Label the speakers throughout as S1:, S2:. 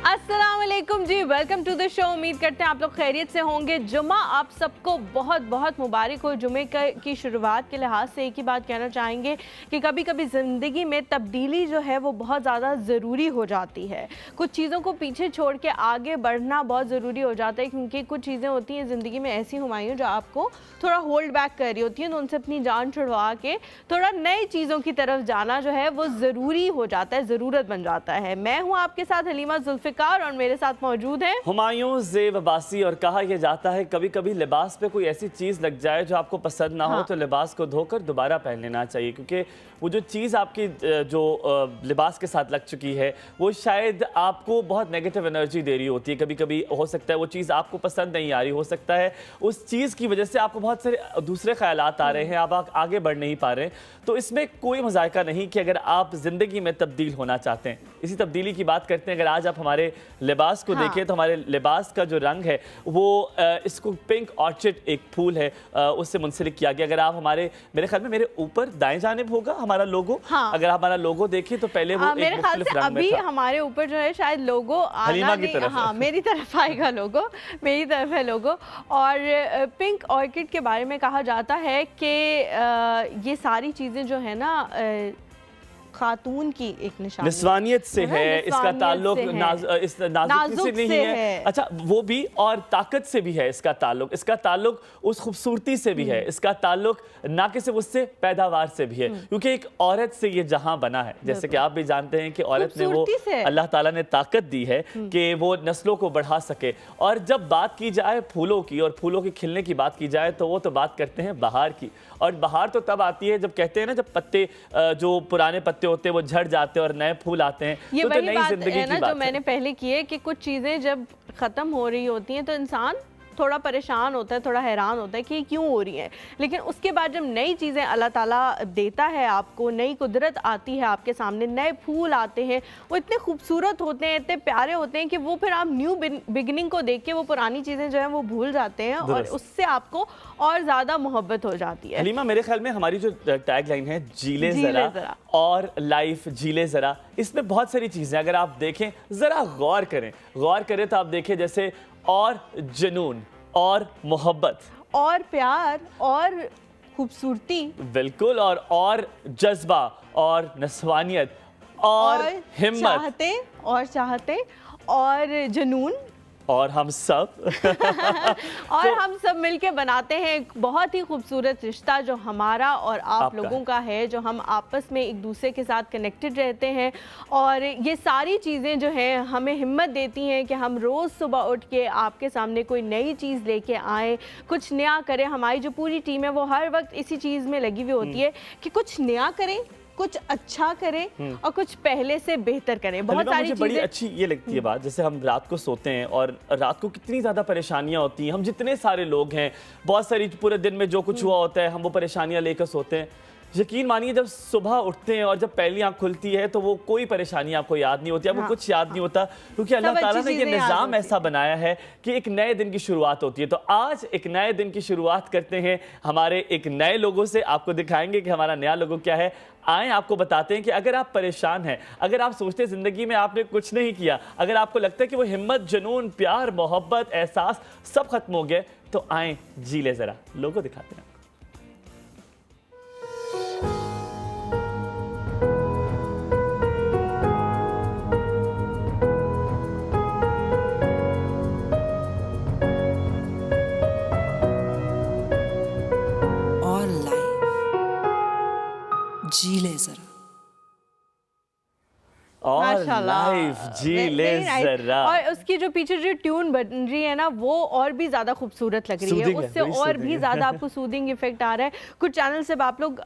S1: अस्सलाम वालेकुम जी, welcome to the show. उम्मीद करते हैं आप लोग खैरियत से होंगे। जुम्मा आप सबको बहुत बहुत मुबारक हो। जुमे की शुरुआत के लिहाज से एक ही बात कहना चाहेंगे कि कभी कभी ज़िंदगी में तब्दीली जो है वो बहुत ज़्यादा ज़रूरी हो जाती है। कुछ चीज़ों को पीछे छोड़ के आगे बढ़ना बहुत ज़रूरी हो जाता है, क्योंकि कुछ चीज़ें होती हैं ज़िंदगी में ऐसी हुमायूं जो आपको थोड़ा होल्ड बैक कर रही होती हैं, तो उनसे अपनी जान छुड़वा के थोड़ा नई चीज़ों की तरफ जाना जो है वो ज़रूरी हो जाता है, ज़रूरत बन जाता है। मैं हूँ आपके साथ हलीमा जुल्फ़िकार और मेरे साथ मौजूद है
S2: हुमायूं ज़ेब अब्बासी। और कहा यह जाता है कभी कभी लिबास पे कोई ऐसी चीज़ लग जाए जो आपको पसंद ना हो, तो लिबास को धोकर दोबारा पहन लेना चाहिए, क्योंकि वो जो चीज़ आपकी जो लिबास के साथ लग चुकी है वो शायद आपको बहुत नेगेटिव एनर्जी दे रही होती है। कभी कभी हो सकता है वो चीज़ आपको पसंद नहीं आ रही, हो सकता है उस चीज़ की वजह से आपको बहुत सारे दूसरे ख्यालात आ रहे हैं, आप आगे बढ़ नहीं पा रहे हैं। तो इसमें कोई मजायका नहीं कि अगर आप ज़िंदगी में तब्दील होना चाहते हैं। इसी तब्दीली की बात करते हैं। अगर आज आप हमारे लिबास को देखें तो हमारे लिबास का जो रंग है वो इसको पिंक ऑर्चिड एक फूल है उससे मुंसलिक किया गया। अगर आप मेरे ख्याल में मेरे ऊपर दाएं जानिब होगा हमारा लोगो। अगर आप हमारा लोगो देखें तो पहले वो
S1: मेरे ख्याल से अभी हमारे ऊपर जो है शायद लोगो
S2: हलीमा की तरफ
S1: मेरी तरफ आएगा लोगो, मेरी तरफ है लोगो। और पिंक ऑर्किड के बारे में कहा जाता है कि ये सारी चीज़ें जो है ना खातून की एक निशानी,
S2: निस्वानियत से है, इसका ताल्लुक इस नाजुकी से नहीं है। अच्छा, वो भी और ताकत से भी है इसका ताल्लुक उस खूबसूरती से भी है, इसका ताल्लुक ना कि सिर्फ उससे पैदावार से भी है, क्योंकि एक औरत से ये जहां बना है। जैसे कि आप भी जानते हैं कि औरत में वो अल्लाह ताला ने ताकत दी है कि वो नस्लों को बढ़ा सके। और जब बात की जाए फूलों की और फूलों के खिलने की बात की जाए तो वो तो बात करते हैं बहार की। और बहार तो तब आती है जब कहते हैं ना, जब पत्ते जो पुराने पत्ते होते हैं वो झड़ जाते हैं और नए फूल आते हैं।
S1: ये
S2: तो
S1: वही
S2: नई
S1: बात
S2: जिंदगी
S1: है ना
S2: की बात
S1: जो मैंने पहले की है कि कुछ चीज़ें जब ख़त्म हो रही होती हैं तो इंसान थोड़ा परेशान होता है, थोड़ा हैरान होता है कि क्यों हो रही है। लेकिन उसके बाद जब नई चीज़ें अल्लाह ताला देता है आपको, नई कुदरत आती है आपके सामने, नए फूल आते हैं, वो इतने खूबसूरत होते हैं, इतने प्यारे होते हैं कि वो फिर आप न्यू बिगिनिंग को देख के वो पुरानी चीज़ें जो हैं वो भूल जाते हैं और उससे आपको और ज़्यादा मोहब्बत हो जाती है।
S2: हलीमा, मेरे ख्याल में हमारी जो टैग लाइन है जीले ज़रा और लाइफ जीले ज़रा, इसमें बहुत सारी चीज़ें अगर आप देखें, ज़रा गौर करें तो आप देखें जैसे और जुनून और मोहब्बत
S1: और प्यार और खूबसूरती,
S2: बिल्कुल, और जज्बा और नस्वानियत और हिम्मत
S1: चाहते और जुनून
S2: और हम सब
S1: और हम सब मिलके बनाते हैं एक बहुत ही खूबसूरत रिश्ता जो हमारा और आप लोगों का है, जो हम आपस में एक दूसरे के साथ कनेक्टेड रहते हैं। और ये सारी चीज़ें जो हैं हमें हिम्मत देती हैं कि हम रोज़ सुबह उठ के आपके सामने कोई नई चीज़ लेके आएँ, कुछ नया करें। हमारी जो पूरी टीम है वो हर वक्त इसी चीज़ में लगी हुई होती है कि कुछ नया करें, कुछ अच्छा करें और कुछ पहले से बेहतर करें। बहुत सारी चीजें
S2: बड़ी अच्छी ये लगती है बात, जैसे हम रात को सोते हैं और रात को कितनी ज़्यादा परेशानियां होती हैं। हम जितने सारे लोग हैं, बहुत सारी पूरे दिन में जो कुछ हुआ होता है हम वो परेशानियां लेकर सोते हैं। यकीन मानिए जब सुबह उठते हैं और जब पहली आंख खुलती है तो वो कोई परेशानी आपको याद नहीं होती, आपको कुछ याद नहीं होता, क्योंकि अल्लाह ताला ने ये निज़ाम ऐसा बनाया है कि एक नए दिन की शुरुआत होती है। तो आज एक नए दिन की शुरुआत करते हैं हमारे एक नए लोगों से। आपको दिखाएंगे कि हमारा नया लोगो क्या है। आए आपको बताते हैं कि अगर आप परेशान हैं, अगर आप सोचते हैं ज़िंदगी में आपने कुछ नहीं किया, अगर आपको लगता है कि वो हिम्मत, जुनून, प्यार, मोहब्बत, एहसास सब खत्म हो गए, तो आए जी ले ज़रा। लोगों दिखाते हैं।
S3: जी ले जरा
S2: और लाइफ जी ले जरा।
S1: और उसकी जो पीछे जो ट्यून बन रही है ना वो और भी ज़्यादा खूबसूरत लग रही है, उससे और भी ज़्यादा आपको सूदिंग इफेक्ट आ रहा है। कुछ चैनल से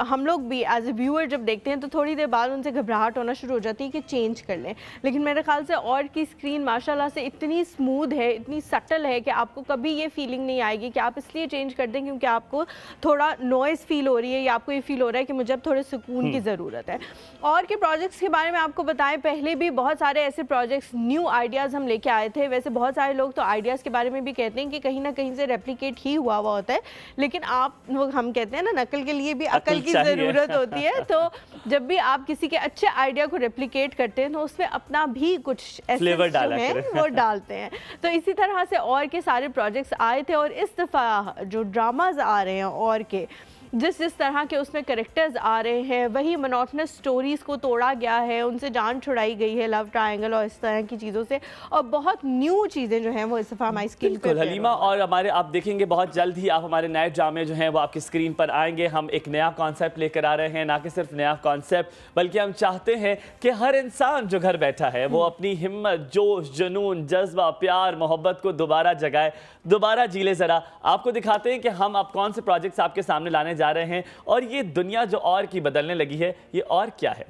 S1: हम लोग भी एज ए व्यूअर जब देखते हैं तो थोड़ी देर बाद उनसे घबराहट होना शुरू हो जाती है कि चेंज कर लें। लेकिन मेरे ख्याल से और की स्क्रीन माशाल्लाह से इतनी स्मूथ है, इतनी सटल है कि आपको कभी ये फीलिंग नहीं आएगी कि आप इसलिए चेंज कर दें क्योंकि आपको थोड़ा नॉइज़ फील हो रही है या आपको ये फील हो रहा है कि मुझे अब थोड़े सुकून की ज़रूरत है। और के प्रोजेक्ट्स के बारे में आपको बताएं, पहले भी भी बहुत सारे ऐसे प्रोजेक्ट्स, न्यू आइडियाज़ हम लेके आए थे। वैसे बहुत सारे लोग तो आइडियाज़ के बारे में भी कहते हैं कि कहीं ना कहीं से रेप्लिकेट ही हुआ होता है, लेकिन हम कहते हैं ना, नकल के लिए भी अकल की ज़रूरत होती है। तो जब भी आप किसी के अच्छे आइडिया को रेप्लिकेट करते हैं तो उसमें अपना भी कुछ
S2: फ्लेवर
S1: जो है वो डालते हैं। तो इसी तरह से और के सारे प्रोजेक्ट्स आए थे, और इस दफ़ा जो ड्रामाज आ रहे हैं और के जिस तरह के उसमें कैरेक्टर्स आ रहे हैं, वही मोनोटोनस स्टोरीज़ को तोड़ा गया है, उनसे जान छुड़ाई गई है, लव ट्रायंगल और इस तरह की चीज़ों से, और बहुत न्यू चीज़ें जो हैं वो इस दफ़ा हमारी स्क्रीन पर
S2: हलीमा। और हमारे आप देखेंगे बहुत जल्द ही आप हमारे नए ड्रामे जो हैं वो आपकी स्क्रीन पर आएंगे। हम एक नया कॉन्सेप्ट लेकर आ रहे हैं, ना कि सिर्फ नया कॉन्सेप्ट, बल्कि हम चाहते हैं कि हर इंसान जो घर बैठा है वो अपनी हिम्मत, जोश, जुनून, जज्बा, प्यार, मोहब्बत को दोबारा जगाए, दोबारा जी ले। ज़रा आपको दिखाते हैं कि हम अब कौन से प्रोजेक्ट्स आपके सामने लाने जा रहे हैं, और ये दुनिया जो और की बदलने लगी है, ये और क्या है।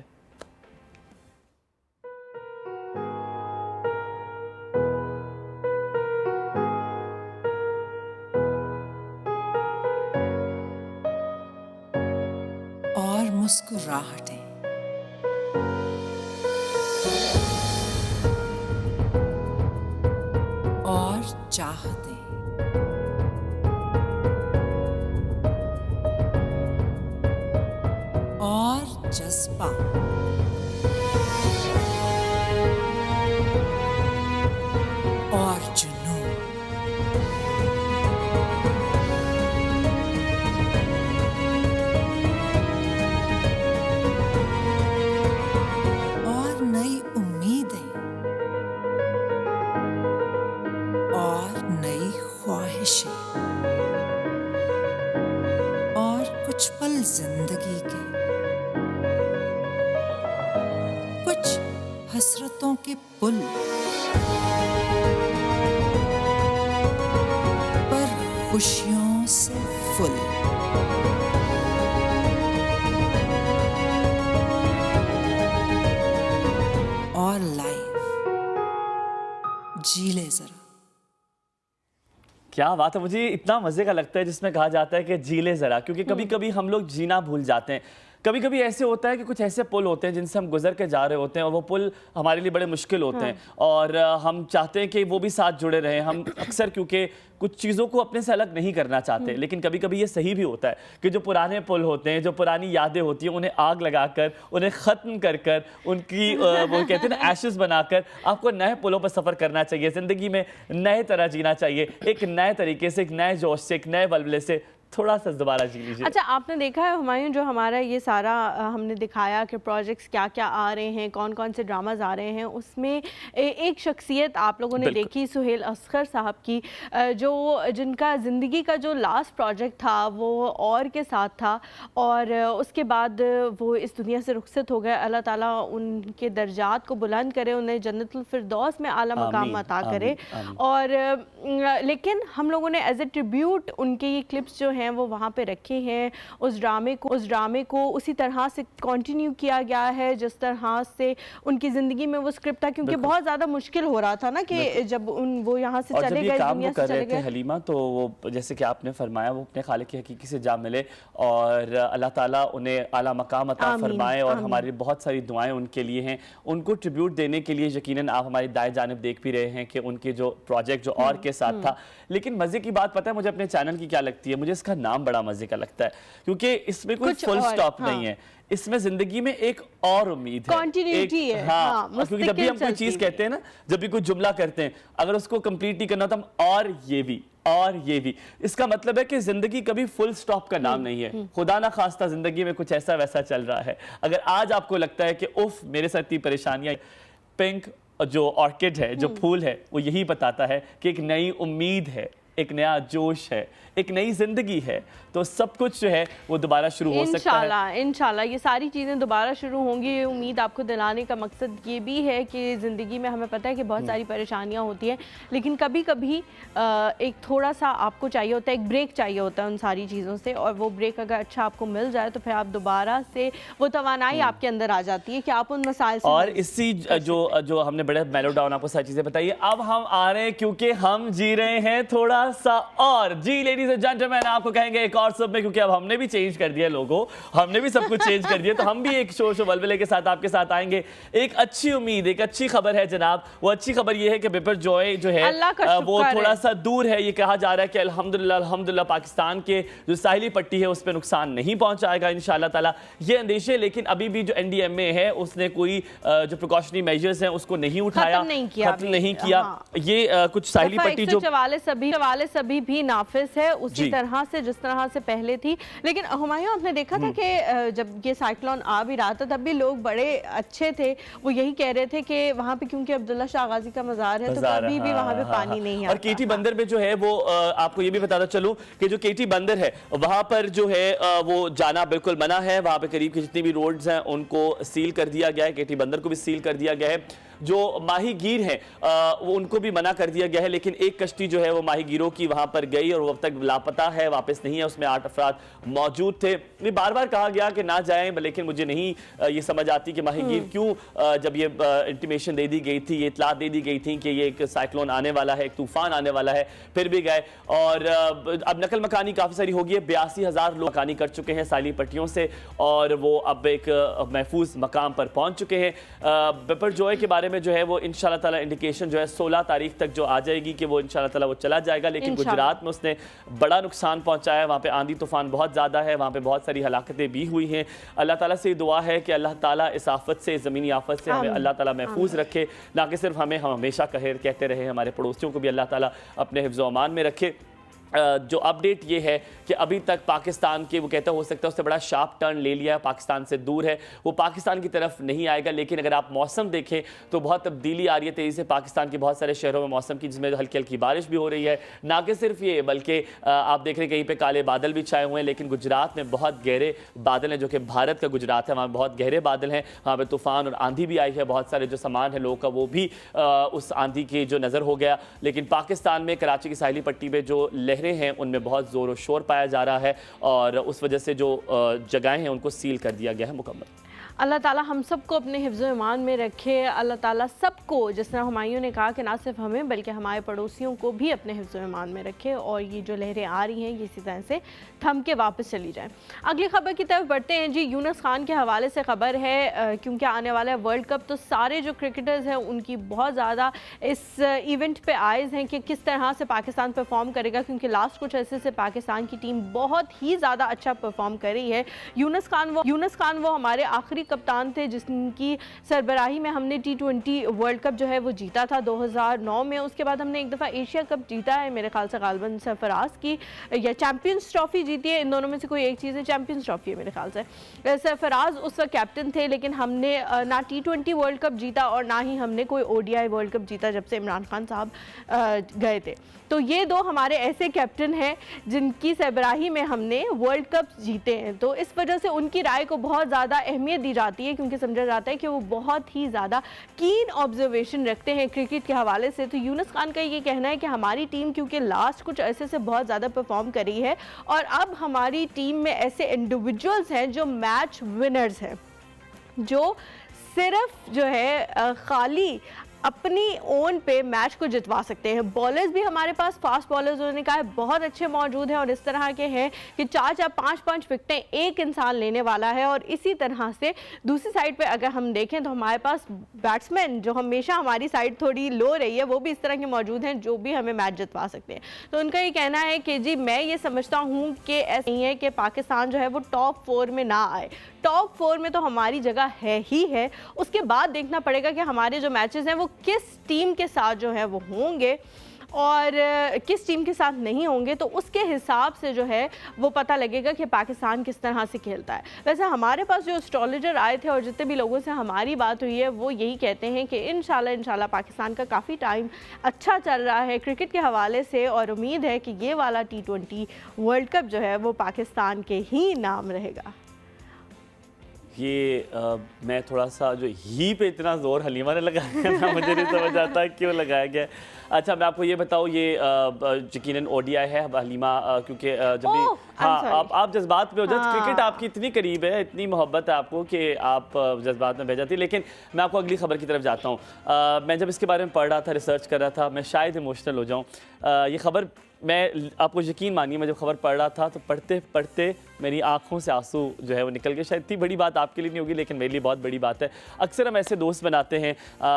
S3: और मुस्कुराहटें, और चाहतें, और जज्बा, और जुनून, और नई उम्मीदें, और नई ख्वाहिशें, और कुछ पल जिंदगी के, कुछ हसरतों के पुल, पर खुशियों से फुल। और लाइफ जी ले जरा।
S2: क्या बात है, मुझे इतना मजे का लगता है जिसमें कहा जाता है कि जी ले जरा, क्योंकि कभी कभी हम लोग जीना भूल जाते हैं। कभी कभी ऐसे होता है कि कुछ ऐसे पुल होते हैं जिनसे हम गुजर के जा रहे होते हैं, और वो पुल हमारे लिए बड़े मुश्किल होते हैं, और हम चाहते हैं कि वो भी साथ जुड़े रहें। हम अक्सर क्योंकि कुछ चीज़ों को अपने से अलग नहीं करना चाहते, लेकिन कभी कभी ये सही भी होता है कि जो पुराने पुल होते हैं, जो पुरानी यादें होती हैं, उन्हें आग लगाकर, उन्हें ख़त्म कर कर, उनकी वो कहते हैं ना एशेस बनाकर, आपको नए पुलों पर सफ़र करना चाहिए। ज़िंदगी में नए तरह जीना चाहिए, एक नए तरीके से, एक नए जोश से, एक नए बलबले से थोड़ा सा दोबारा जी लीजिए।
S1: अच्छा, आपने देखा है हुमायूं, जो हमारा ये सारा हमने दिखाया कि प्रोजेक्ट्स क्या क्या आ रहे हैं, कौन कौन से ड्रामाज आ रहे हैं, उसमें एक शख्सियत आप लोगों ने देखी, सुहेल असगर साहब की, जो जिनका ज़िंदगी का जो लास्ट प्रोजेक्ट था वो और के साथ था, और उसके बाद वो इस दुनिया से रुखसत हो गए। अल्लाह ताला उनके दर्जात को बुलंद करे, उन्हें जन्नतुल फिरदौस में आला मकाम अता करे। और लेकिन हम लोगों ने एज ए ट्रिब्यूट उनके ये क्लिप्स जो हैं वो वहाँ पे रखे हैं। उस ड्रामे को उसी तरह से कंटिन्यू किया गया है जिस तरह से उनकी ज़िंदगी में वो स्क्रिप्ट था, क्योंकि बहुत ज़्यादा मुश्किल हो रहा था ना कि जब वो यहाँ से चले गए, दुनिया से चले गए
S2: हलीमा, तो वो जैसे कि आपने फरमाया, वो अपने खालिक की हकीकी से जा मिले, और अल्लाह ताला उन्हें आला मकाम अता फरमाए, और हमारी बहुत सारी दुआएं उनके लिए हैं। उनको ट्रिब्यूट देने के लिए यकीनन आप हमारी दाएं जानिब देख भी रहे हैं कि उनके जो प्रोजेक्ट जो और के साथ था। लेकिन मज़े की बात पता है मुझे अपने चैनल की क्या लगती है? मुझे इसका नाम बड़ा मज़े का लगता है, क्योंकि इसमें कोई फुल स्टॉप नहीं है। इसमें जिंदगी में एक और उम्मीद है,
S1: कंटिन्यूटी है।
S2: हाँ, क्योंकि जब भी हम कोई चीज कहते हैं ना, जब भी कोई जुमला करते हैं, अगर उसको कंप्लीट नहीं करना तो हम और ये भी, इसका मतलब है कि जिंदगी कभी फुल स्टॉप का नाम नहीं है। खुदा ना खास्ता जिंदगी में कुछ ऐसा वैसा चल रहा है, अगर आज आपको लगता है कि उफ मेरे साथ इतनी परेशानियां, पिंक जो ऑर्किड है, जो फूल है, वो यही बताता है कि एक नई उम्मीद है, एक नया जोश है, एक नई जिंदगी है, तो सब कुछ जो है वो दोबारा शुरू हो सकता है।
S1: इंशाल्लाह ये सारी चीज़ें दोबारा शुरू होंगी। ये उम्मीद आपको दिलाने का मकसद ये भी है कि ज़िंदगी में हमें पता है कि बहुत सारी परेशानियां होती हैं, लेकिन कभी कभी एक थोड़ा सा आपको चाहिए होता है, एक ब्रेक चाहिए होता है उन सारी चीज़ों से, और वो ब्रेक अगर अच्छा आपको मिल जाए तो फिर आप दोबारा से वो तवानाई आपके अंदर आ जाती है कि आप उन मसाइल से।
S2: और इसी जो हमने बड़े मेलोडाउन आपको सारी चीज़ें बताई, अब हम आ रहे हैं क्योंकि हम जी रहे हैं थोड़ा सा और जी लेडीज एंड जेंटलमैन, आपको कहेंगे एक और सब में, क्योंकि अब हमने भी चेंज कर दिया लोगो, हमने भी सब कुछ चेंज कर दिया, तो हम भी एक शोर वलवले के साथ आपके साथ आएंगे। एक अच्छी उम्मीद, एक अच्छी खबर है जनाब। वो अच्छी खबर ये है कि बिपरजॉय जो है वो थोड़ा सा दूर है। ये कहा जा रहा है कि अल्हम्दुलिल्लाह पाकिस्तान के जो साहिली पट्टी है उस पर नुकसान नहीं पहुंचाएगा इंशाल्लाह ताला, ये अंदेशे। लेकिन अभी भी जो NDMA है उसने कोई जो प्रिकॉशनरी मेजर्स हैं उसको नहीं उठाया, खत्म नहीं किया। ये कुछ साहिली पट्टी जो
S1: वाले सभी भी नाफिज है उसी तरह से जिस तरह से पहले थी। लेकिन हुमायूं, आपने देखा था कि जब ये साइक्लोन आ भी रहा था तब भी लोग बड़े अच्छे थे। वो यही कह रहे थे कि वहाँ पे क्योंकि अब्दुल्ला शाह गाजी का मज़ार है तो कभी भी वहाँ पे पानी नहीं आता।
S2: और केटी बंदर में जो है वो आपको ये भी बताता चलूं कि जो केटी बंदर है वहाँ पर जो है वो जाना बिल्कुल मना है। वहाँ पे करीब की जितनी भी रोड्स हैं उनको सील कर दिया गया है, केटी बंदर को भी सील कर दिया गया है। जो माहीगीर हैं वो उनको भी मना कर दिया गया है। लेकिन एक कश्ती जो है वो माहीगीरों की वहां पर गई और वो अब तक लापता है, वापस नहीं है। उसमें 8 अफराद मौजूद थे। ये बार बार कहा गया कि ना जाएं, लेकिन मुझे नहीं ये समझ आती कि माहीगीर क्यों, जब ये इंटीमेशन दे दी गई थी, ये इतला दे दी गई थी कि ये एक साइक्लोन आने वाला है, एक तूफान आने वाला है, फिर भी गए। और अब नकल मकानी काफ़ी सारी हो गई है। 82,000 लोग मकानी कर चुके हैं साइली पट्टियों से और वो अब एक महफूज मकाम पर पहुंच चुके हैं। बिपरजॉय के बारे में जो है वो इंशाल्लाह ताला इंडिकेशन जो है 16 तारीख तक जो आ जाएगी कि वो इंशाल्लाह ताला वो चला जाएगा। लेकिन गुजरात में उसने बड़ा नुकसान पहुंचाया है। वहाँ पे आंधी तूफान बहुत ज़्यादा है, वहाँ पे बहुत सारी हलाकतें भी हुई हैं। अल्लाह ताला से दुआ है कि अल्लाह ताला इस आफत से, ज़मीनी आफत से हमें अल्लाह ताला महफूज रखे। ना कि सिर्फ हमें, हम हमेशा कहते रहे, हमारे पड़ोसियों को भी अल्लाह ताला अपने हिफ्ज़ व अमान में रखे। जो अपडेट ये है कि अभी तक पाकिस्तान के, वो कहता हो सकता है उससे बड़ा शार्प टर्न ले लिया है, पाकिस्तान से दूर है, वो पाकिस्तान की तरफ नहीं आएगा। लेकिन अगर आप मौसम देखें तो बहुत तब्दीली आ रही है तेज़ी से पाकिस्तान के बहुत सारे शहरों में मौसम की, जिसमें हल्की हल्की बारिश भी हो रही है। ना कि सिर्फ ये, बल्कि आप देख रहे हैं कहीं पे काले बादल भी छाए हुए हैं। लेकिन गुजरात में बहुत गहरे बादल हैं, जो कि भारत का गुजरात है, वहाँ बहुत गहरे बादल हैं। वहाँ पर तूफ़ान और आंधी भी आई है, बहुत सारे जो सामान है लोगों का वो भी उस आंधी की जो नज़र हो गया। लेकिन पाकिस्तान में कराची की साहिली पट्टी में जो लहरें हैं उनमें बहुत ज़ोर और शोर पाया जा रहा है और उस वजह से जो जगहें हैं उनको सील कर दिया गया है मुकम्मल।
S1: अल्लाह ताला हम सबको अपने हिफ्ज़ ईमान में रखे। अल्लाह ताला सबको, जिस तरह हुमायूं ने कहा कि ना सिर्फ हमें बल्कि हमारे पड़ोसियों को भी अपने हिफ्ज़ ईमान में रखे और ये जो लहरें आ रही हैं ये इसी तरह से थम के वापस चली जाएं। अगली खबर की तरफ बढ़ते हैं जी। यूनुस खान के हवाले से खबर है, क्योंकि आने वाला है वर्ल्ड कप, तो सारे जो क्रिकेटर्स हैं उनकी बहुत ज़्यादा इस इवेंट पर आइज़ हैं कि किस तरह से पाकिस्तान परफॉर्म करेगा, क्योंकि लास्ट कुछ ऐसे से पाकिस्तान की टीम बहुत ही ज़्यादा अच्छा परफॉर्म कर रही है। यूनुस खान वो हमारे आखिरी कप्तान थे जिसकी सरबराही में हमने T20 वर्ल्ड कप जो है वो जीता था 2009 में। उसके बाद हमने एक दफ़ा एशिया कप जीता है, मेरे ख्याल से गालबन सरफराज की, या चैम्पियंस ट्रॉफी जीती है, इन दोनों में से कोई एक चीज़ है, चैम्पियंस ट्रॉफी है मेरे ख्याल से। सरफराज उस वक्त कैप्टन थे, लेकिन हमने ना T20 वर्ल्ड कप जीता और ना ही हमने कोई ODI वर्ल्ड कप जीता जब से इमरान खान साहब गए थे। तो ये दो हमारे ऐसे कैप्टन हैं जिनकी सरबराही में हमने वर्ल्ड कप जीते हैं। तो इस वजह से उनकी राय को बहुत ज़्यादा अहमियत दी जाती है, क्योंकि समझा जाता है कि वो बहुत ही ज़्यादा कीन ऑब्जर्वेशन रखते हैं क्रिकेट के हवाले से। तो यूनुस खान का ये कहना है कि हमारी टीम क्योंकि लास्ट कुछ अरसे से बहुत ज़्यादा परफॉर्म कर रही है और अब हमारी टीम में ऐसे इंडिविजुअल्स हैं जो मैच विनर्स हैं, जो सिर्फ जो है खाली अपनी ओन पे मैच को जितवा सकते हैं। बॉलर्स भी हमारे पास, फास्ट बॉलर्स उन्होंने कहा है बहुत अच्छे मौजूद हैं और इस तरह के हैं कि 4-4, 5-5 विकेटें एक इंसान लेने वाला है। और इसी तरह से दूसरी साइड पे अगर हम देखें तो हमारे पास बैट्समैन जो हमेशा हमारी साइड थोड़ी लो रही है वो भी इस तरह के मौजूद हैं जो भी हमें मैच जितवा सकते हैं। तो उनका ये कहना है कि जी मैं ये समझता हूँ कि ऐसा नहीं है कि पाकिस्तान जो है वो टॉप 4 में ना आए, टॉप 4 में तो हमारी जगह है ही है। उसके बाद देखना पड़ेगा कि हमारे जो मैचेस हैं वो किस टीम के साथ जो है वो होंगे और किस टीम के साथ नहीं होंगे, तो उसके हिसाब से जो है वो पता लगेगा कि पाकिस्तान किस तरह से खेलता है। वैसे हमारे पास जो एस्ट्रोलॉजर आए थे और जितने भी लोगों से हमारी बात हुई है वो यही कहते हैं कि इंशाल्लाह पाकिस्तान का काफ़ी टाइम अच्छा चल रहा है क्रिकेट के हवाले से और उम्मीद है कि ये वाला T20 वर्ल्ड कप जो है वो पाकिस्तान के ही नाम रहेगा।
S2: ये मैं थोड़ा सा जो ही पे इतना जोर हलीमा ने लगाया ना, मुझे नहीं समझ आता क्यों लगाया गया। अच्छा मैं आपको ये बताऊँ, ये यकीनन ODI है हलीमा, क्योंकि जब भी हाँ आप जज्बात में हो जाते, क्रिकेट आपकी इतनी करीब है, इतनी मोहब्बत है आपको कि आप जज्बात में बह जाती है। लेकिन मैं आपको अगली खबर की तरफ जाता हूँ। मैं जब इसके बारे में पढ़ रहा था, रिसर्च कर रहा था, मैं शायद इमोशनल हो जाऊँ। ये खबर मैं आपको यकीन मानिए, मैं जब खबर पढ़ रहा था तो पढ़ते पढ़ते मेरी आंखों से आंसू जो है वो निकल गए। शायद इतनी बड़ी बात आपके लिए नहीं होगी, लेकिन मेरे लिए बहुत बड़ी बात है। अक्सर हम ऐसे दोस्त बनाते हैं,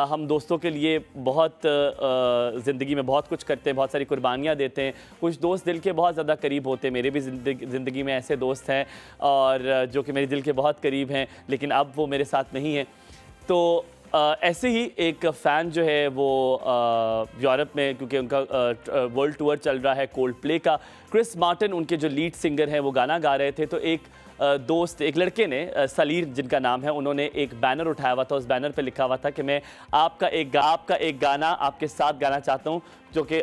S2: हम दोस्तों के लिए बहुत ज़िंदगी में बहुत कुछ करते हैं, बहुत सारी कुर्बानियाँ देते हैं। कुछ दोस्त दिल के बहुत ज़्यादा करीब होते हैं। मेरे भी ज़िंदगी में ऐसे दोस्त हैं और जो कि मेरे दिल के बहुत करीब हैं, लेकिन अब वो मेरे साथ नहीं हैं। तो ऐसे ही एक फ़ैन जो है वो यूरोप में, क्योंकि उनका वर्ल्ड टूर चल रहा है कोल्ड प्ले का, क्रिस मार्टिन उनके जो लीड सिंगर हैं वो गाना गा रहे थे। तो एक दोस्त, एक लड़के ने, सलीर जिनका नाम है, उन्होंने एक बैनर उठाया हुआ था। उस बैनर पे लिखा हुआ था कि मैं आपका एक गाना आपके साथ गाना चाहता हूँ, जो कि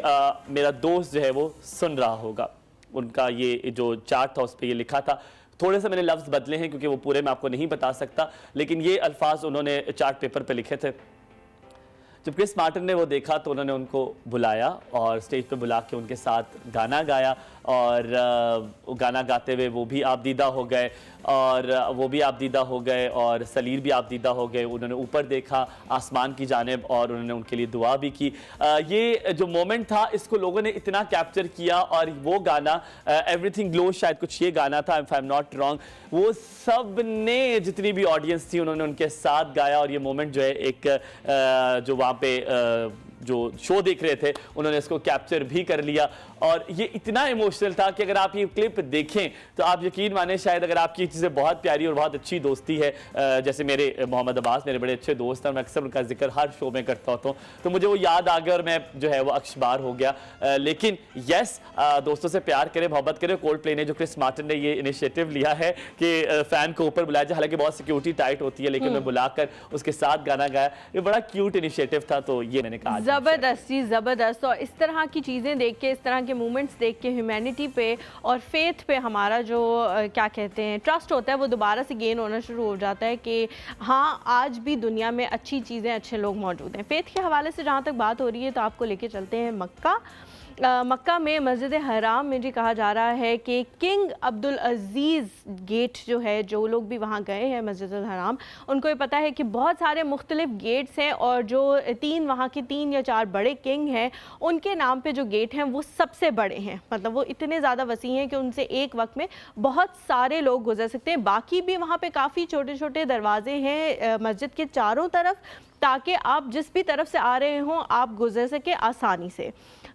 S2: मेरा दोस्त जो है वो सुन रहा होगा। उनका ये जो चार्ट था उस पर ये लिखा था। थोड़े से मैंने लफ्ज़ बदले हैं क्योंकि वो पूरे मैं आपको नहीं बता सकता, लेकिन ये अल्फाज उन्होंने चार्ट पेपर पे लिखे थे। जब क्रिस मार्टिन ने वो देखा तो उन्होंने उनको बुलाया और स्टेज पे बुला के उनके साथ गाना गाया, और गाना गाते हुए वो भी आपदीदा हो गए और सलीर भी आपदीदा हो गए। उन्होंने ऊपर देखा आसमान की जानिब और उन्होंने उनके लिए दुआ भी की। ये जो मोमेंट था इसको लोगों ने इतना कैप्चर किया, और वो गाना एवरीथिंग ग्लोज, शायद कुछ ये गाना था if I am not wrong, वो सब ने, जितनी भी ऑडियंस थी, उन्होंने उनके साथ गाया। और ये मोमेंट जो है एक जो वहाँ पे जो शो देख रहे थे उन्होंने इसको कैप्चर भी कर लिया। और ये इतना इमोशनल था कि अगर आप ये क्लिप देखें तो आप यकीन माने, शायद अगर आपकी चीज़ें बहुत प्यारी और बहुत अच्छी दोस्ती है, जैसे मेरे मोहम्मद अब्बास मेरे बड़े अच्छे दोस्त हैं, मैं अक्सर उनका जिक्र हर शो में करता होता हूँ, तो मुझे वो याद आ गया और मैं जो है वो अक्शबार हो गया। लेकिन यस, दोस्तों से प्यार करें, मोहब्बत करें। कोल्ड प्ले ने, जो क्रिस मार्टिन ने ये इनिशिएटिव लिया है कि फ़ैन को ऊपर बुलाया जाए, हालांकि बहुत सिक्योरिटी टाइट होती है, लेकिन मैं बुलाकर उसके साथ गाना गाया, ये बड़ा क्यूट इनिशिएटिव था। तो ये मैंने कहा
S1: ज़बरदस्त जी, ज़बरदस्त। और इस तरह की चीज़ें देख के, इस तरह के मूवमेंट्स देख के ह्यूमैनिटी पे और फेथ पे हमारा जो क्या कहते हैं ट्रस्ट होता है वो दोबारा से गेन होना शुरू हो जाता है कि हाँ, आज भी दुनिया में अच्छी चीज़ें, अच्छे लोग मौजूद हैं। फेथ के हवाले से जहाँ तक बात हो रही है तो आपको लेके चलते हैं मक्का। मक्का में मस्जिद हराम में जी कहा जा रहा है कि किंग अब्दुल अज़ीज़ गेट जो है, जो लोग भी वहाँ गए हैं मस्जिद हराम, उनको ये पता है कि बहुत सारे मुख्तलिफ गेट्स हैं, और जो वहाँ के 3 या 4 बड़े किंग हैं उनके नाम पे जो गेट हैं वो सबसे बड़े हैं। मतलब वो इतने ज़्यादा वसी हैं कि उनसे एक वक्त में बहुत सारे लोग गुजर सकते हैं। बाकी भी वहाँ पे काफ़ी छोटे छोटे दरवाजे हैं मस्जिद के चारों तरफ, ताकि आप जिस भी तरफ से आ रहे हों आप गुजर सके आसानी से।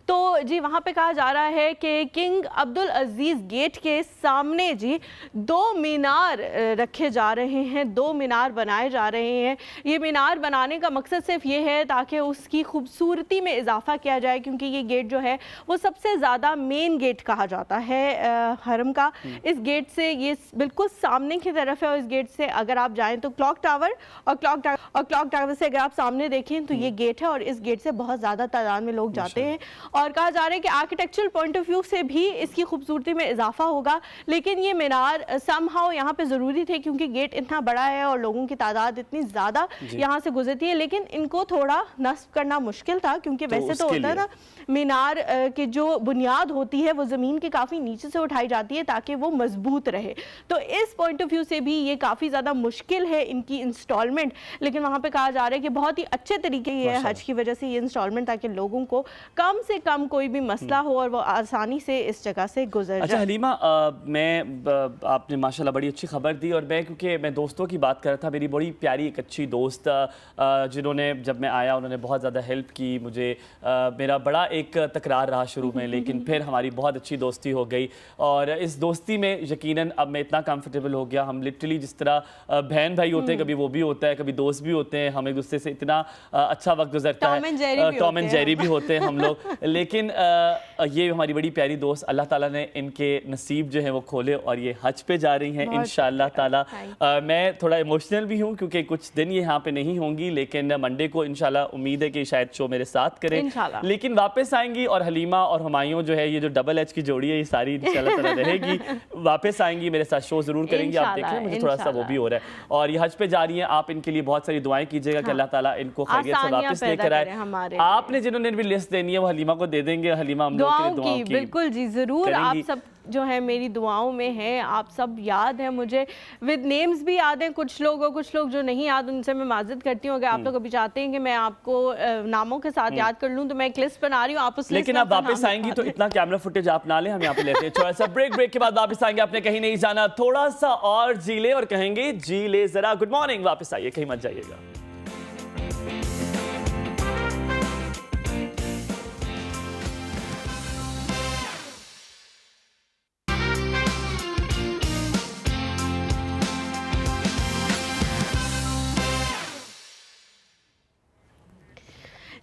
S1: तो जी वहाँ पे कहा जा रहा है कि किंग अब्दुल अज़ीज़ गेट के सामने जी 2 मीनार रखे जा रहे हैं, 2 मीनार बनाए जा रहे हैं। ये मीनार बनाने का मकसद सिर्फ ये है ताकि उसकी खूबसूरती में इजाफा किया जाए, क्योंकि ये गेट जो है वो सबसे ज़्यादा मेन गेट कहा जाता है हरम का। इस गेट से, ये बिल्कुल सामने की तरफ है, और इस गेट से अगर आप जाएँ तो क्लॉक टावर से अगर आप सामने देखें तो ये गेट है, और इस गेट से बहुत ज़्यादा तादाद में लोग जाते हैं। और कहा जा रहा है कि आर्किटेक्चरल पॉइंट ऑफ व्यू से भी इसकी खूबसूरती में इजाफा होगा। लेकिन ये मीनार समहाउ यहाँ पे ज़रूरी थे, क्योंकि गेट इतना बड़ा है और लोगों की तादाद इतनी ज़्यादा यहाँ से गुजरती है। लेकिन इनको थोड़ा नस्ब करना मुश्किल था, क्योंकि वैसे तो होता है ना, मीनार की जो बुनियाद होती है वो ज़मीन के काफ़ी नीचे से उठाई जाती है ताकि वो मजबूत रहे। तो इस पॉइंट ऑफ व्यू से भी ये काफ़ी ज़्यादा मुश्किल है इनकी इंस्टॉलमेंट। लेकिन वहाँ पे कहा जा रहा है कि बहुत ही अच्छे तरीके ये हज की वजह से ये इंस्टॉलमेंट, ताकि लोगों को कम से कम कोई भी मसला हो और वो आसानी से इस जगह से गुजर जाए।
S2: अच्छा हलीमा, आपने माशाल्लाह बड़ी अच्छी खबर दी, और क्योंकि मैं दोस्तों की बात कर रहा था, मेरी बड़ी प्यारी एक अच्छी दोस्त जिन्होंने, जब मैं आया उन्होंने बहुत ज़्यादा हेल्प की मुझे। मेरा बड़ा एक तकरार रहा शुरू में, लेकिन फिर हमारी बहुत अच्छी दोस्ती हो गई, और इस दोस्ती में यकीनन अब मैं इतना कंफर्टेबल हो गया। हम लिटरली जिस तरह बहन भाई होते हैं, कभी वो भी होता है, कभी दोस्त भी होते हैं, हम एक दूसरे से इतना अच्छा वक्त गुजरता है, टॉम एंड जेरी भी होते हैं हम लोग। लेकिन ये हमारी बड़ी प्यारी दोस्त, अल्लाह ताला ने इनके नसीब जो है वो खोले और ये हज पे जा रही हैं इंशाअल्लाह ताला। मैं थोड़ा इमोशनल भी हूँ क्योंकि कुछ दिन ये यहाँ पे नहीं होंगी, लेकिन मंडे को इंशाल्लाह उम्मीद है कि शायद शो मेरे साथ करें, लेकिन वापस आएंगी। और हलीमा और हुमायूं जो है, ये जो डबल एच की जोड़ी है, ये सारी इंशाल्लाह ताला रहेगी, वापस आएंगी, मेरे साथ शो जरूर करेंगी। आप देख लें, मुझे थोड़ा सा वो भी हो रहा है। और ये हज पे जा रही हैं, आप इनके लिए बहुत सारी दुआएं कीजिएगा कि अल्लाह ताला इनको खैरियत से
S1: आसानियां
S2: वापस
S1: पैदा
S2: लेकर
S1: करे हमारे
S2: आए। आपने जिन्होंने भी लिस्ट देनी है वो हलीमा को दे देंगे, हलीमा हम लोग के लिए दुआओं की
S1: बिल्कुल जी ज़रूर। आप
S2: करेंगी।
S1: सब जो है मेरी दुआओं में है, आप सब याद है मुझे, विद नेम्स भी याद हैं कुछ लोग जो नहीं याद उनसे मैं माजरत करती हूँ। अगर आप लोग अभी चाहते हैं कि मैं आपको नामों के साथ याद कर लूँ तो मैं एक लिस्ट बना रही हूँ, आप उस
S2: लेकिन आप वापस आएंगी तो इतना कैमरा फुटेज आप ना लें, हम यहाँ पे लेते हैं थोड़ा सा ब्रेक के बाद वापस आएंगे। आपने कहीं नहीं जाना, थोड़ा सा और जी ले और कहेंगे जी ले जरा। गुड मॉर्निंग, वापस आइए, कहीं मत जाइएगा।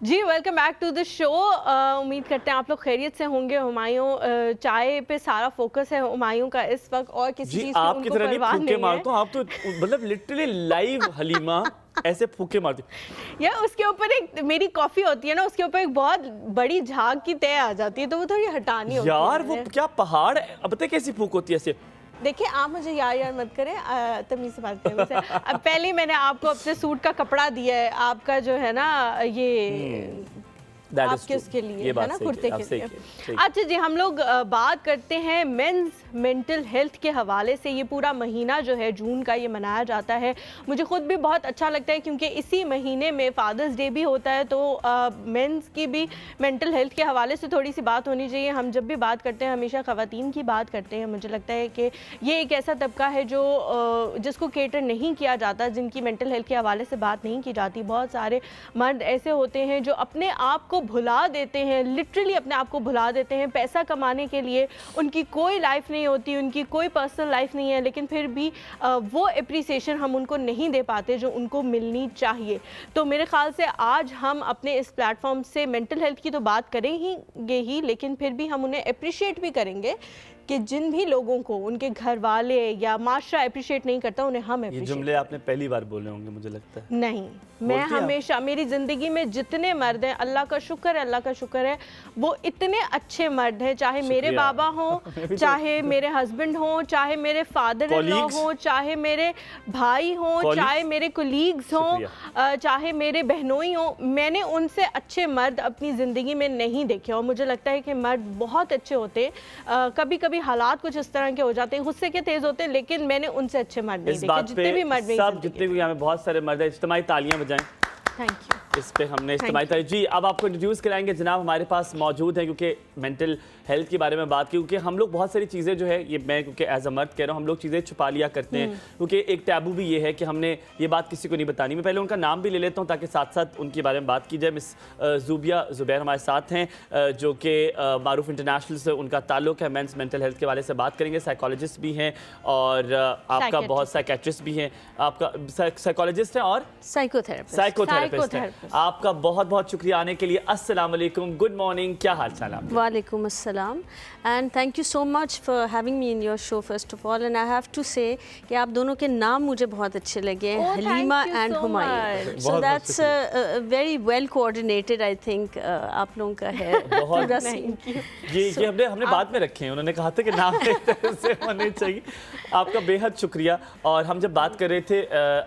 S1: जी welcome back to the show. उम्मीद करते हैं आप लोग खैरियत से होंगे। हुमायूं, चाय पे सारा फोकस है हुमायूं का इस वक्त, और किसी
S2: जी
S1: चीज़ की
S2: आपकी
S1: उनको
S2: तरह नहीं
S1: परवाह
S2: फूके
S1: नहीं
S2: मारता
S1: है।
S2: हूं, आप तो मतलब लिटरली लाइव हलीमा ऐसे फूके मारती।
S1: या उसके ऊपर एक मेरी कॉफ़ी होती है ना, उसके ऊपर एक बहुत बड़ी झाग की तय आ जाती है, तो वो थोड़ी हटानी होती है।
S2: यार वो क्या पहाड़ है, अब पता है कैसी फूक होती है ऐसे।
S1: देखिए आप मुझे यार मत करें, तमीज़ से बात करें मुझसे। अब पहले ही मैंने आपको अपने सूट का कपड़ा दिया है, आपका जो है ना ये आपके उसके लिए है ना, कुर्ते के लिए। अच्छा जी, हम लोग बात करते हैं मेंस मेंटल हेल्थ के हवाले से। ये पूरा महीना जो है जून का ये मनाया जाता है, मुझे खुद भी बहुत अच्छा लगता है क्योंकि इसी महीने में फादर्स डे भी होता है, तो मेंस की भी मेंटल हेल्थ के हवाले से थोड़ी सी बात होनी चाहिए। हम जब भी बात करते हैं हमेशा ख़वातीन की बात करते हैं। मुझे लगता है कि ये एक ऐसा तबका है जो जिसको केटर नहीं किया जाता, जिनकी मेंटल हेल्थ के हवाले से बात नहीं की जाती। बहुत सारे मर्द ऐसे होते हैं जो अपने आप को भुला देते हैं, लिटरली अपने आप को भुला देते हैं पैसा कमाने के लिए। उनकी कोई लाइफ नहीं होती, उनकी कोई पर्सनल लाइफ नहीं है, लेकिन फिर भी वो एप्रिसिएशन हम उनको नहीं दे पाते जो उनको मिलनी चाहिए। तो मेरे ख्याल से आज हम अपने इस प्लेटफॉर्म से मेंटल हेल्थ की तो बात करेंगे ही, लेकिन फिर भी हम उन्हें अप्रिशिएट भी करेंगे कि जिन भी लोगों को उनके घर वाले या माशरा अप्रिशिएट नहीं करता उन्हें हम
S2: ये
S1: अप्रिशिएट।
S2: जुमले आपने पहली बार बोले होंगे मुझे लगता है।
S1: नहीं, मैं हमेशा मेरी ज़िंदगी में जितने मर्द हैं, अल्लाह का शुक्र है, वो इतने अच्छे मर्द हैं। चाहे मेरे बाबा हों, चाहे मेरे हस्बैंड हों, चाहे मेरे फादर इन लॉ हों, चाहे मेरे भाई हों, चाहे मेरे कोलीग्स हों, चाहे मेरे बहनोई हों, मैंने उनसे अच्छे मर्द अपनी ज़िंदगी में नहीं देखे। और मुझे लगता है कि मर्द बहुत अच्छे होते हैं। कभी कभी हालात कुछ इस तरह के हो जाते हैं, गुस्से के तेज होते हैं, लेकिन मैंने उनसे अच्छे मर्द नहीं देखे। जितने भी मर्द
S2: सब जितने भी यहाँ बहुत सारे मर्द हैं, इज्तिमाई तालियां बजाएं।
S1: Thank you.
S2: इस पे हमने इस्तेमाल किया। जी अब आपको इंट्रोड्यूस कराएंगे, जनाब हमारे पास मौजूद हैं, क्योंकि मेंटल हेल्थ के बारे में बात की, क्योंकि हम लोग बहुत सारी चीज़ें जो है, ये मैं क्योंकि एज अ मर्द कह रहा हूँ, हम लोग चीज़ें छुपा लिया करते हैं, क्योंकि एक टैबू भी ये है कि हमने ये बात किसी को नहीं बतानी। मैं पहले उनका नाम भी ले लेता हूँ ताकि साथ साथ उनके बारे में बात की जाए। मिस ज़ूबिया ज़ुबैर हमारे साथ हैं, जो कि मारूफ इंटरनेशनल से उनका ताल्लुक है। मेंस मेंटल हेल्थ के वाले से बात करेंगे। साइकोलॉजिस्ट भी हैं और आपका बहुत साइकेट्रिस्ट भी हैं, आपका साइकोलॉजिस्ट हैं और साइकोथेरेपिस्ट हैं। आपका बहुत बहुत शुक्रिया आने के लिए। अस्सलाम वालेकुम, गुड मॉर्निंग, क्या हाल चाल है?
S4: वालेकुम अस्सलाम and thank you so much for having me in your show first of all. And I have to say कि आप दोनों के नाम मुझे बहुत अच्छे लगे, Halima and Humayun. So that's very well coordinated, I think आप लोगों का है पूरा सीन।
S2: ये हमने बाद में रखे हैं, उन्होंने कहा था कि नाम इस तरह से होने चाहिए। आपका बेहद शुक्रिया। और हम जब बात कर रहे थे,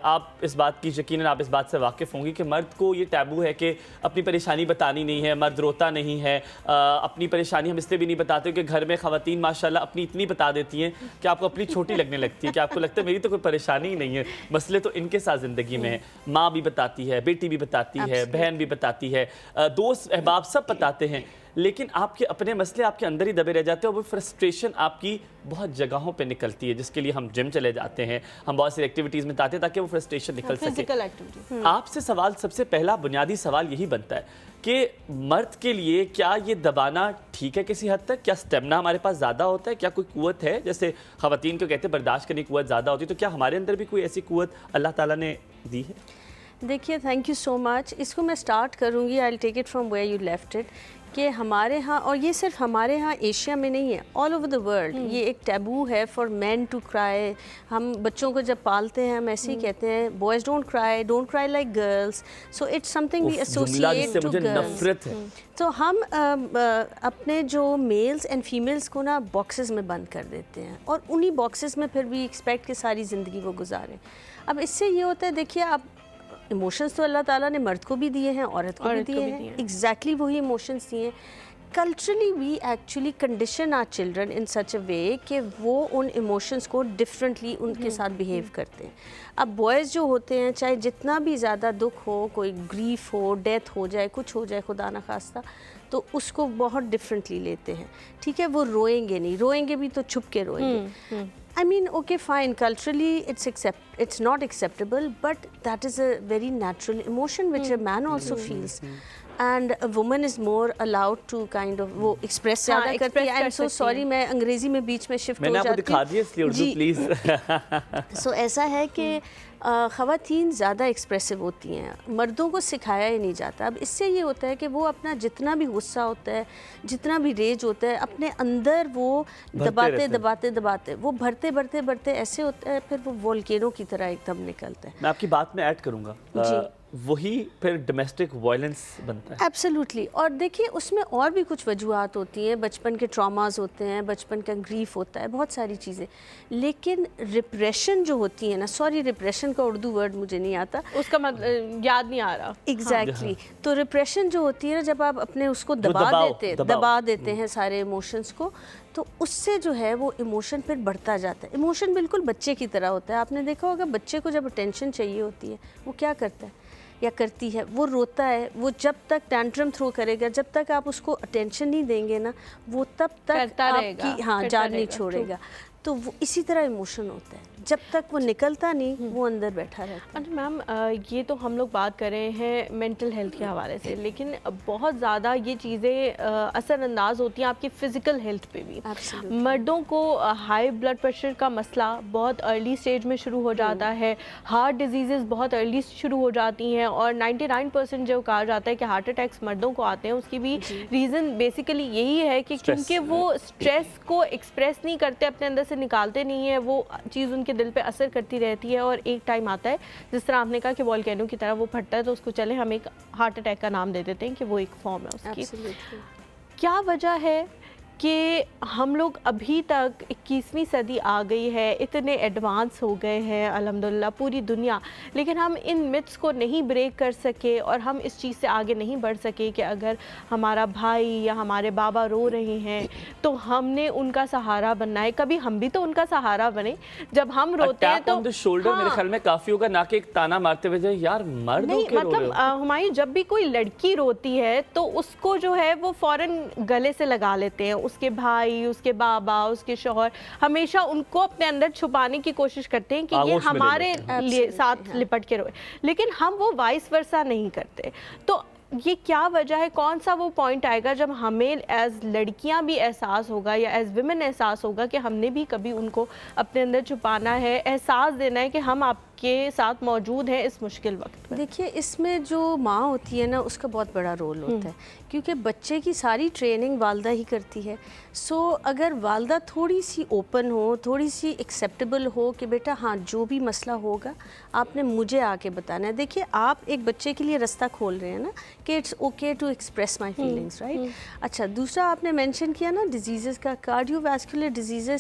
S2: आप इस बात की यकीनन आप इस बात से वाकिफ़ होंगी कि मर्द को ये टैबू है कि अपनी परेशानी बतानी नहीं है, मर्द रोता नहीं है। अपनी परेशानी हम इसलिए भी नहीं बताते कि घर में ख़वातीन माशाल्लाह अपनी इतनी बता देती हैं कि आपको अपनी छोटी लगने लगती है, कि आपको लगता है मेरी तो कोई परेशानी ही नहीं है, मसले तो इनके साथ ज़िंदगी में है। माँ भी बताती है, बेटी भी बताती है, बहन भी बताती है, दोस्त अहबाब सब बताते हैं, लेकिन आपके अपने मसले आपके अंदर ही दबे रह जाते हैं और वो फ्रस्ट्रेशन आपकी बहुत जगहों पे निकलती है, जिसके लिए हम जिम चले जाते हैं, हम बहुत सी एक्टिविटीज़ में जाते हैं ताकि वो फ्रस्ट्रेशन निकल सके। आपसे सवाल, सबसे पहला बुनियादी सवाल यही बनता है कि मर्द के लिए क्या ये दबाना ठीक है किसी हद तक? क्या स्टेमिना हमारे पास ज़्यादा होता है? क्या कोई कुव्वत है? जैसे ख़वातीन को कहते हैं बर्दाश्त करने की कुव्वत ज़्यादा होती है, तो क्या हमारे अंदर भी कोई ऐसी कुव्वत अल्लाह ताला ने दी है?
S4: देखिए, थैंक यू सो मच। इसको मैं स्टार्ट करूँगी, I will take it from where you left it, कि हमारे यहाँ, और ये सिर्फ हमारे यहाँ एशिया में नहीं है, ऑल ओवर द वर्ल्ड ये एक टैबू है फॉर मैन टू क्राई। हम बच्चों को जब पालते हैं हम ऐसे ही कहते हैं, boys don't cry like girls, so it's something we associate to girls. तो हम अपने जो मेल्स एंड फीमेल्स को ना बॉक्सेस में बंद कर देते हैं और उन्हीं बॉक्सेस में फिर भी एक्सपेक्ट कि सारी ज़िंदगी वो गुजारें। अब इससे ये होता है, देखिए आप इमोशंस तो अल्लाह ताला ने मर्द को भी दिए हैं, औरत को भी दिए हैं, एग्जैक्टली वही इमोशंस दिए हैं। Culturally we actually condition our children in such a way कि वो उन इमोशंस को डिफरेंटली उनके साथ बिहेव करते हैं। अब बॉयज़ जो होते हैं, चाहे जितना भी ज़्यादा दुख हो, कोई ग्रीफ हो, डेथ हो जाए, कुछ हो जाए खुदा ना खास्ता, तो उसको बहुत डिफरेंटली लेते हैं। ठीक है, वो रोएंगे नहीं, रोएंगे भी तो छुप के रोएंगे। I mean, okay, fine. Culturally, it's not acceptable, but that is a very natural emotion which a man also feels. And a woman is more allowed to kind of वो express ज़्यादा करती है। I'm so sorry, मैं अंग्रेजी में बीच में shift हो जाती हूँ।
S2: मैंने आपको दिखा दिया इसलिए उर्दू प्लीज।
S4: So ऐसा है कि ख़वातीन ज़्यादा एक्सप्रेसिव होती हैं, मर्दों को सिखाया ही नहीं जाता। अब इससे ये होता है कि वो अपना जितना भी गुस्सा होता है, जितना भी रेज होता है, अपने अंदर वो दबाते वो भरते ऐसे होता है, फिर वो वोल्केनो की तरह एकदम निकलता है।
S2: मैं आपकी बात में ऐड करूँगा, वही फिर डोमेस्टिक वायलेंस बनता है।
S4: एब्सोल्युटली। और देखिए उसमें और भी कुछ वजूहात होती हैं, बचपन के ट्रॉमास होते हैं, बचपन का ग्रीफ होता है, बहुत सारी चीज़ें। लेकिन रिप्रेशन जो होती है ना, सॉरी रिप्रेशन का उर्दू वर्ड मुझे नहीं आता,
S1: उसका मतलब याद नहीं आ रहा।
S4: एग्जैक्टली। तो रिप्रेशन जो होती है ना, जब आप अपने उसको दबा देते हैं सारे इमोशंस को, तो उससे जो है वो इमोशन फिर बढ़ता जाता है। इमोशन बिल्कुल बच्चे की तरह होता है। आपने देखा होगा बच्चे को जब अटेंशन चाहिए होती है, वो क्या करता है या करती है, वो रोता है। वो जब तक टैंट्रम थ्रो करेगा, जब तक आप उसको अटेंशन नहीं देंगे ना, वो तब तक आपकी जान नहीं छोड़ेगा। तो वो इसी तरह इमोशन होता है, जब तक वो निकलता नहीं वो अंदर बैठा रहता है।
S1: अच्छा मैम, ये तो हम लोग बात कर रहे हैं मेंटल हेल्थ के हवाले से, लेकिन बहुत ज़्यादा ये चीज़ें असरअंदाज होती हैं आपकी फ़िज़िकल हेल्थ पे भी। मर्दों को हाई ब्लड प्रेशर का मसला बहुत अर्ली स्टेज में शुरू हो जाता है, हार्ट डिजीज़ बहुत अर्ली शुरू हो जाती हैं, और 99% जो कहा जाता है कि हार्ट अटैक्स मर्दों को आते हैं, उसकी भी रीज़न बेसिकली यही है कि क्योंकि वो स्ट्रेस को एक्सप्रेस नहीं करते, अपने अंदर से निकालते नहीं है, वो चीज़ उनके दिल पे असर करती रहती है, और एक टाइम आता है जिस तरह आपने कहा कि वोल्केनो की तरह वो फटता है, तो उसको चले हम एक हार्ट अटैक का नाम दे देते हैं कि वो एक फॉर्म है उसकी। क्या वजह है कि हम लोग अभी तक 21वीं सदी आ गई है, इतने एडवांस हो गए हैं अल्हम्दुलिल्लाह पूरी दुनिया, लेकिन हम इन मिथ्स को नहीं ब्रेक कर सके और हम इस चीज़ से आगे नहीं बढ़ सके कि अगर हमारा भाई या हमारे बाबा रो रहे हैं तो हमने उनका सहारा बनना है। कभी हम भी तो उनका सहारा बने, जब हम रोते हैं तो
S2: शोल्डर मेरे ख्याल में काफी होगा, ना कि एक ताना मारते हुए जाए यार मर्द
S1: नहीं, मतलब हमारी जब भी कोई लड़की रोती है तो उसको जो है वो फौरन गले से लगा लेते हैं, उसके भाई, उसके बाबा, उसके शौहर हमेशा उनको अपने अंदर छुपाने की कोशिश करते हैं कि ये हमारे लिए साथ लिपट के रोए, लेकिन हम वो वाइस वर्सा नहीं करते। तो ये क्या वजह है, कौन सा वो पॉइंट आएगा जब हमें एज लड़कियां भी एहसास होगा या एज विमेन एहसास होगा कि हमने भी कभी उनको अपने अंदर छुपाना है, एहसास देना है कि हम आपके साथ मौजूद हैं इस मुश्किल वक्त में।
S4: देखिए इसमें जो माँ होती है ना, उसका बहुत बड़ा रोल होता है, क्योंकि बच्चे की सारी ट्रेनिंग वालदा ही करती है। सो अगर वालदा थोड़ी सी ओपन हो, थोड़ी सी एक्सेप्टेबल हो कि बेटा हाँ जो भी मसला होगा आपने मुझे आके बताना है। देखिए आप एक बच्चे के लिए रास्ता खोल रहे हैं ना कि it's okay to express my feelings, right. अच्छा, दूसरा आपने मेंशन किया ना डिजीज़ का, cardiovascular disease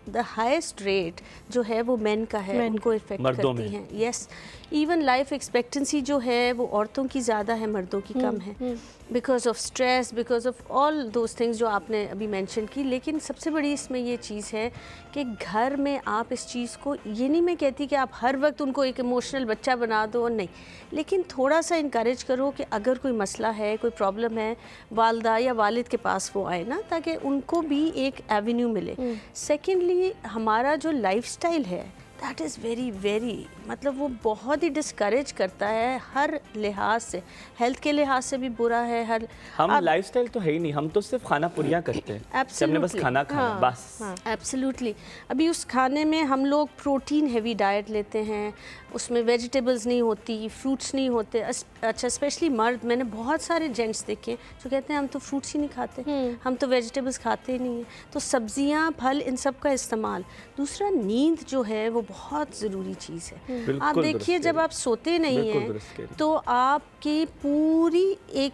S4: the highest rate जो है वो मेन का है, उनको इफेक्ट करती हैं। यस, इवन लाइफ एक्सपेक्टेंसी जो है वो औरतों की ज़्यादा है, मर्दों की कम है, because of stress, because of all those things जो आपने अभी मेंशन की। लेकिन सबसे बड़ी इसमें ये चीज़ है कि घर में आप इस चीज़ को, ये नहीं मैं कहती कि आप हर वक्त उनको एक इमोशनल बच्चा बना दो, नहीं, लेकिन थोड़ा सा इनकरेज करो कि अगर कोई मसला है, कोई प्रॉब्लम है, वालदा या वालिद के पास वो आए ना, ताकि उनको भी एक एवेन्यू मिले। सेकेंडली हमारा जो लाइफस्टाइल है दैट इज़ वेरी मतलब वो बहुत ही डिस्करेज करता है हर लिहाज से, हेल्थ के लिहाज से भी बुरा है। हर
S2: हम लाइफस्टाइल तो है ही नहीं, हम तो सिर्फ खाना पुरियाँ करते हैं, हमने बस खाना खाना, बस।
S4: एब्सोल्युटली। अभी उस खाने में हम लोग प्रोटीन हेवी डाइट लेते हैं, उसमें वेजिटेबल्स नहीं होती, फ्रूट्स नहीं होते। अच्छा, स्पेशली मर्द, मैंने बहुत सारे जेंट्स देखे जो कहते हैं हम तो फ्रूट्स ही नहीं खाते, हम तो वेजिटेबल्स खाते ही नहीं हैं। तो सब्जियां, फल, इन सब का इस्तेमाल। दूसरा नींद जो है वो बहुत ज़रूरी चीज़ है। आप देखिए जब आप सोते नहीं हैं तो आपकी पूरी एक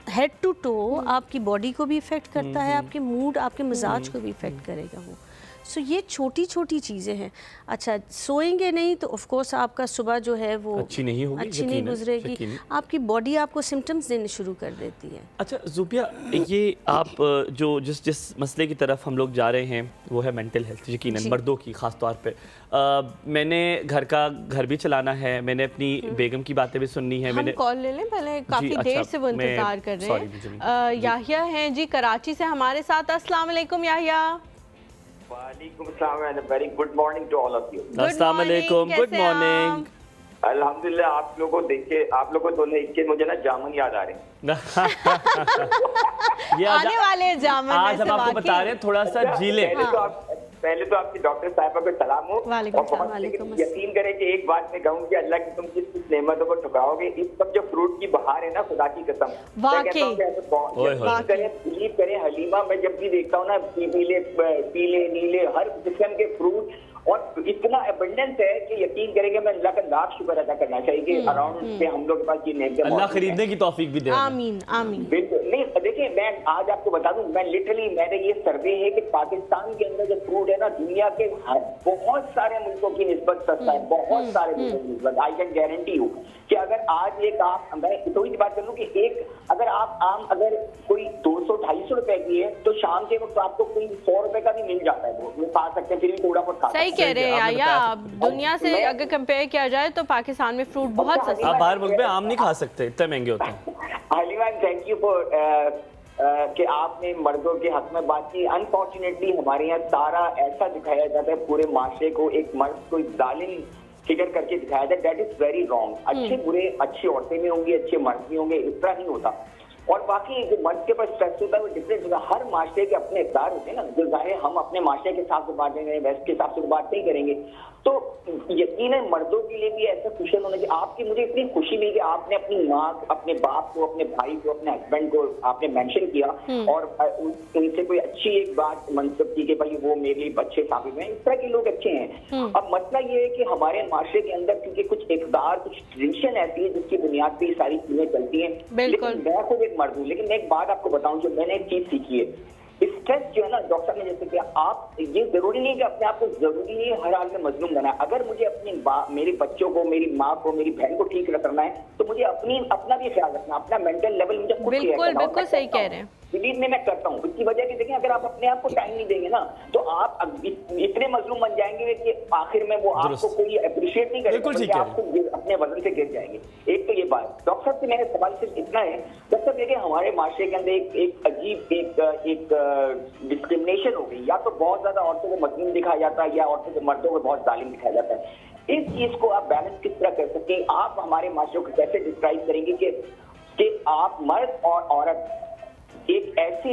S4: हेड टू टो आपकी बॉडी को भी इफ़ेक्ट करता है, आपके मूड, आपके मिजाज को भी इफ़ेक्ट करेगा वो। सो ये छोटी छोटी चीज़ें हैं। अच्छा, सोएंगे नहीं तो ऑफ कोर्स आपका सुबह जो है वो
S2: अच्छी नहीं होगी,
S4: अच्छी नहीं
S2: यकीनन,
S4: गुजरेगी,
S2: यकीनन।
S4: आपकी बॉडी आपको सिम्टम्स देने शुरू कर देती है।
S2: अच्छा ज़ुबिया, ये आप जो जिस मसले की तरफ हम लोग जा रहे हैं वो है मेंटल हेल्थ, यकीनन मर्दों की ख़ास तौर पे। मैंने घर भी चलाना है, मैंने अपनी बेगम की बातें भी सुननी है।
S1: हम
S2: मैंने
S1: कॉल ले लें पहले, काफ़ी
S2: अच्छा,
S1: देर से वो
S2: मैं-
S1: इंतज़ार कर रहे
S2: sorry,
S1: हैं। याहिया हैं जी कराची से हमारे साथ। अस्सलाम वालेकुम याहिया।
S5: वालेकुम अस्सलाम and very good morning to all of you.
S2: अस्सलाम वालेकुम, गुड
S1: कैसे हैं
S2: मॉर्निंग।
S5: अल्हम्दुलिल्लाह, आप लोगों को देख के, आप लोगों को देख के मुझे ना जामुन याद आ रहे हैं।
S2: ये
S1: आने वाले हैं जामुन
S2: आज
S1: ऐसे
S2: हम आपको
S1: वाकई।
S2: बता रहे हैं थोड़ा सा जीले।
S5: पहले तो आपकी डॉक्टर साहिबा को सलाम हो।
S1: वालेकुम
S5: और बहुत
S1: सलाम, वालेकुम
S5: यकीन करें कि एक बात मैं कहूँ कि अल्लाह की तुम किस किस नेमतों को ठुकराओगे। इस सब जो फ्रूट की बहार है ना, खुदा की कसम, मैं
S1: वाकई।
S5: कहता हूं कि ऐसे
S2: ओए होए।
S5: यकीन करें, बिलीव करें हलीमा, मैं जब भी देखता हूँ ना पीले नीले हर किस्म के फ्रूट और इतना एबंडेंस है कि यकीन करेंगे, मैं अल्लाह का लाख शुक्र अदा करना चाहिए कि अराउंड पे हम लोग के पास ये नेमतें
S2: अल्लाह
S5: मौजूद हैं।
S2: खरीदने की तौफीक भी दे।
S1: आमीन आमीन।
S5: बिल्कुल नहीं, देखिए मैं आज आपको बता दूं, मैं लिटरली मैंने ये सर्वे है कि पाकिस्तान के अंदर जो फ्रूट है ना, दुनिया के बहुत सारे मुल्कों की निस्बत सस्ता है, बहुत सारे मुल्कों की निस्बत। आई कैन गारंटी हूँ कि अगर आज एक आप, मैं थोड़ी सी बात कर लूँ कि एक अगर आप आम अगर कोई 200-250 रुपए की है तो शाम के वक्त आपको कोई 100 रुपए का भी मिल जाता है, वो खा सकते हैं, फिर भी थोड़ा बहुत खा सकते
S1: सही
S5: हैं।
S1: कह रहे हैं
S2: आपने
S1: याहिया,
S2: बताया।
S1: अब दुनिया से अगर कंपेयर किया जाए तो पाकिस्तान में फ्रूट बहुत सस्ता
S2: आप
S1: है।
S2: बाहर मुल्क में आम नहीं खा सकते, इतने महंगे होते हैं।
S5: हालिमा, थैंक यू फॉर कि आपने मर्दों के हक में बात की। अनफॉर्चुनेटली हमारे यहाँ सारा ऐसा दिखाया जाता है, पूरे माशरे को एक मर्द को एक जालिम फिगर करके दिखाया जाता है। That is very wrong. अच्छे बुरे, अच्छी औरतें भी होंगी, अच्छे मर्द भी होंगे, इस तरह नहीं होता। और बाकी जो मर्द के पास स्ट्रेस होता है वो डिफरेंट होता है। हर माशरे के अपने इक़दार होते हैं ना, जो जाहिर हम अपने माशरे के हिसाब से बात करेंगे, वेस्ट के हिसाब से बात नहीं करेंगे। तो यकीनन मर्दों के लिए भी ऐसा खुशियां होना चाहिए। आपकी मुझे इतनी खुशी मिली कि आपने अपनी माँ, अपने बाप को, अपने भाई को, अपने हस्बैंड को आपने मेंशन किया और उनसे कोई अच्छी एक बात मनसब की कि भाई वो मेरे लिए अच्छे साबित हुए। इस तरह के लोग अच्छे हैं। अब मसला ये है कि हमारे माशरे के अंदर क्योंकि कुछ इक़दार, कुछ ट्रेडिशन ऐसी है जिसकी बुनियाद पे ये सारी चीजें चलती हैं।
S1: बिल्कुल।
S5: लेकिन मैं खुद एक मर्द हूँ, लेकिन मैं एक बात आपको बताऊं, जो मैंने एक चीज सीखी है, स्ट्रेस जो है ना, डॉक्टर साहब ने जैसे कि आप, ये जरूरी नहीं कि अपने आप को जरूरी नहीं हर हाल में मजलूम बनाए। अगर मुझे अपने मेरे बच्चों को, मेरी माँ को, मेरी बहन को ठीक रखना है तो मुझे अपना भी ख्याल रखना, अपना मेंटल लेवल मुझे खुद
S1: बिल्कुल बिल्कुल सही कह रहे हैं।
S5: बिलीव में मैं करता हूँ। इसकी वजह की देखें, अगर आप अपने आप को टाइम नहीं देंगे ना तो आप इतने मजलूम बन जाएंगे कि आखिर में वो आपको कोई अप्रिशिएट नहीं करेगा,
S2: बिल्कुल ठीक है।
S5: आपको अपने वजन से गिर जाएंगे। एक तो ये बात। डॉक्टर साहब से मेरा सवाल सिर्फ इतना है, डॉक्टर साहब देखिए हमारे माशरे के अंदर एक अजीब एक डिस्क्रिमिनेशन हो गई। या तो बहुत ज्यादा औरतों को मजलूम दिखाया जाता है या औरतों को, मर्दों को बहुत जालिम दिखाया जाता है। इस चीज को आप बैलेंस किस तरह कर सकते हैं? आप हमारे माशरे को कैसे डिस्क्राइब करेंगे कि आप मर्द और औरत एक ऐसे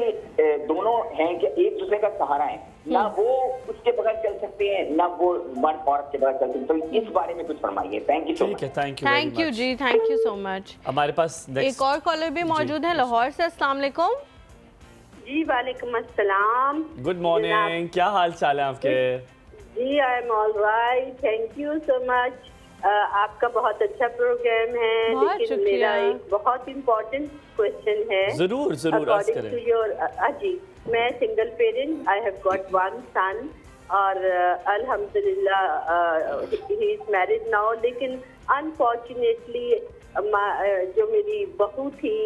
S5: दोनों हैं कि एक दूसरे का सहारा है, ना वो उसके बगैर चल सकते हैं ना वो मर्द औरत के बगैर चल सकते हैं। तो इस बारे में कुछ फरमाइए। थैंक यू सो
S2: ठीक
S5: मच।
S2: है, थैंक यू
S1: जी, थैंक यू सो मच।
S2: हमारे पास
S1: एक और कॉलर भी मौजूद है लाहौर से। अस्सलाम वालेकुम।
S6: जी वालेकुम अस्सलाम।
S2: गुड मॉर्निंग, क्या हाल चाल है आपके?
S6: जी I am all right, thank you so much. आपका बहुत अच्छा प्रोग्राम है,
S1: बहुत
S6: लेकिन
S1: शुक्रिया।
S6: मेरा एक बहुत इम्पोर्टेंट क्वेश्चन है।
S2: जरूर जरूर अर्ज
S6: अकॉर्डिंग टू
S2: करें।
S6: योर, जी मैं single parent, I have got one son और अल्हम्दुलिल्लाह ही इज मैरिड नाउ। लेकिन अनफॉर्चुनेटली जो मेरी बहू थी,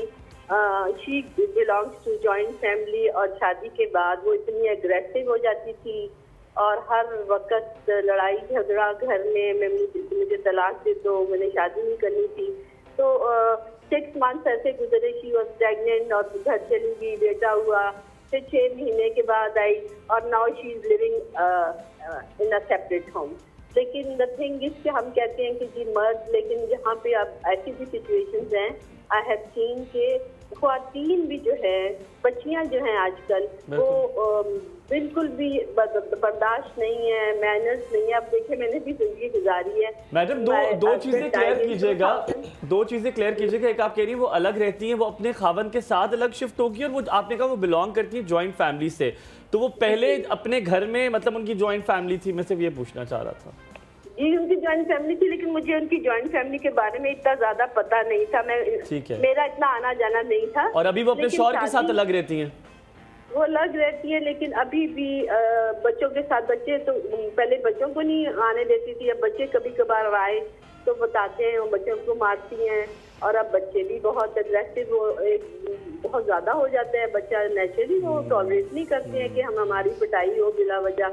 S6: she belongs to joint family और शादी के बाद वो इतनी एग्रेसिव हो जाती थी और हर वक्त लड़ाई झगड़ा घर में, मुझे तलाक दे दो, मैंने शादी नहीं करनी थी। तो 6 मंथ्स ऐसे गुजरे, शी वॉज प्रेगनेंट और घर चली गई, बेटा हुआ, फिर 6 महीने के बाद आई और now she is living in a separate home. लेकिन द थिंग इज कि हम कहते हैं कि जी मर्द, लेकिन यहाँ पे अब ऐसी भी सिचुएशंस हैं, आई हैव सीन के ख्वातीन भी जो है, बच्चियां जो हैं आजकल वो बिल्कुल भी बर्दाश्त नहीं है, मैनर्स नहीं है। अब देखिए मैंने भी जिंदगी गुजारी है।
S2: मैडम दो चीजें क्लियर कीजिएगा, दो चीजें क्लियर कीजिएगा। एक आप कह रही हैं वो अलग रहती हैं, वो अपने खावन के साथ अलग शिफ्ट होगी, और वो आपने कहा वो बिलोंग करती है जॉइंट फैमिली से, तो वो पहले अपने घर में, मतलब उनकी जॉइंट फैमिली थी। मैं सिर्फ ये पूछना चाह रहा था।
S6: जी उनकी जॉइंट फैमिली थी, लेकिन मुझे उनकी जॉइंट फैमिली के बारे में इतना ज्यादा पता नहीं था।
S2: ठीक है।
S6: मेरा इतना आना जाना नहीं था।
S2: और अभी वो अपने
S6: लेकिन
S2: शौहर के साथ
S6: शादी-
S2: अलग रहती हैं?
S6: वो अलग रहती है, लेकिन अभी भी बच्चों के साथ, बच्चे तो पहले बच्चों को नहीं आने देती थी, अब बच्चे कभी कभार आए तो बताते हैं, वो बच्चों को मारती हैं। और अब बच्चे भी बहुत अग्रेसिव बहुत ज़्यादा हो जाते हैं। बच्चा नेचुरली वो टॉलरेट नहीं करते हैं कि हमारी पिटाई हो बिला वजह,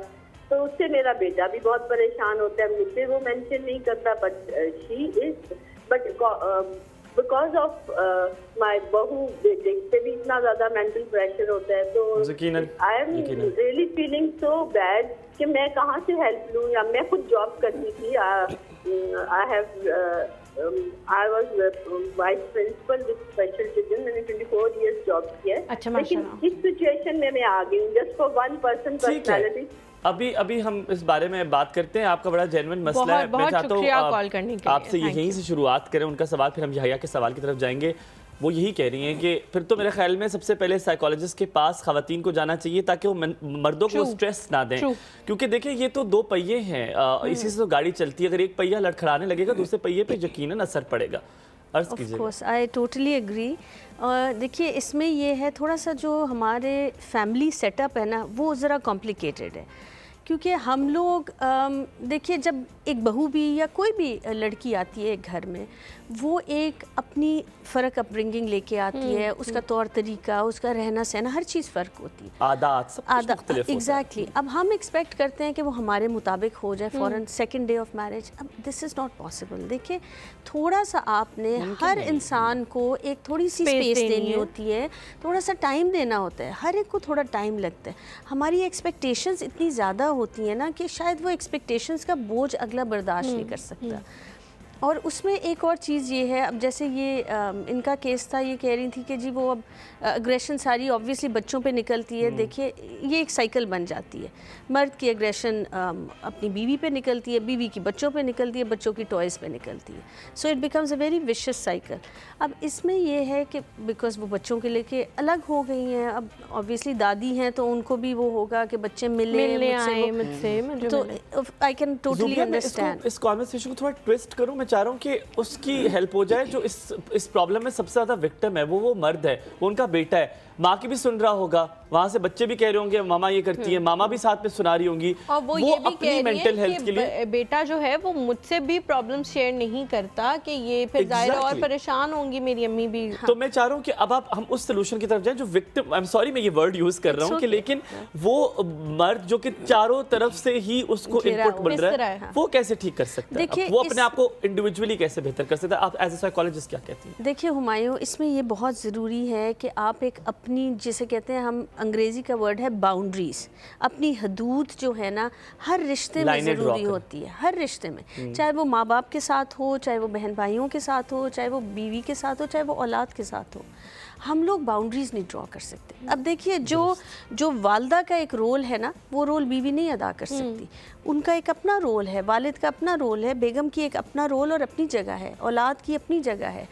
S6: तो उससे मेरा बेटा भी बहुत परेशान होता है। मुझसे वो मेंशन नहीं करता, but she is but because of my बहू, बेटे पे भी इतना ज़्यादा मेंटल प्रेशर होता है, तो
S2: यकीनन,
S6: I am really feeling so bad कि मैं कहाँ से हेल्प लूँ। या मैं खुद जॉब करती थी, I was vice principal with special children, मैंने 24 years जॉब किया है।
S1: अच्छा,
S6: लेकिन
S1: माशाल्लाह।
S6: इस सिचुएशन में मैं आ गई हूँ जस्ट फॉर वन पर्सन
S2: ठीक है,
S6: पर्सनैलिटी।
S2: अभी हम इस बारे में बात करते हैं। आपका बड़ा जेन्युइन मसला है।
S1: बहुत शुक्रिया कॉल करने के लिए।
S2: आपसे
S1: Thank
S2: यहीं
S1: you।
S2: से शुरुआत करें उनका सवाल, फिर हम यहिया के सवाल की तरफ जाएंगे। वो यही कह रही हैं कि फिर तो मेरे ख्याल में सबसे पहले साइकोलॉजिस्ट के पास खवातीन को जाना चाहिए ताकि वो मर्दों को
S1: True,
S2: स्ट्रेस ना दें,
S1: true।
S2: क्योंकि देखिए ये तो दो पहिए हैं, इसी से तो गाड़ी चलती है। अगर एक पहिया लड़खड़ाने लगेगा दूसरे पहिए पे यकीनन असर पड़ेगा। अर्ज
S4: ऑफ
S2: कीजिए।
S4: Course I totally agree. देखिए इसमें ये है थोड़ा सा जो हमारे फैमिली सेटअप है ना, वो ज़रा कॉम्प्लिकेटेड है, क्योंकि हम लोग देखिए जब एक बहू भी या कोई भी लड़की आती है एक घर में, वो एक अपनी फ़र्क अपब्रिंगिंग लेके आती है, उसका तौर तरीका, उसका रहना सहना, हर चीज़ फ़र्क होती है,
S2: आदात सब कुछ मुख्तलिफ होता है।
S4: एग्जैक्टली। अब हम एक्सपेक्ट करते हैं कि वो हमारे मुताबिक हो जाए फ़ौरन सेकंड डे ऑफ मैरिज। अब दिस इज़ नॉट पॉसिबल। देखिए थोड़ा सा आपने हर इंसान को एक थोड़ी सी
S1: Space
S4: स्पेस
S1: देनी
S4: देनी
S1: है।
S4: होती है, थोड़ा सा टाइम देना होता है, हर एक को थोड़ा टाइम लगता है। हमारी एक्सपेक्टेशंस इतनी ज़्यादा होती हैं ना कि शायद वो एक्सपेक्टेशंस का बोझ अगला बर्दाश्त नहीं कर सकता। और उसमें एक और चीज़ ये है, अब जैसे ये इनका केस था, ये कह रही थी कि जी वो अब अग्रेशन सारी ऑब्वियसली बच्चों पे निकलती है। देखिए ये एक साइकिल बन जाती है, मर्द की अग्रेशन अपनी बीवी पे निकलती है, बीवी की बच्चों पे निकलती है, बच्चों की टॉयज़ पे निकलती है। So it becomes a very vicious cycle. अब इसमें ये है कि बिकॉज वो बच्चों के लेके अलग हो गई हैं, अब ऑब्वियसली दादी हैं तो उनको भी वो होगा कि बच्चे मिलने
S1: आए मुझसे, मुझे
S4: तो
S1: मिले।
S4: आई कैन टोटली
S2: ज़ुबिया, मैं
S4: अंडरस्टैंड।
S2: इस कॉन्वर्सेशन को थोड़ा ट्विस्ट करूं। मैं चाह रहा हूं कि उसकी हेल्प हो जाए जो इस प्रॉब्लम में सबसे ज्यादा विक्टिम है। वो मर्द है, वो उनका बेटा है। माँ की भी सुन रहा होगा, वहां से बच्चे भी कह रहे होंगे मामा ये करती है, मामा भी साथ में सुना रही होंगी।
S1: और वो ये भी
S2: अपनी
S1: कह रही
S2: मेंटल
S1: है
S2: हेल्थ के लिए
S1: कि बेटा जो है वो मुझसे भी प्रॉब्लम शेयर नहीं करता, कि ये फिर जाहिर है और
S2: Exactly।
S1: परेशान होंगी मेरी अम्मी भी।
S2: तो मैं चाह रहा हूँ कि अब हम उस सोल्यूशन की तरफ जाएं जो विक्टिम, आई एम सॉरी मैं ये वर्ड यूज कर रहा हूँ कि, लेकिन वो मर्द जो कि चारों तरफ से ही उसको
S4: घेरा
S2: इनपुट
S4: हुआ
S2: मिल रहा
S1: है,
S2: है,
S1: हाँ।
S2: वो कैसे ठीक कर सकता है?
S4: देखिए,
S2: अब वो अपने
S4: इस-
S2: आप को इंडिविजुअली कैसे बेहतर कर सकता है? आप एज ए साइकोलॉजिस्ट क्या कहती हैं?
S4: देखिए हुमायूं, इसमें ये बहुत ज़रूरी है कि आप एक अपनी, जिसे कहते हैं हम, अंग्रेज़ी का वर्ड है बाउंड्रीज़, अपनी हदूद जो है ना हर रिश्ते में
S2: लाइनें ड्रॉ
S4: ज़रूरी
S2: करें।
S4: होती है, हर रिश्ते में, चाहे वो माँ बाप के साथ हो, चाहे वो बहन भाइयों के साथ हो, चाहे वो बीवी के साथ हो, चाहे वो औलाद के साथ हो। हम लोग बाउंड्रीज़ नहीं ड्रॉ कर सकते। अब देखिए जो वालदा का एक रोल है ना, वो रोल बीवी नहीं अदा कर सकती। उनका एक अपना रोल है, वालिद का अपना रोल है, बेगम की एक अपना रोल और अपनी जगह है, औलाद की अपनी जगह है।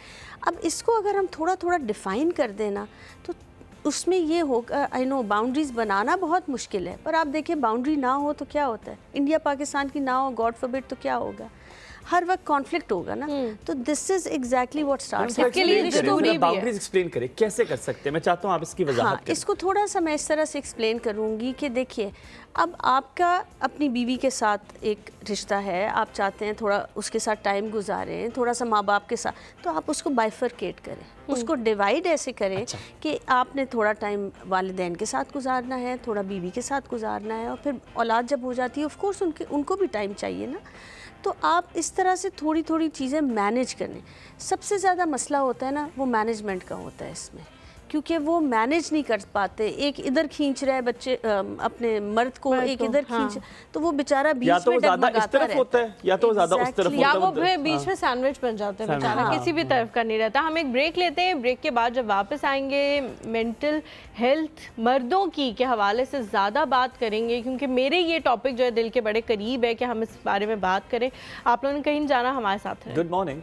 S4: अब इसको अगर हम थोड़ा थोड़ा डिफ़ाइन कर देना तो उसमें ये होगा, आई नो बाउंड्रीज़ बनाना बहुत मुश्किल है, पर आप देखिए बाउंड्री ना हो तो क्या होता है, इंडिया पाकिस्तान की ना हो, गॉड फॉरबिड, तो क्या होगा, हर वक्त कॉन्फ्लिक्ट होगा ना। तो this is exactly what starts.
S1: इसके लिए ज़रूरी भी है।
S2: बाउंड्रीज एक्सप्लेन करें, कैसे कर सकते हैं? मैं चाहता हूँ आप इसकी
S4: हाँ,
S2: वजाहत करें।
S4: इसको थोड़ा सा मैं इस तरह से एक्सप्लेन करूँगी कि देखिए, अब आपका अपनी बीवी के साथ एक रिश्ता है, आप चाहते हैं थोड़ा उसके साथ टाइम गुजारें, थोड़ा सा माँ बाप के साथ, तो आप उसको बाइफरकेट करें, उसको डिवाइड ऐसे करें कि आपने थोड़ा टाइम वालिदैन के साथ गुजारना है, थोड़ा बीवी के साथ गुजारना है, और फिर औलाद जब हो जाती है ऑफ कोर्स उनको भी टाइम चाहिए ना। तो आप इस तरह से थोड़ी थोड़ी चीज़ें मैनेज करें। सबसे ज़्यादा मसला होता है ना, वो मैनेजमेंट का होता है इसमें, क्योंकि वो मैनेज नहीं कर पाते। एक इधर खींच रहा है बच्चे अपने मर्द को, एक इधर खींच, तो वो बेचारा
S2: या
S4: बीच
S2: तो
S4: में
S2: वो ज्यादा इस
S4: डगमगाता
S2: तरफ होता है या तो वो ज्यादा उस तरफ
S4: Exactly।
S2: होता
S1: या
S2: है।
S1: वो फिर बीच में सैंडविच बन जाते हैं बेचारा, किसी भी तरफ का नहीं रहता। हम एक ब्रेक लेते हैं, ब्रेक के बाद जब वापस आएंगे मेंटल हेल्थ मर्दों की के हवाले से ज़्यादा बात करेंगे, क्योंकि मेरे ये टॉपिक जो है दिल के बड़े करीब है कि हम इस बारे में बात करें। आप लोगों ने कहीं जाना, हमारे साथ है।
S2: Good morning.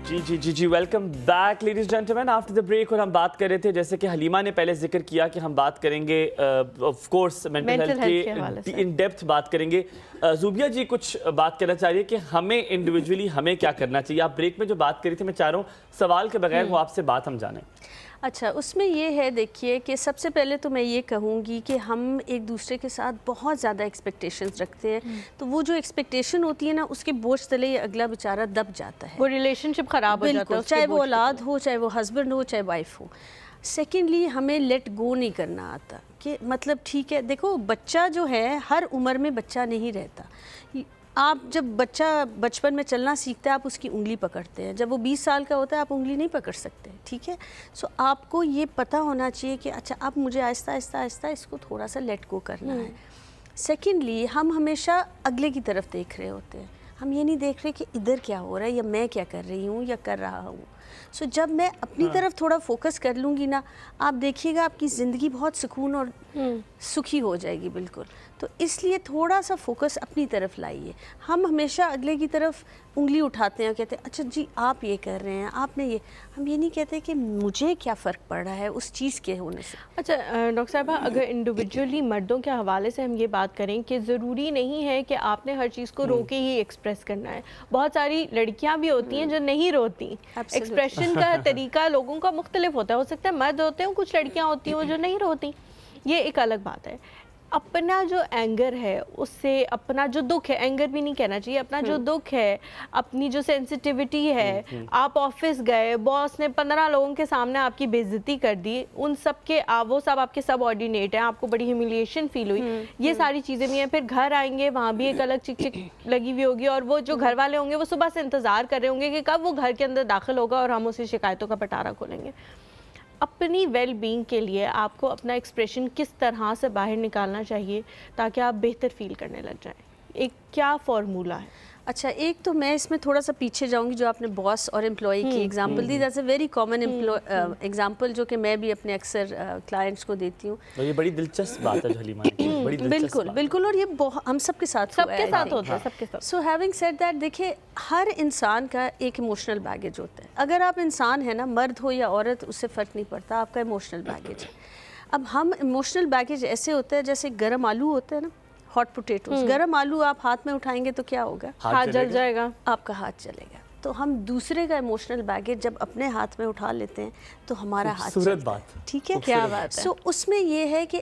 S2: जी जी welcome back ladies gentleman after the break. और हम बात कर रहे थे, जैसे कि हलीमा ने पहले जिक्र किया कि हम बात करेंगे ऑफ कोर्स मेंटल हेल्थ
S1: के
S2: की इन डेप्थ बात करेंगे। ज़ुबिया जी कुछ बात करना चाह रही है कि हमें इंडिविजुअली हमें क्या करना चाहिए। आप ब्रेक में जो बात करी थी, मैं चाह रहा हूँ सवाल के बगैर वो आपसे बात हम जानें।
S4: अच्छा, उसमें ये है, देखिए कि सबसे पहले तो मैं ये कहूँगी कि हम एक दूसरे के साथ बहुत ज़्यादा एक्सपेक्टेशंस रखते हैं, तो वो जो एक्सपेक्टेशन होती है ना, उसके बोझ तले ये अगला बेचारा दब जाता है।
S1: वो रिलेशनशिप खराब हो जाता है,
S4: बिल्कुल,
S1: उसके
S4: चाहे वो
S1: बोझ
S4: औलाद हो, चाहे वो हस्बैंड हो, चाहे वाइफ हो। सेकेंडली, हमें लेट गो नहीं करना आता कि मतलब ठीक है, देखो बच्चा जो है हर उम्र में बच्चा नहीं रहता। आप जब बच्चा बचपन में चलना सीखता है, आप उसकी उंगली पकड़ते हैं। जब वो 20 साल का होता है, आप उंगली नहीं पकड़ सकते, ठीक है। सो आपको ये पता होना चाहिए कि अच्छा, अब मुझे आहिस्ता आहिस्ता आहिस्ता इसको थोड़ा सा लेट गो करना है। सेकेंडली, हम हमेशा अगले की तरफ देख रहे होते हैं, हम ये नहीं देख रहे कि इधर क्या हो रहा है या मैं क्या कर रही हूँ या कर रहा हूँ। सो जब मैं अपनी तरफ थोड़ा फोकस कर लूँगी ना, आप देखिएगा आपकी ज़िंदगी बहुत सुकून और सुखी हो जाएगी, बिल्कुल। तो इसलिए थोड़ा सा फोकस अपनी तरफ लाइए। हम हमेशा अगले की तरफ उंगली उठाते हैं और कहते हैं अच्छा जी आप ये कर रहे हैं, आपने ये। हम ये नहीं कहते कि मुझे क्या फ़र्क पड़ रहा है उस चीज़ के होने से।
S1: अच्छा डॉक्टर साहबा, अगर इंडिविजुअली मर्दों के हवाले से हम ये बात करें कि ज़रूरी नहीं है कि आपने हर चीज़ को रो के ही एक्सप्रेस करना है। बहुत सारी लड़कियां भी होती हैं जो नहीं रोती। एक्सप्रेशन का तरीका लोगों का मुख्तलिफ होता है। हो सकता है मर्द होते हैं, कुछ लड़कियां होती हैं जो नहीं रोती, ये एक अलग बात है। अपना जो एंगर है उससे, अपना जो दुख है, एंगर भी नहीं कहना चाहिए, अपना जो दुख है, अपनी जो सेंसिटिविटी है, आप ऑफिस गए, बॉस ने 15 लोगों के सामने आपकी बेइज्जती कर दी, उन सब के वो सब आपके सबऑर्डिनेट हैं, आपको बड़ी ह्यूमिलिएशन फील हुई, ये सारी चीज़ें भी हैं। फिर घर आएंगे, वहाँ भी एक अलग चिक चिक लगी हुई होगी, और वो जो घर वाले होंगे वो सुबह से इंतज़ार कर रहे होंगे कि कब वो घर के अंदर दाखिल होगा और हम उसे शिकायतों का पटारा खोलेंगे। अपनी वेल बीइंग के लिए आपको अपना एक्सप्रेशन किस तरह से बाहर निकालना चाहिए ताकि आप बेहतर फील करने लग जाएं? एक क्या फार्मूला है?
S4: अच्छा, एक तो मैं इसमें थोड़ा सा पीछे जाऊंगी, जो आपने बॉस और एम्प्लॉय की example the, that's a very common example जो कि मैं भी अपने अक्सर क्लाइंट्स को देती हूँ।
S2: तो ये बड़ी दिलचस्प बात है जो हलीमा ने की, बड़ी दिलचस्प
S4: बिल्कुल
S2: बात।
S4: बिल्कुल, और ये हम सबके साथ
S1: सबके साथ होता है, सबके साथ।
S4: सो हैविंग सेड दैट, देखिए हर इंसान का एक इमोशनल बैगेज होता है। अगर आप इंसान है ना, मर्द हो या औरत, उससे फ़र्क नहीं पड़ता, आपका इमोशनल बैगेज है। अब हम इमोशनल बैगेज ऐसे होता है जैसे गर्म आलू होते हैं ना, हॉट पोटैटोस। गर्म आलू आप हाथ में उठाएंगे तो क्या होगा?
S1: हाथ जल जाएगा,
S4: आपका हाथ जलेगा। तो हम दूसरे का इमोशनल बैगेज जब अपने हाथ में उठा लेते हैं तो हमारा हाथ जलता है, ठीक है?
S1: क्या बात है।
S4: सो उसमें ये है कि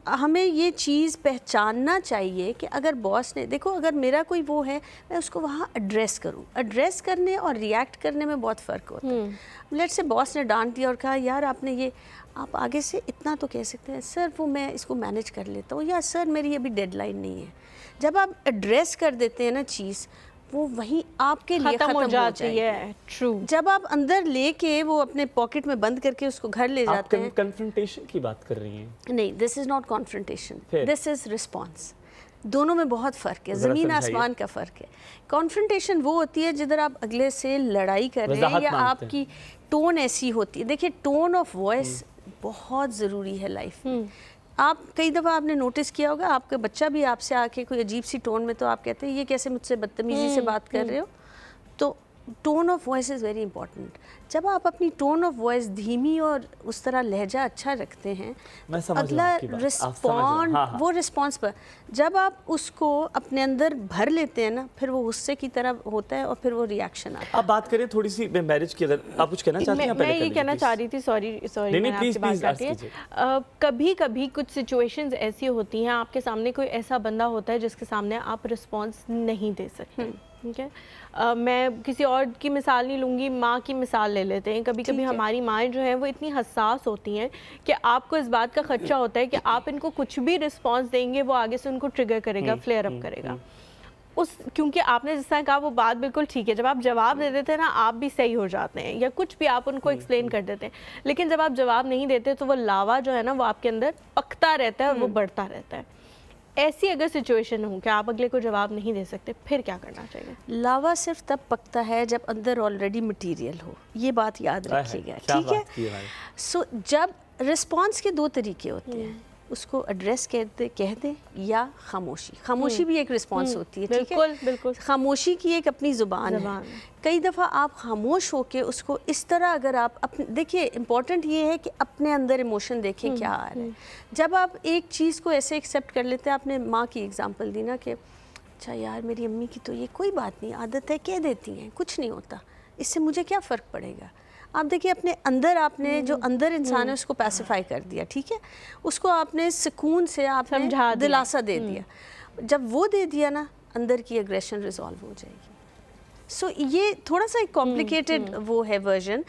S4: हमें ये चीज़ पहचानना चाहिए कि अगर बॉस ने, देखो अगर मेरा कोई वो है, मैं उसको वहाँ एड्रेस करूँ। एड्रेस करने और रिएक्ट करने में बहुत फ़र्क होता है। लेट्स से बॉस ने डांट दिया और कहा यार आपने ये, आप आगे से इतना तो कह सकते हैं सर वो मैं इसको मैनेज कर लेता हूँ, या सर मेरी अभी डेडलाइन नहीं है। जब आप एड्रेस कर देते हैं ना चीज़, वो वहीं आपके लिए ख़त्म हो जाती है।
S1: ट्रू।
S4: जब आप अंदर लेके वो अपने पॉकेट में बंद करके उसको घर ले जाते हैं।
S2: कन्फ्रंटेशन की बात कर रही हैं?
S4: नहीं, this is not confrontation, this is response. दोनों में बहुत फ़र्क है, ज़मीन आसमान का फ़र्क है। कॉन्फ्रंटेशन वो होती है जिधर आप अगले से लड़ाई कर रहे हैं या आपकी टोन ऐसी होती है। देखिए टोन ऑफ वॉइस बहुत ज़रूरी है लाइफ में। आप कई दफ़ा आपने नोटिस किया होगा, आपका बच्चा भी आपसे आके कोई अजीब सी टोन में, तो आप कहते हैं ये कैसे मुझसे बदतमीज़ी से बात कर रहे हो। तो tone of voice is very important. जब आप अपनी टोन ऑफ वॉइस धीमी और उस तरह लहजा अच्छा रखते हैं, अगला रिस्पॉन्ड, वो रिस्पॉन्स पर जब आप उसको अपने अंदर भर लेते हैं ना, फिर वो गुस्से की तरह होता है और फिर वो रिएक्शन आता है।
S2: आप बात करें थोड़ी सी मैरिज की, अगर आप कुछ कहना चाहती हैं?
S1: मैं ये कहना चाह रही थी, सॉरी मैंने आपकी बात काटी है। कभी कभी कुछ सिचुएशंस ऐसी होती हैं, आपके सामने कोई ऐसा बंदा होता है जिसके सामने आप रिस्पॉन्स नहीं दे सकते, ठीक है? मैं किसी और की मिसाल नहीं लूँगी, माँ की मिसाल ले लेते हैं। कभी कभी हमारी माएँ जो हैं वो इतनी हसास होती हैं कि आपको इस बात का खदशा होता है कि आप इनको कुछ भी रिस्पॉन्स देंगे वो आगे से उनको ट्रिगर करेगा, फ्लेयर अप करेगा। क्योंकि आपने जिस तरह कहा वो बात बिल्कुल ठीक है, जब आप जवाब दे देते हैं ना, आप भी सही हो जाते हैं, या कुछ भी आप उनको एक्सप्लेन कर देते हैं। लेकिन जब आप जवाब नहीं देते तो वो लावा जो है ना वो आपके अंदर पकता रहता है और वो बढ़ता रहता है। ऐसी अगर सिचुएशन हो कि आप अगले को जवाब नहीं दे सकते, फिर क्या करना चाहिए?
S4: लावा सिर्फ तब पकता है जब अंदर ऑलरेडी मटेरियल हो, ये बात याद रखिएगा, ठीक है? सो जब रिस्पॉन्स के दो तरीके होते हैं, उसको एड्रेस कह दे या खामोशी भी एक रिस्पॉन्स होती है, ठीक है?
S1: बिल्कुल बिल्कुल।
S4: खामोशी की एक अपनी ज़ुबान है। कई दफ़ा आप खामोश होके उसको इस तरह अगर आप अपने देखिए, इम्पॉर्टेंट ये है कि अपने अंदर इमोशन देखें क्या आ रहा है। जब आप एक चीज़ को ऐसे एक्सेप्ट कर लेते हैं, आपने माँ की एग्जांपल दी ना कि अच्छा यार मेरी अम्मी की तो ये कोई बात नहीं, आदत है, कह देती हैं, कुछ नहीं होता, इससे मुझे क्या फ़र्क पड़ेगा। आप देखिए अपने अंदर आपने जो अंदर इंसान है उसको पैसिफाई कर दिया, ठीक है, उसको आपने सुकून से आपने
S1: समझा दिया।
S4: दिलासा दे दिया। जब वो दे दिया ना, अंदर की एग्रेशन रिजॉल्व हो जाएगी। सो ये थोड़ा सा एक कॉम्प्लिकेटेड वो है वर्जन।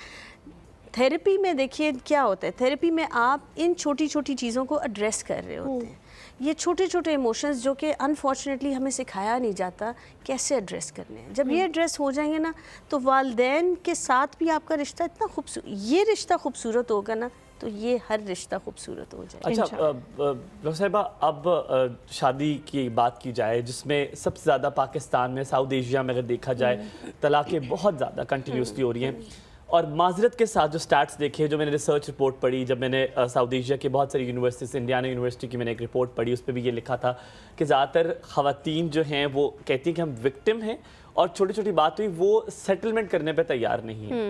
S4: थेरेपी में देखिए क्या होता है, थेरेपी में आप इन छोटी छोटी चीज़ों को एड्रेस कर रहे होते हैं। ये छोटे छोटे इमोशंस जो कि अनफॉर्चुनेटली हमें सिखाया नहीं जाता कैसे एड्रेस करने हैं। जब ये एड्रेस हो जाएंगे ना, तो वालिदैन के साथ भी आपका रिश्ता इतना खूबसूरत, ये रिश्ता खूबसूरत होगा ना, तो ये हर रिश्ता खूबसूरत हो जाएगा।
S2: अच्छा डॉक्टर साहिबा, अब शादी की बात की जाए जिसमें सबसे ज़्यादा पाकिस्तान में, साउथ एशिया में अगर देखा जाए, तलाक़ें बहुत ज़्यादा कंटिन्यूसली हो रही हैं। और माजरत के साथ जो स्टैट्स देखे, जो मैंने रिसर्च रिपोर्ट पढ़ी, जब मैंने साउथ एशिया के बहुत सारी यूनिवर्सिटीज़, इंडियाना यूनिवर्सिटी की मैंने एक रिपोर्ट पढ़ी, उस पर भी ये लिखा था कि ज़्यादातर ख़वातीन जो हैं वो कहती हैं कि हम विक्टिम हैं, और छोटी छोटी बात हुई वो सेटलमेंट करने पर तैयार नहीं है।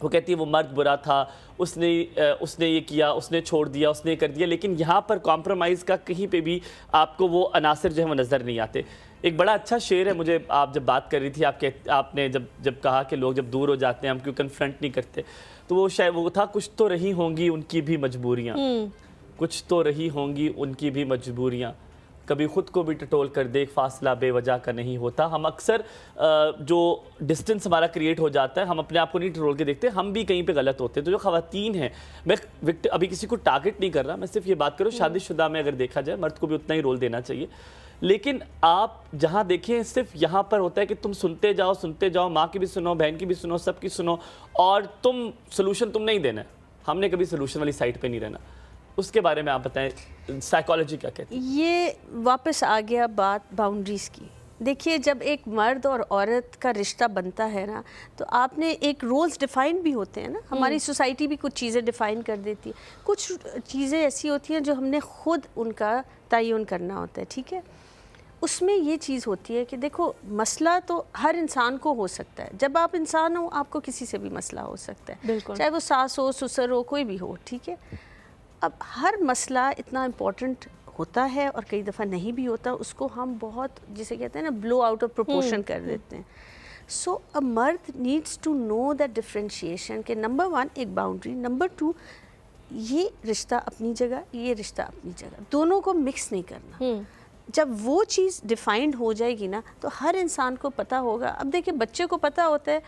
S2: वो कहती है वो मर्द बुरा था, उसने ये किया, उसने छोड़ दिया, उसने ये कर दिया, लेकिन यहाँ पर कॉम्प्रोमाइज़ का कहीं पे भी आपको वो अनासर जो है वो नज़र नहीं आते। एक बड़ा अच्छा शेर है, मुझे आप जब बात कर रही थी, आपने जब कहा कि लोग जब दूर हो जाते हैं हम क्यों कन्फ्रंट नहीं करते, तो वो शायद वो था, कुछ तो रही होंगी उनकी भी मजबूरियाँ, कुछ तो रही होंगी उनकी भी मजबूरियाँ, कभी ख़ुद को भी टटोल कर देख, फासला बेवजह का नहीं होता। हम अक्सर जो डिस्टेंस हमारा क्रिएट हो जाता है, हम अपने आप को नहीं टटोल के देखते, हम भी कहीं पे गलत होते हैं। तो जो ख़वातीन हैं, मैं अभी किसी को टारगेट नहीं कर रहा, मैं सिर्फ ये बात करूँ, शादीशुदा में अगर देखा जाए मर्द को भी उतना ही रोल देना चाहिए। लेकिन आप जहाँ देखें, सिर्फ यहाँ पर होता है कि तुम सुनते जाओ, माँ की भी सुनो, बहन की भी सुनो, सबकी सुनो, और तुम सोल्यूशन तुम नहीं देना है। हमने कभी सोल्यूशन वाली साइड पे नहीं रहना। उसके बारे में आप बताएं, साइकोलॉजी क्या कहती है?
S4: ये वापस आ गया बात बाउंड्रीज़ की। देखिए, जब एक मर्द और औरत का रिश्ता बनता है ना, तो आपने एक रोल्स डिफ़ाइन भी होते हैं ना, हमारी सोसाइटी भी कुछ चीज़ें डिफ़ाइन कर देती है, कुछ चीज़ें ऐसी होती हैं जो हमने ख़ुद उनका तयन करना होता है, ठीक है। उसमें ये चीज़ होती है कि देखो, मसला तो हर इंसान को हो सकता है। जब आप इंसान हो, आपको किसी से भी मसला हो सकता है,
S1: बिल्कुल,
S4: चाहे वो सास हो, ससुर हो, कोई भी हो, ठीक है। अब हर मसला इतना इम्पोर्टेंट होता है और कई दफ़ा नहीं भी होता, उसको हम बहुत, जिसे कहते हैं ना, ब्लो आउट ऑफ प्रोपोर्शन कर देते हैं। सो अ मर्द needs to know that differentiation के नंबर 1 एक बाउंड्री, नंबर 2 ये रिश्ता अपनी जगह, ये रिश्ता अपनी जगह, दोनों को मिक्स नहीं करना। जब वो चीज़ डिफाइंड हो जाएगी ना, तो हर इंसान को पता होगा। अब देखिए, बच्चे को पता होता है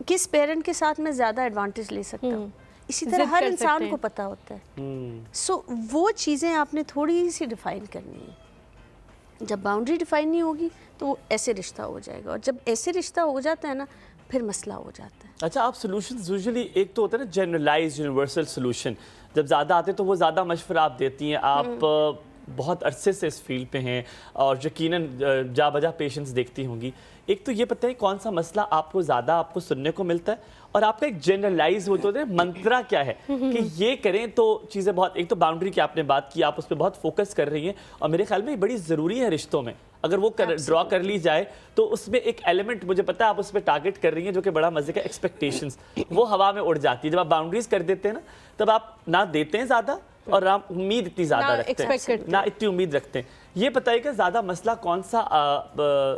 S4: किस पेरेंट के साथ मैं ज़्यादा एडवांटेज ले सकता हूँ, इसी तरह हर इंसान को पता होता है। सो वो चीज़ें आपने थोड़ी सी डिफ़ाइन करनी है। जब बाउंड्री डिफ़ाइन नहीं होगी तो वो ऐसे रिश्ता हो जाएगा, और जब ऐसे रिश्ता हो जाता है ना, फिर मसला हो जाता है।
S2: अच्छा, आप सोल्यूशंस यूजुअली, एक तो होता है ना जनरलाइज यूनिवर्सल सोल्यूशन, जब ज़्यादा आते तो वो ज़्यादा मशवरा आप देती हैं। आप बहुत अरसे से इस फील्ड पे हैं और यकीनन जा बजा पेशेंट्स देखती होंगी। एक तो ये पता है कौन सा मसला आपको सुनने को मिलता है, और आपका एक जनरलाइज वो तो मंत्रा क्या है कि ये करें तो चीज़ें बहुत, एक तो बाउंड्री की आपने बात की, आप उस पर बहुत फोकस कर रही हैं, और मेरे ख्याल में ये बड़ी ज़रूरी है रिश्तों में। अगर वो ड्रॉ कर ली जाए तो उसमें एक एलिमेंट, मुझे पता है आप उस पर टारगेट कर रही हैं, जो कि बड़ा मजे का, एक्सपेक्टेशंस, वो हवा में उड़ जाती है। जब आप बाउंड्रीज कर देते हैं ना, तब आप ना देते हैं ज़्यादा और आप उम्मीद इतनी ज़्यादा रखते हैं, ना इतनी उम्मीद रखते हैं। ये बताइए कि ज़्यादा मसला कौन सा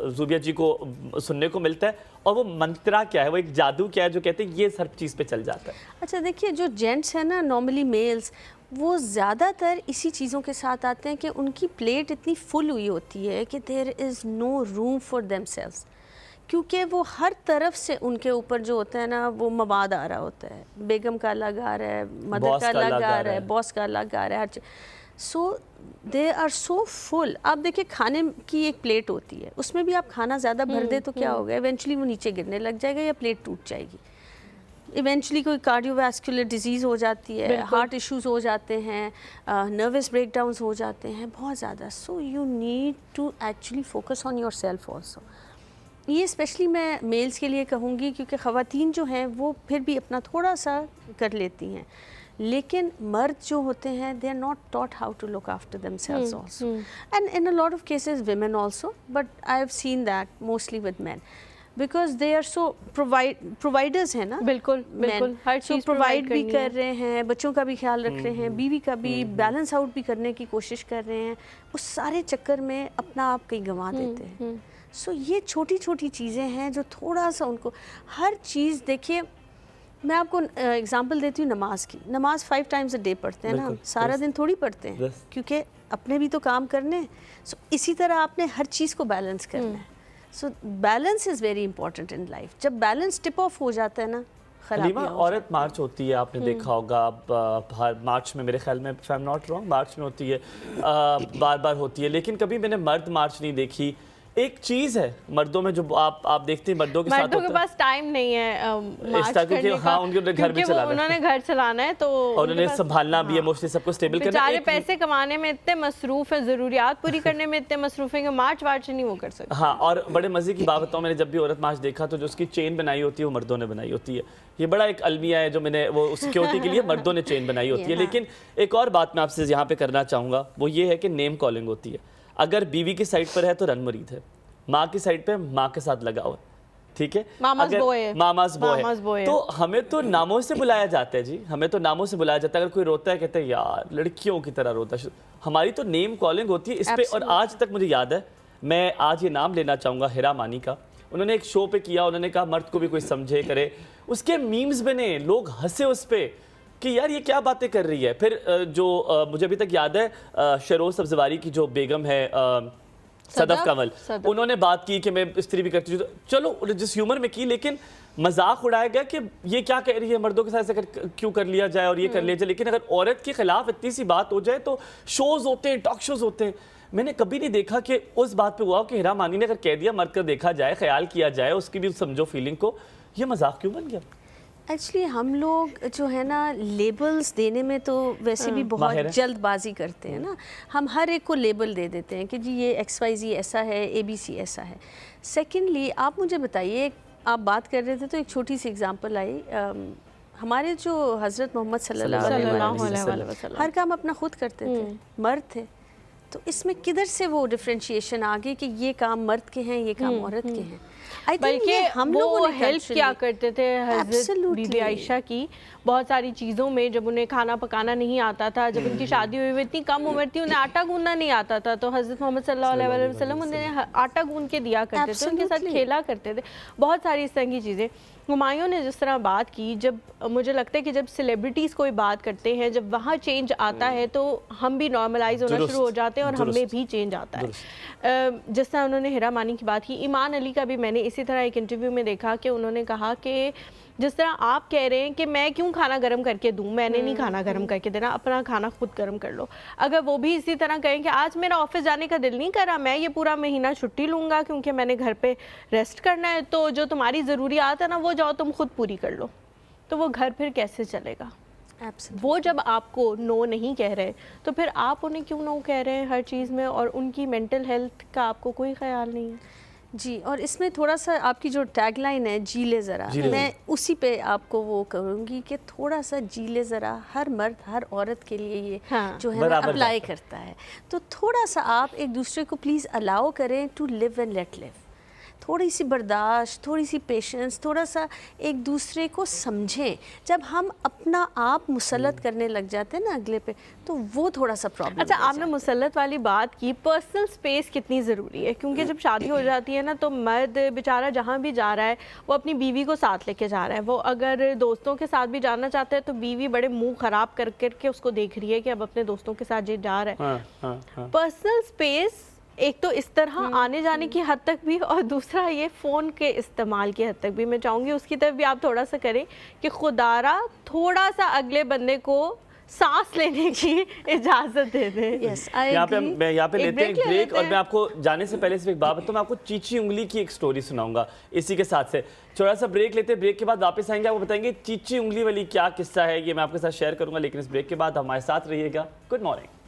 S2: ज़ुबिया जी को सुनने को मिलता है, और वो मंत्रा क्या है, वो एक जादू क्या है जो कहते हैं ये हर चीज़ पे चल जाता है?
S4: अच्छा देखिए, जो जेंट्स हैं ना, नॉर्मली मेल्स, वो ज़्यादातर इसी चीज़ों के साथ आते हैं कि उनकी प्लेट इतनी फुल हुई होती है कि there is no room for themselves, क्योंकि वो हर तरफ से उनके ऊपर जो होता है ना, वो मवाद आ रहा होता है। बेगम का अलग आ रहा है, मदर का अलग आ रहा है, बॉस का अलग आ रहा है, हर चीज़। सो दे आर सो फुल। आप देखिए, खाने की एक प्लेट होती है, उसमें भी आप खाना ज़्यादा भर दे तो क्या होगा, इवेंचुअली वो नीचे गिरने लग जाएगा या प्लेट टूट जाएगी। इवेंचुअली कोई कार्डियोवैस्कुलर डिजीज़ हो जाती है, हार्ट इश्यूज़ हो जाते हैं, नर्वस ब्रेकडाउन्स हो जाते हैं बहुत ज़्यादा। So you need to actually focus on your self also. ये स्पेशली मैं मेल्स के लिए कहूँगी, क्योंकि ख़वातीन जो हैं वो फिर भी अपना थोड़ा सा कर लेती हैं, लेकिन मर्द जो होते हैं they are not taught how to look after themselves also, and in a lot of cases women also, but I have seen that mostly with man, because they are so providers हैं ना,
S1: बिल्कुल बिल्कुल, हर
S4: सो
S1: चीज
S4: provide भी
S1: करनी
S4: कर
S1: है।
S4: रहे हैं, बच्चों का भी ख्याल रख रहे हैं, बीवी का भी बैलेंस आउट भी करने की कोशिश कर रहे हैं, उस सारे चक्कर में अपना आप कहीं गंवा देते हैं। सो ये छोटी छोटी चीज़ें हैं जो थोड़ा सा उनको, हर चीज़ देखिए, मैं आपको एग्जांपल देती हूँ नमाज की। नमाज 5 टाइम्स अ डे पढ़ते हैं ना हम,
S2: बिल्कुल,
S4: सारा
S2: yes.
S4: दिन थोड़ी पढ़ते हैं,
S2: Yes.
S4: क्योंकि अपने भी तो काम करने हैं। सो इसी तरह आपने हर चीज़ को बैलेंस करना है। So balance is very important in life. जब बैलेंस टिप ऑफ हो जाता है ना,
S2: हलीमा,
S4: खराबी
S2: औरत मार्च होती है, आपने देखा होगा, हर मार्च में, मेरे ख्याल में, if I am not wrong, मार्च में होती है, बार बार होती है, लेकिन कभी मैंने मर्द मार्च नहीं देखी। एक चीज़ है मर्दों में जो आप देखते हैं मर्दों के साथ
S1: मर्दों के
S2: होता है,
S1: पास टाइम नहीं है मार्च
S2: तरह के,
S1: करने का,
S2: हाँ, उनके घर भी
S1: क्योंकि वो
S2: चलाना है।
S1: उन्होंने घर चलाना है, तो
S2: और
S1: उनके
S2: उन्हें
S1: पास-
S2: संभालना भी है, मोस्टली सबको स्टेबल करना
S1: बेचारे
S2: है।
S1: पैसे कमाने में इतने मसरूफ हैं, ज़रूरियात पूरी करने में इतने मसरूफ हैं कि मार्च वार्च नहीं वो कर सकते।
S2: हाँ, और बड़े मज़े की बात बताऊँ, मैंने जब भी औरत मार्च देखा तो जो उसकी चेन बनाई होती है वो मर्दों ने बनाई होती है। ये बड़ा एक अलमिया है जो मैंने, वो सिक्योरिटी के लिए मर्दों ने चेन बनाई होती है। लेकिन एक और बात मैं आपसे यहाँ पे करना चाहूँगा, वो ये है कि नेम कॉलिंग होती है। अगर बीवी की साइड पर है तो रन मुरीद है, माँ की साइड पे माँ के साथ लगा हुआ है, ठीक है,
S1: मामा's boy है।
S2: मामा's boy
S1: मामा's boy है।
S2: तो हमें तो नामों से बुलाया जाता है जी, हमें तो नामों से बुलाया जाता है। अगर कोई रोता है कहते हैं यार लड़कियों की तरह रोता है, हमारी तो नेम कॉलिंग होती है इस पे। और आज तक मुझे याद है, मैं आज ये नाम लेना चाहूँगा हिरा मानी का, उन्होंने एक शो पे किया, उन्होंने कहा मर्द को भी कोई समझे करे, उसके मीम्स बने, लोग हंसे उस पे कि यार ये क्या बातें कर रही है। फिर जो मुझे अभी तक याद है, शरोज सब्जवारी की जो बेगम है, सदफ कंवल, उन्होंने बात की कि मैं स्त्री भी करती हूँ, चलो जिस ह्यूमर में की, लेकिन मजाक उड़ाया गया कि ये क्या कह रही है, मर्दों के साथ ऐसे क्यों कर लिया जाए और ये कर लिया जाए। लेकिन अगर औरत के खिलाफ इतनी सी बात हो जाए तो शोज होते हैं, टॉक शोज होते हैं। मैंने कभी नहीं देखा कि उस बात पे हुआ कि हिरा मानी ने अगर कह दिया मर्द का देखा जाए, ख्याल किया जाए, उसकी भी समझो फीलिंग को, ये मजाक क्यों बन गया?
S4: एक्चुअली हम लोग जो है ना, लेबल्स देने में तो वैसे भी बहुत
S2: माहिर है।
S4: जल्दबाजी करते हैं ना, हम हर एक को लेबल दे देते हैं कि जी ये XYZ ऐसा है, ABC ऐसा है। सेकेंडली आप मुझे बताइए, आप बात कर रहे थे तो एक छोटी सी एग्जांपल आई, हमारे जो हज़रत मोहम्मद सल्लल्लाहु अलैहि वसल्लम हर काम अपना खुद करते थे, मर्द थे, तो इसमें किधर से वो डिफरेंशिएशन आ गई कि ये काम मर्द के हैं, ये काम औरत के हैं? आई थिंक
S1: बल्कि
S4: हम
S1: वो
S4: लोगों ने
S1: हेल्प क्या करते थे हज़रत
S4: Absolutely.
S1: बीबी आयशा की बहुत सारी चीज़ों में। जब उन्हें खाना पकाना नहीं आता था, जब उनकी शादी हुई हुई इतनी कम उम्र थी, उन्हें आटा गूंदना नहीं आता था, तो हज़रत मोहम्मद सल्लल्लाहु अलैहि वसल्लम उन्हें आटा गूंद के दिया करते थे, उनके साथ
S4: Absolutely.
S1: खेला करते थे, बहुत सारी इस तरह की चीज़ें। हुमायूं ने जिस तरह बात की, जब मुझे लगता है कि जब सेलिब्रिटीज़ कोई बात करते हैं, जब वहाँ चेंज आता है तो हम भी नॉर्मलाइज होना शुरू हो जाते हैं और हमें भी चेंज आता है। जिस तरह उन्होंने हिरा मानी की बात की, ईमान अली का भी मैंने इसी तरह एक इंटरव्यू में देखा कि उन्होंने कहा कि जिस तरह आप कह रहे हैं कि मैं क्यों खाना गर्म करके दूं, मैंने नहीं खाना गर्म करके देना, अपना खाना खुद गर्म कर लो। अगर वो भी इसी तरह कहें कि आज मेरा ऑफिस जाने का दिल नहीं कर रहा, मैं ये पूरा महीना छुट्टी लूँगा क्योंकि मैंने घर पे रेस्ट करना है, तो जो तुम्हारी ज़रूरियात है ना वो जाओ तुम खुद पूरी कर लो, तो वो घर फिर कैसे चलेगा? वो जब आपको नो नहीं कह रहे तो फिर आप उन्हें क्यों नो कह रहे हैं हर चीज़ में, और उनकी मेंटल हेल्थ का आपको कोई ख्याल नहीं है?
S4: जी, और इसमें थोड़ा सा आपकी जो टैगलाइन है, जी ले ज़रा, मैं उसी पे आपको वो करूँगी कि थोड़ा सा जी ले ज़रा हर मर्द हर औरत के लिए ये जो है ना अप्लाई करता है, तो थोड़ा सा आप एक दूसरे को प्लीज़ अलाउ करें to live and let live. थोड़ी सी बर्दाश्त, थोड़ी सी पेशेंस, थोड़ा सा एक दूसरे को समझें। जब हम अपना आप मुसल्लत करने लग जाते हैं ना अगले पे, तो वो थोड़ा सा प्रॉब्लम।
S1: अच्छा, आपने मुसल्लत वाली बात की, पर्सनल स्पेस कितनी ज़रूरी है? क्योंकि जब शादी हो जाती है ना तो मर्द बेचारा जहाँ भी जा रहा है वो अपनी बीवी को साथ लेके जा रहा है। वो अगर दोस्तों के साथ भी जाना चाहता है तो बीवी बड़े मुंह ख़राब कर करके उसको देख रही है कि अब अपने दोस्तों के साथ ये जा रहा है। पर्सनल स्पेस एक तो इस तरह आने जाने की हद तक भी, और दूसरा ये फ़ोन के इस्तेमाल की हद तक भी। मैं चाहूँगी उसकी तरफ भी आप थोड़ा सा करें कि खुदारा थोड़ा सा अगले बंदे को सांस लेने की इजाज़त दे दें।
S4: यस,
S2: यहाँ पे लेते हैं एक ब्रेक, और मैं आपको जाने से पहले सिर्फ एक बात बताऊँ, मैं आपको चीची उंगली की एक स्टोरी सुनाऊंगा इसी के साथ से। थोड़ा सा ब्रेक लेते हैं, ब्रेक के बाद वापस आएंगे, आपको बताएंगे चीची उंगली वाली क्या किस्सा है, ये मैं आपके साथ शेयर करूँगा, लेकिन इस ब्रेक के बाद हमारे साथ रहिएगा। Good morning.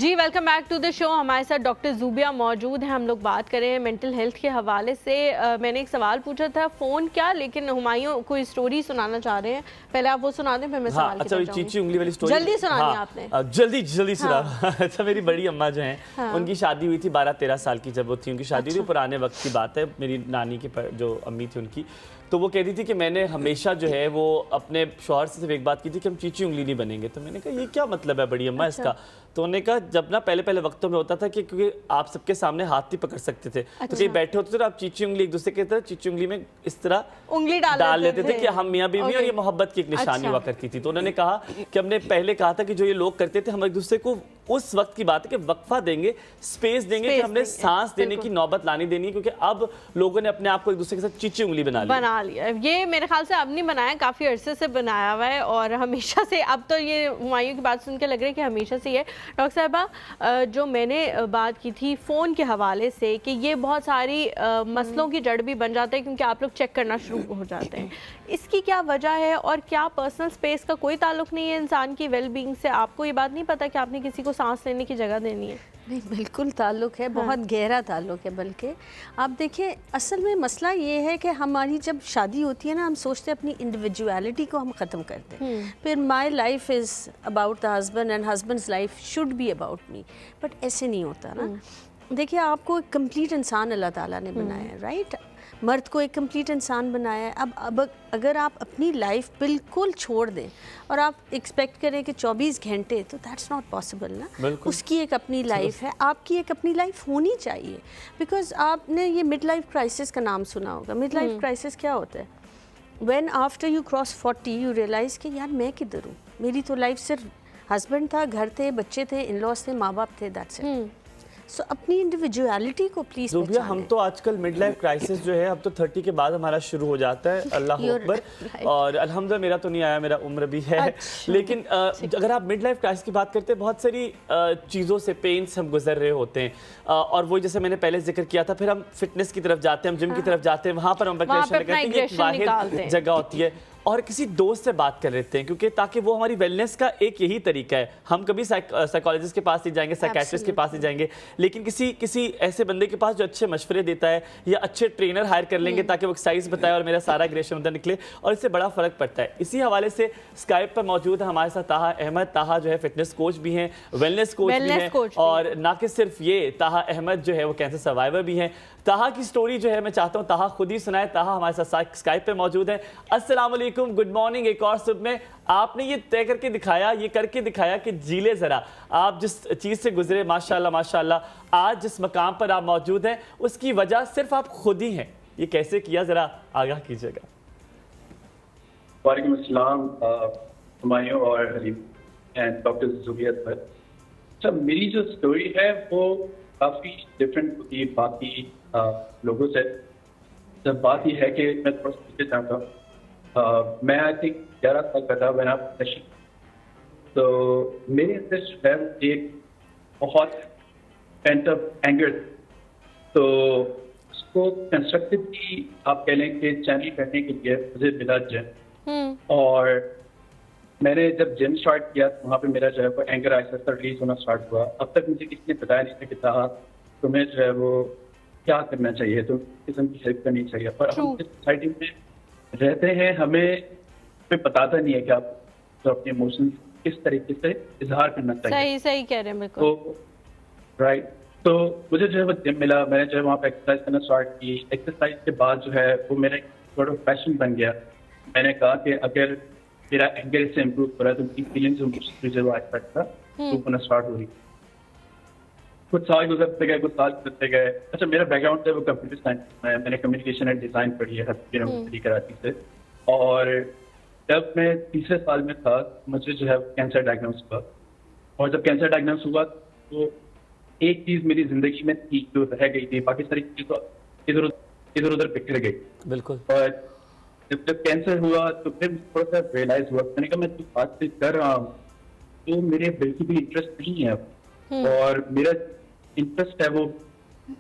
S1: जी welcome back to the show. हमारे साथ डॉक्टर ज़ूबिया मौजूद हैं। हम लोग बात कर रहे हैं मेंटल हेल्थ के हवाले से। मैंने एक सवाल पूछा था फ़ोन क्या, लेकिन हुमायूं कोई स्टोरी सुनाना चाह रहे हैं। पहले आप वो सुना दें, फिर मैं सवाल की
S2: अच्छा,
S1: तरफ
S2: चीची
S1: जाऊंगी।
S2: उंगली वाली स्टोरी
S1: जल्दी सुनानी आपने।
S2: जल्दी सुना। अच्छा, मेरी बड़ी अम्मा जो हैं उनकी शादी हुई थी 12-13 साल की जब वो थी, उनकी शादी हुई पुराने वक्त की बात है। मेरी नानी की जो अम्मी थी उनकी, तो वो कहती थी कि मैंने हमेशा जो है वो अपने शौहर से सिर्फ एक बात की थी कि हम चीची उंगली नहीं बनेंगे। तो मैंने कहा ये क्या मतलब है बड़ी अम्मा इसका? तो उन्होंने कहा जब ना पहले वक्तों में होता था कि क्योंकि आप सबके सामने हाथ नहीं पकड़ सकते थे, तो कहीं बैठे होते थे तो आप चीची उंगली एक दूसरे के तरह चीची उंगली में इस तरह
S1: उंगली
S2: डाल लेते थे कि हम मियाँ बीवी, और ये मोहब्बत की एक निशानी हुआ करती थी। तो उन्होंने कहा कि हमने पहले कहा था कि जो ये लोग करते थे हम एक दूसरे को उस वक्त की बात है कि वक्फा देंगे, स्पेस देंगे, कि हमने सांस देने की नौबत लानी देनी है, क्योंकि अब लोगों ने अपने आप को एक दूसरे के साथ चीची उंगली बना
S1: लिया। ये मेरे ख्याल से अब नहीं बनाया, काफ़ी अरसे से बनाया हुआ है और हमेशा से। अब तो ये हुमायूं की बात सुन के लग रहा है कि हमेशा से ही है। डॉक्टर साहिबा, जो मैंने बात की थी फ़ोन के हवाले से कि ये बहुत सारी मसलों की जड़ भी बन जाते हैं क्योंकि आप लोग चेक करना शुरू हो जाते हैं। इसकी क्या वजह है और क्या पर्सनल स्पेस का कोई ताल्लुक नहीं है इंसान की वेलबींग से? आपको ये बात नहीं पता कि आपने किसी को सांस लेने की जगह देनी है?
S4: नहीं, बिल्कुल ताल्लुक़ है, बहुत गहरा ताल्लुक़ है। बल्कि आप देखिए, असल में मसला ये है कि हमारी जब शादी होती है ना, हम सोचते हैं अपनी इंडिविजुअलिटी को हम ख़त्म करते हैं। फिर my life is about the husband and husband's life should be about me, but ऐसे नहीं होता ना। देखिए, आपको एक कंप्लीट इंसान अल्लाह ताला ने बनाया है, राइट? मर्द को एक कंप्लीट इंसान बनाया है। अब अगर आप अपनी लाइफ बिल्कुल छोड़ दें और आप एक्सपेक्ट करें कि 24 घंटे, तो दैट्स नॉट पॉसिबल ना। उसकी एक अपनी लाइफ है, आपकी एक अपनी लाइफ होनी चाहिए। बिकॉज आपने ये मिड लाइफ क्राइसिस का नाम सुना होगा। मिड लाइफ क्राइसिस क्या होता है? When after you cross 40 you realize कि यार मैं किधर हूँ, मेरी तो लाइफ सिर्फ हस्बैंड था, घर थे, बच्चे थे, इन लॉज थे, माँ बाप थे, दैट्स इट। सो अपनी इंडिविजुअलिटी को प्लीज
S2: ज़ूबिया, हम तो आजकल मिड लाइफ क्राइसिस जो है अब तो 30 के बाद हमारा शुरू हो जाता है। अल्लाह अकबर। और अल्हम्दुलिल्लाह मेरा तो नहीं आया, मेरा उम्र भी है। लेकिन अगर आप मिड लाइफ क्राइसिस की बात करते हैं, बहुत सारी चीज़ों से पेन्स हम गुजर रहे होते हैं, और वो जैसे मैंने पहले जिक्र किया था, फिर हम फिटनेस की तरफ जाते हैं, हम जिम की तरफ जाते हैं, वहाँ पर हम एक वाहिद जगह होती है, और किसी दोस्त से बात कर लेते हैं, क्योंकि ताकि वो हमारी वेलनेस का एक यही तरीका है। हम कभी साइकोलॉजिस्ट के पास नहीं जाएंगे, साइकेट्रिस्ट के पास नहीं जाएंगे, लेकिन किसी ऐसे बंदे के पास जो अच्छे मशवरे देता है, या अच्छे ट्रेनर हायर कर लेंगे ताकि वो एक्सरसाइज बताए और मेरा सारा एग्रेशन उधर निकले, और इससे बड़ा फ़र्क पड़ता है। इसी हवाले से स्काइप पर मौजूद है हमारे साथ ताहा अहमद। ताहा जो है फिटनेस कोच भी हैं, वेलनेस कोच भी हैं, और ना कि सिर्फ ये, ताहा अहमद जो है वो कैंसर सर्वाइवर भी हैं। ताहा की स्टोरी जो है मैं चाहता हूँ ताहा खुद ही सुनाए। ताहा हमारे साथ स्काइप पे मौजूद है। अस्सलाम वालेकुम, गुड मॉर्निंग। एक और सुबह में आपने ये तय करके दिखाया, ये करके दिखाया कि जीले ज़रा, आप जिस चीज़ से गुजरे, माशाल्लाह माशाल्लाह, आज जिस मकाम पर आप मौजूद हैं उसकी वजह सिर्फ आप खुद ही हैं। ये कैसे किया, ज़रा आगाह कीजिएगा।
S7: वालेकुम अस्सलाम हुमायूं और एंड डॉक्टर ज़ूबिया। अच्छा, मेरी जो स्टोरी है वो काफ़ी डिफरेंट होती है बाकी लोगों से। जब बात यह है कि मैं थोड़ा पीछे जाऊँगा, मैं आई थिंक 11 साल का था मैंने नशे, तो मेरे अंदर जो है एक बहुत पेंट अप एंगर, तो उसको कंस्ट्रक्टिवली आप कह लें कि चैनल करने के लिए मुझे मिला जिम। और मैंने जब जिम स्टार्ट किया तो वहाँ पे मेरा जो है वो एंगर आहिस्ता रिलीज होना स्टार्ट हुआ। अब तक मुझे किसी ने बताया नहीं था कि ताहा तुम्हें जो है वो क्या करना चाहिए, तो किस्म की हेल्प करनी चाहिए। पर हम जिस सोसाइटी में रहते हैं हमें बताता नहीं है कि आप तो अपने इमोशंस किस तरीके से इजहार करना चाहिए।
S1: सही कह रहे हैं।
S7: तो राइट, तो मुझे जो है वो जिम मिला, मैंने जो है वहाँ पे एक्सरसाइज करना स्टार्ट की। एक्सरसाइज के बाद जो है वो मेरा थोड़ा पैशन बन गया। मैंने कहा कि अगर मेरा एंगर से इम्प्रूव हो रहा है तो मेरी फीलिंग्स जो आस्पेक्ट था वो होना स्टार्ट हो रही। कुछ साल गुजरते गए। अच्छा, मेरा बैकग्राउंड है वो कंप्यूटर साइंस में, मैंने कम्युनिकेशन एंड डिज़ाइन पढ़ी है यूनिवर्सिटी कराची से। और जब मैं तीसरे साल में था मुझे जो है कैंसर डायग्नोस हुआ, और जब कैंसर डायग्नोस हुआ तो एक चीज़ मेरी ज़िंदगी में थी जो रह गई थी, बाकी सारी चीज़ तो इधर उधर बिखर गई।
S2: बिल्कुल।
S7: और जब कैंसर हुआ तो फिर थोड़ा सा रियलाइज हुआ, मैंने कहा मैं जो बात से कर रहा हूँ तो मेरे बिल्कुल भी इंटरेस्ट नहीं है, और मेरा इंटरेस्ट है वो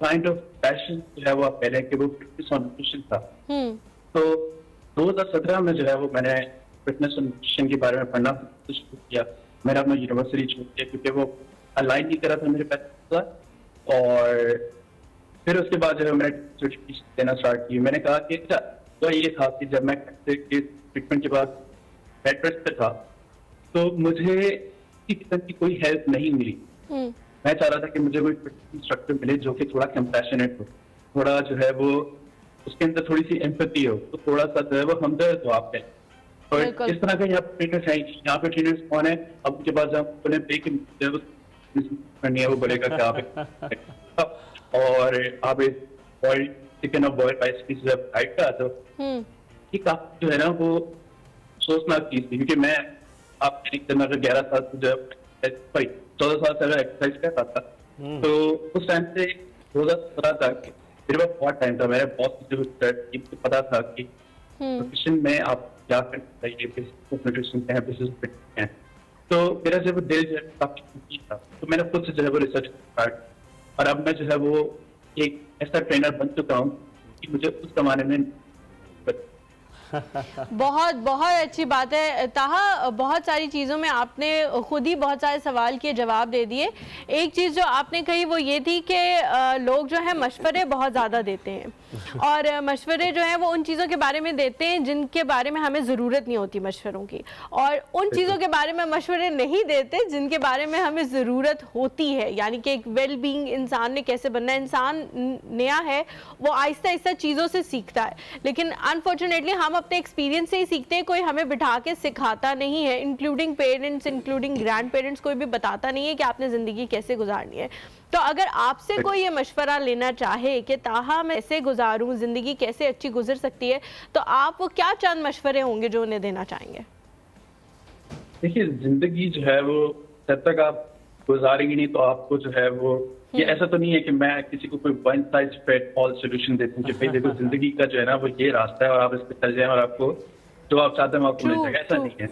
S7: काइंड ऑफ पैशन जो है वो आप कह रहे हैं कि वो फिटनेस और न्यूट्रिशन था। तो 2017 में जो है वो मैंने फिटनेस और न्यूट्रिशन के बारे में पढ़ना शुरू किया। मैंने अपना यूनिवर्सिटी छोड़ दिया क्योंकि वो अलाइन नहीं करा था मेरे पैर के साथ। और फिर उसके बाद जो है मैंने देना स्टार्ट की। मैंने कहा कि अच्छा, तो ये था कि जब मैं ट्रीटमेंट के बाद बेड रेस्ट पे था तो मुझे किसी किस्म की कोई हेल्प नहीं मिली। मैं चाह रहा था कि मुझे कोई इंस्ट्रक्टर मिले जो कि थोड़ा कंपैशनेट हो, थोड़ा जो है वो उसके अंदर थोड़ी सी एम्पैथी हो, तो थोड़ा सा जो है वो हमदर्द हो आप पे। और इस तरह का यहाँ पे ट्रेनर है, यहाँ पे ट्रेनर्स कौन है, अब उनके पास जब उन्हें पे करनी है वो बोलेगा कि आप और आप बॉइल्ड चिकन और बॉइल्ड राइस की डाइट का तो ठीक आप जो है ना वो सोचना चीज थी। क्योंकि मैं आप 11 साल से जब 14 साल से एक्सरसाइज कर रहा था, तो उस टाइम से 2017 तक मेरे पास बहुत टाइम था। मेरे बहुत पता था कि न्यूट्रिशन में आप क्या करना चाहिए, न्यूट्रिशन है। तो मेरा जो दिल जो है काफी था, तो मैंने खुद से जो है वो रिसर्च स्टार्ट, और अब मैं जो है वो एक ऐसा ट्रेनर बन चुका हूँ कि मुझे उस जमाने में
S1: बहुत बहुत अच्छी बात है ताहा। बहुत सारी चीज़ों में आपने खुद ही बहुत सारे सवाल के जवाब दे दिए। एक चीज़ जो आपने कही वो ये थी कि लोग जो है मशवरे बहुत ज़्यादा देते हैं, और मशवरे जो हैं वो उन चीज़ों के बारे में देते हैं जिनके बारे में हमें ज़रूरत नहीं होती मशवरों की, और उन चीज़ों के बारे में मशवरे नहीं देते जिनके बारे में हमें ज़रूरत होती है। यानी कि एक वेल बीइंग इंसान ने कैसे बनना है, इंसान नया है वो आहिस्ता आहिस्ता चीज़ों से सीखता है, लेकिन अनफॉर्चुनेटली हम अपने एक्सपीरियंस से ही सीखते हैं। कोई हमें बिठा के सिखाता नहीं है, including parents, including grand parents, कोई भी बताता नहीं है कि आपने ज़िंदगी कैसे गुजारनी है। तो अगर आपसे कोई ये मशवरा लेना चाहे कि ताहा मैं ऐसे गुजारूं, ज़िंदगी कैसे अच्छी गुजर सकती है, तो आप वो क्या चंद मशवरे होंगे जो उन्हें देना चाहेंगे?
S7: देखिए, जिंदगी जो है वो जब तक आप गुजारेंगे नहीं तो आपको जो है वो ये ऐसा तो नहीं है कि मैं किसी को कोई one size fit all solution देता हूँ कि भाई देखो जिंदगी का जो है ना वो ये रास्ता है और आप इस पे चल जाएं और आपको जो आप चाहते हैं आपको मिल जाएगा। ऐसा नहीं है।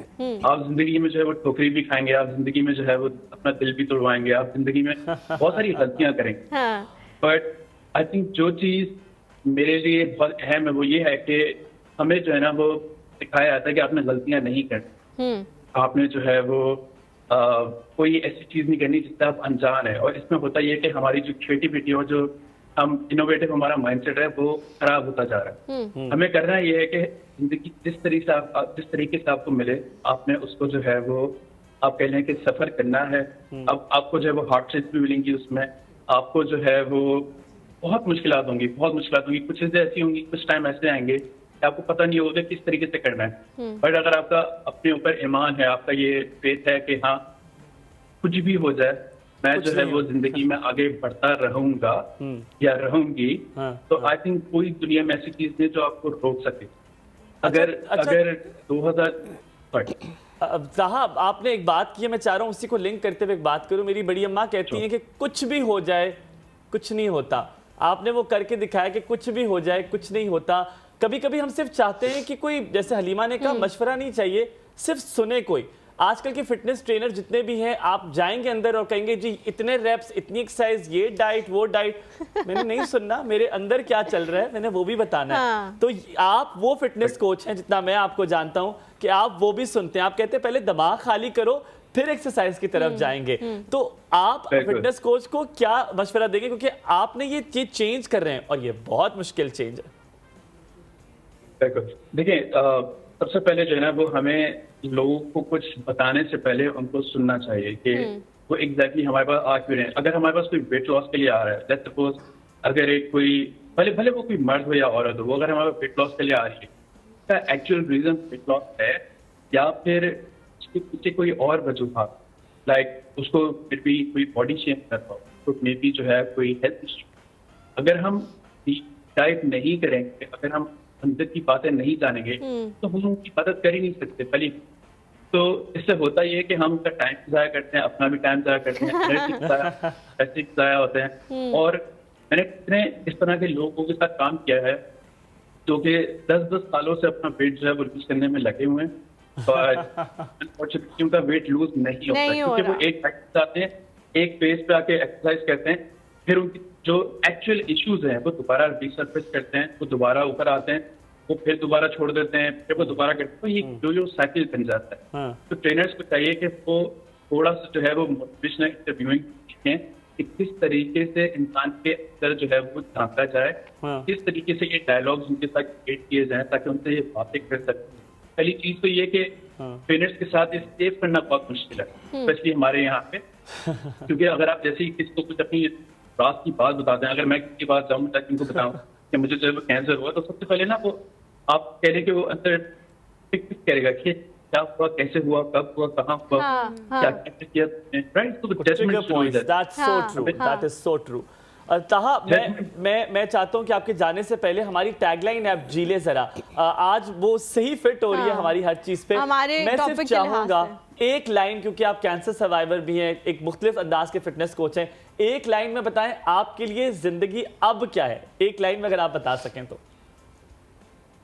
S7: आप जिंदगी में जो है वो ठोकरी भी खाएंगे, आप जिंदगी में जो है वो अपना दिल भी तोड़वाएंगे, आप जिंदगी में बहुत सारी गलतियां करेंगे। बट आई थिंक जो चीज मेरे लिए बहुत अहम है वो ये है कि हमें जो है ना वो सिखाया जाता है कि आपने गलतियां नहीं करनी, आपने जो है वो कोई ऐसी चीज नहीं करनी जिससे आप अनजान है। और इसमें होता यह है कि हमारी जो क्रिएटिविटी और जो हम इनोवेटिव हमारा माइंडसेट है वो खराब होता जा रहा है। हमें करना यह है कि जिंदगी जिस तरीके से आपको मिले आपने उसको जो है वो आप कह लें कि सफर करना है। अब आपको जो है वो हार्डशिप भी मिलेंगी, उसमें आपको जो है वो बहुत मुश्किलात होंगी, कुछ चीजें ऐसी होंगी, कुछ टाइम ऐसे आएंगे कि आपको पता नहीं होगा किस तरीके से करना है। बट अगर आपका अपने ऊपर ईमान है, आपका ये फेथ है कि हाँ कुछ भी हो जाए मैं जो है वो जिंदगी में आगे बढ़ता रहूंगा या रहूंगी, तो आई थिंक पूरी दुनिया में ऐसी चीज नहीं जो आपको रोक सके। अगर 2000
S2: साहब आपने एक बात की है, मैं चाह रहा हूँ उसी को लिंक करते हुए एक बात करूँ। मेरी बड़ी अम्मा कहती हैं कि कुछ भी हो जाए कुछ नहीं होता। आपने वो करके दिखाया कि कुछ भी हो जाए कुछ नहीं होता। कभी कभी हम सिर्फ चाहते हैं कि कोई, जैसे हलीमा ने कहा, मशवरा नहीं चाहिए, सिर्फ सुने कोई। आजकल के फिटनेस ट्रेनर जितने भी हैं, आप जाएंगे अंदर और कहेंगे जी इतने रेप्स, इतनी एक्सरसाइज, ये डाइट वो डाइट। मैंने नहीं सुनना, मेरे अंदर क्या चल रहा है मैंने वो भी बताना है। तो आप वो फिटनेस कोच हैं, जितना मैं आपको जानता हूं, कि आप वो भी सुनते हैं। आप कहते हैं पहले दिमाग खाली करो फिर एक्सरसाइज की तरफ जाएंगे। तो आप फिटनेस कोच को क्या मशवरा देंगे, क्योंकि आपने ये चीज चेंज कर रहे हैं और ये बहुत मुश्किल चेंज है।
S7: देखिए, सबसे पहले जो है ना वो हमें लोगों को कुछ बताने से पहले उनको सुनना चाहिए कि वो एग्जैक्टली हमारे पास आ क्यों रहे हैं। अगर हमारे पास कोई वेट लॉस के लिए आ रहा है, लेट्स सपोज अगर एक कोई भले वो कोई मर्द हो या औरत हो, वो अगर हमारे वेट लॉस के लिए आ रही है, उसका एक्चुअल रीजन वेट लॉस है या फिर उसके पीछे कोई और वजूहात, लाइक उसको फिर भी कोई बॉडी शेप कर रहा हो, तो मे बी जो है कोई हेल्थ इश्यू। अगर हम डाइट नहीं करेंगे, अगर हम अंदर की बातें नहीं जानेंगे तो हम उनकी मदद कर ही नहीं सकते। पहली तो इससे होता ये है कि हम उनका टाइम जाया करते हैं, अपना भी टाइम जाया करते हैं, पैसे जाया होते हैं। और मैंने कितने इस तरह के लोगों के साथ काम किया है जो कि 10-10 सालों से अपना वेट जो है वो लूज करने में लगे हुए हैं और अनफॉर्चुनेटली उनका वेट लूज नहीं होता, क्योंकि वो एक प्रैक्टिस आते हैं, एक पेज पे आके एक्सरसाइज करते हैं, फिर उनकी जो एक्चुअल इश्यूज हैं वो दोबारा रिसर्फेस करते हैं, वो दोबारा ऊपर आते हैं, वो फिर दोबारा छोड़ देते हैं, फिर वो दोबारा करते हैं। तो ये जो साइकिल बन जाता है। तो ट्रेनर्स को चाहिए कि वो थोड़ा सा जो है वो मोटिवेशनल इंटरव्यूइंग सीखें कि किस तरीके से इंसान के अंदर जो है वो झांका जाए,
S2: हाँ।
S7: किस तरीके से ये डायलॉग्स उनके साथ क्रिएट किए जाएं ताकि उनसे ये बातें कर सकें। पहली चीज तो ये कि पेरेंट्स के साथ स्टे करना बहुत मुश्किल है, स्पेशली हमारे यहाँ पे, क्योंकि अगर आप जैसे ही किसी को कुछ अपनी रात की बात बताते हैं, अगर मैं किसी की बात जाऊँ ताकि उनको बताऊँ कि मुझे जो है वो कैंसर हुआ, तो सबसे पहले ना वो आप कह रहे कि वो अंदर करेगा कि क्या हुआ, कैसे हुआ, कब हुआ, कहाँ हुआ, क्या कैसे किया, राइट? तो जजमेंट शुरू हो जाता है।
S2: That's so true. That is so true. ताहा, मैं चाहता हूँ कि आपके जाने से पहले हमारी टैगलाइन है, आप जी ले जरा, आज वो सही फिट हो रही है हमारी हर चीज पे।
S1: हमारे
S2: मैं सिर्फ
S1: टॉपिक के लिहाज
S2: चाहूंगा एक लाइन, क्योंकि आप कैंसर सर्वाइवर भी हैं, एक मुख्तलिफ अंदाज के फिटनेस कोच हैं, एक लाइन में बताएं आपके लिए जिंदगी अब क्या है, एक लाइन में अगर आप बता सकें तो।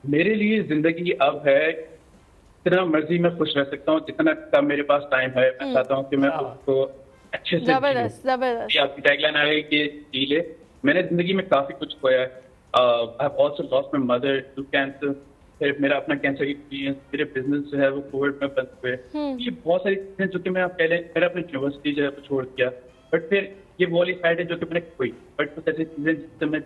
S7: मेरे लिए जिंदगी अब है जितना मर्जी मैं खुश रह सकता हूँ, जितना कम मेरे पास टाइम है, मैं चाहता हूँ कि मैं उसको अच्छे से
S1: जबरदस्त जबरदस्त।
S7: जीऊं। आपकी टैगलाइन आ गई कि जी ले। मैंने जिंदगी में काफी कुछ खोया है। I have also lost my mother to cancer, फिर मेरा अपना कैंसर एक्सपीरियंस, मेरे बिजनेस जो है वो कोविड में बंद हुए, ये बहुत सारी चीजें जो कि मैं आप कह लें, मैंने अपनी यूनिवर्सिटी जो है वो छोड़ दिया, बट फिर ये वो वाली साइड है जो कि मैंने खोई, बट कुछ ऐसी चीजें जिससे मैं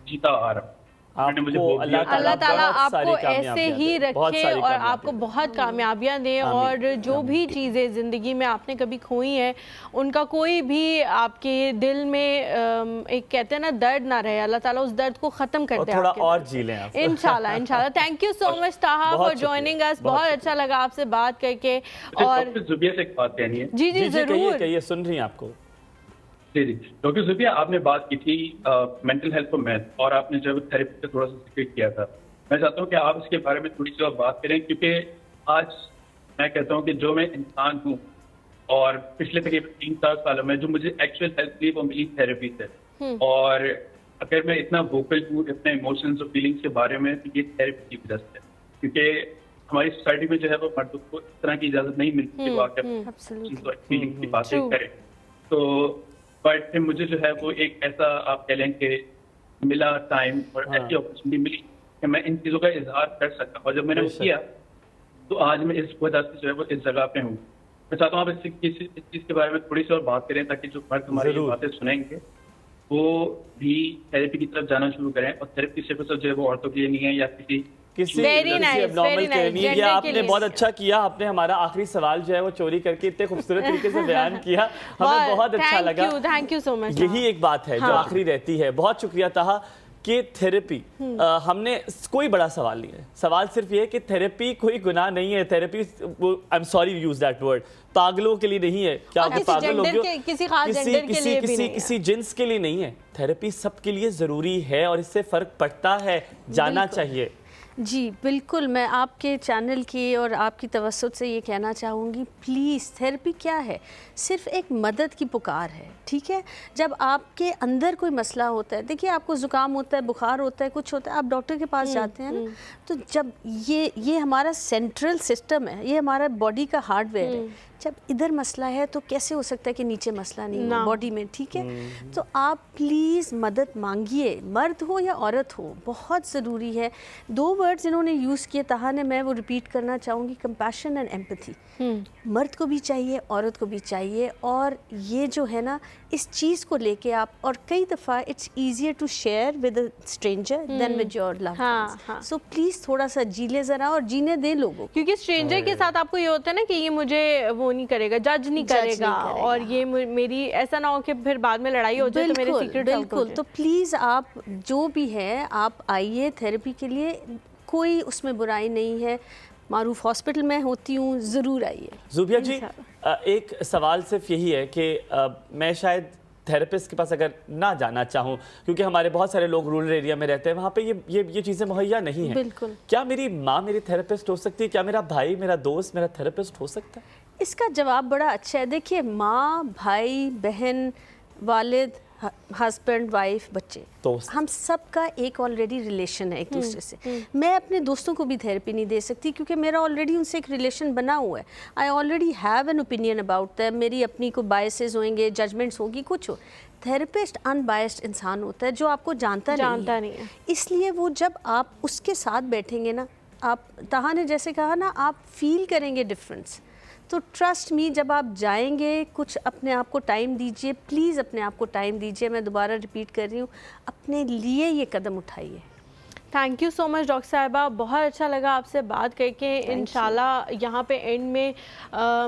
S7: जीता आ रहा हूँ।
S1: अल्लाह ताला आपको ऐसे ही रखे और आपको
S2: बहुत
S1: बहुत कामयाबियां दे, और जो भी चीज़ें ज़िंदगी में आपने कभी खोई हैं उनका कोई भी आपके दिल में एक कहते हैं ना दर्द ना रहे, अल्लाह ताला उस दर्द को ख़त्म कर दे,
S2: थोड़ा और जी लें आप।
S1: इंशाल्लाह इंशाल्लाह। थैंक यू सो मच ताहा फॉर जॉइनिंग अस, बहुत अच्छा लगा आपसे बात करके। और
S7: जुबिया से एक बात कहनी है।
S1: जी जी जरूर,
S2: कहिए, सुन रही हैं आपको।
S7: जी जी डॉक्टर जुबिया, आपने बात की थी मेंटल हेल्थ फॉर मैन, और आपने जब थेरेपी का थोड़ा सा जिक्र किया था, मैं चाहता हूँ कि आप इसके बारे में थोड़ी सी और बात करें, क्योंकि आज मैं कहता हूँ कि जो मैं इंसान हूँ और पिछले तकरीबन 3-4 सालों में जो मुझे एक्चुअल हेल्प थी वो मिली थेरेपी से, और अगर मैं इतना वोकल हूँ अपने इमोशंस और फीलिंग्स के बारे में, तो ये थेरेपी की वजह से, क्योंकि हमारी सोसाइटी में जो है वो मर्दों को इस तरह की इजाजत नहीं मिलती कि वो आकर फीलिंग्स की बातें करें। तो बट फिर मुझे जो है वो एक ऐसा आप कह लें कि मिला टाइम और ऐसी अपॉर्चुनिटी मिली कि मैं इन चीज़ों का इजहार कर सका, और जब मैंने वो किया तो आज मैं इस वजह से जो है वो इस जगह पे हूँ। मैं चाहता हूँ आप इस चीज़ के बारे में थोड़ी सी और बात करें, ताकि जो मर्द हमारी बातें सुनेंगे वो भी थेरेपी की तरफ जाना शुरू करें, और थेरेपी सिर्फ जो है वो औरतों के लिए नहीं है या किसी
S2: एब्नॉर्मल के लिए। ये आपने बहुत अच्छा किया, आपने हमारा आखिरी सवाल जो है वो चोरी करके इतने खूबसूरत तरीके से बयान किया, हमें बहुत अच्छा लगा।
S1: Thank you so much.
S2: यही एक बात है जो आखिरी रहती है। बहुत शुक्रिया ताहा कि थेरेपी, हमने कोई बड़ा सवाल नहीं है, सवाल सिर्फ ये है कि थेरेपी कोई गुनाह नहीं है। Therapy, I am sorry use that word, पागलों के लिए नहीं है। क्या आप पागल हो गए? किसी जिन्स के लिए नहीं है। थेरेपी सबके लिए जरूरी है और इससे फर्क पड़ता है, जाना चाहिए।
S4: जी बिल्कुल, मैं आपके चैनल की और आपकी तवज्जुह से ये कहना चाहूँगी, प्लीज़ थेरेपी क्या है, सिर्फ एक मदद की पुकार है, ठीक है। जब आपके अंदर कोई मसला होता है, देखिए आपको ज़ुकाम होता है, बुखार होता है, कुछ होता है, आप डॉक्टर के पास जाते हैं ना, तो जब ये हमारा सेंट्रल सिस्टम है, ये हमारा बॉडी का हार्डवेयर है। जब इधर मसला है तो कैसे हो सकता है कि नीचे मसला नहीं हो बॉडी में, ठीक है। तो आप प्लीज़ मदद मांगिए, मर्द हो या औरत हो, बहुत ज़रूरी है। 2 वर्ड्स इन्होंने यूज़ किए ताहा ने, मैं वो रिपीट करना चाहूँगी, कंपैशन एंड एम्पैथी। मर्द को भी चाहिए, औरत को भी चाहिए, और ये जो है ना, इस चीज़ को लेके आप, और कई दफ़ा it's easier to share with a stranger than with your loved ones. So please थोड़ा सा जी ले ज़रा, और जीने दे लोगों,
S1: क्योंकि स्ट्रेंजर के साथ आपको ये होता है ना कि ये मुझे वो नहीं करेगा, जज नहीं करेगा, और ये मेरी ऐसा ना हो कि फिर बाद में लड़ाई हो जाए तो मेरे सीक्रेट्स आउट हो जाए।
S4: तो प्लीज़ आप जो भी है आप आइए थेरेपी के लिए, कोई उसमें बुराई नहीं है। मारूफ हॉस्पिटल में होती हूँ, ज़रूर आइए।
S2: जुबिया जी, एक सवाल सिर्फ यही है कि मैं शायद थेरेपिस्ट के पास अगर ना जाना चाहूँ, क्योंकि हमारे बहुत सारे लोग रूरल एरिया में रहते हैं, वहाँ पे ये चीज़ें मुहैया नहीं है।
S4: बिल्कुल।
S2: क्या मेरी माँ मेरी थेरेपिस्ट हो सकती है? क्या मेरा भाई, मेरा दोस्त मेरा थेरेपिस्ट हो सकता है?
S4: इसका जवाब बड़ा अच्छा है। देखिए, माँ, भाई, बहन, वालिद, हस्बैंड, वाइफ, बच्चे, हम सब का एक ऑलरेडी रिलेशन है एक दूसरे से। मैं अपने दोस्तों को भी थेरेपी नहीं दे सकती, क्योंकि मेरा ऑलरेडी उनसे एक रिलेशन बना हुआ है। I already have an opinion about them. मेरी अपनी को बायसेस होंगे, जजमेंट्स होगी, कुछ हो। थेरेपिस्ट अनबायस्ड इंसान होता है जो आपको जानता नहीं है। इसलिए वो जब आप उसके साथ बैठेंगे ना, आप ताहा ने जैसे कहा ना, आप फील करेंगे डिफरेंस। तो ट्रस्ट मी, जब आप जाएंगे कुछ अपने आप को टाइम दीजिए, प्लीज़ अपने आप को टाइम दीजिए। मैं दोबारा रिपीट कर रही हूँ, अपने लिए ये कदम उठाइए।
S1: Thank you so much doctor साहिबा, बहुत अच्छा लगा आपसे बात करके। इंशाल्लाह यहाँ पे एंड में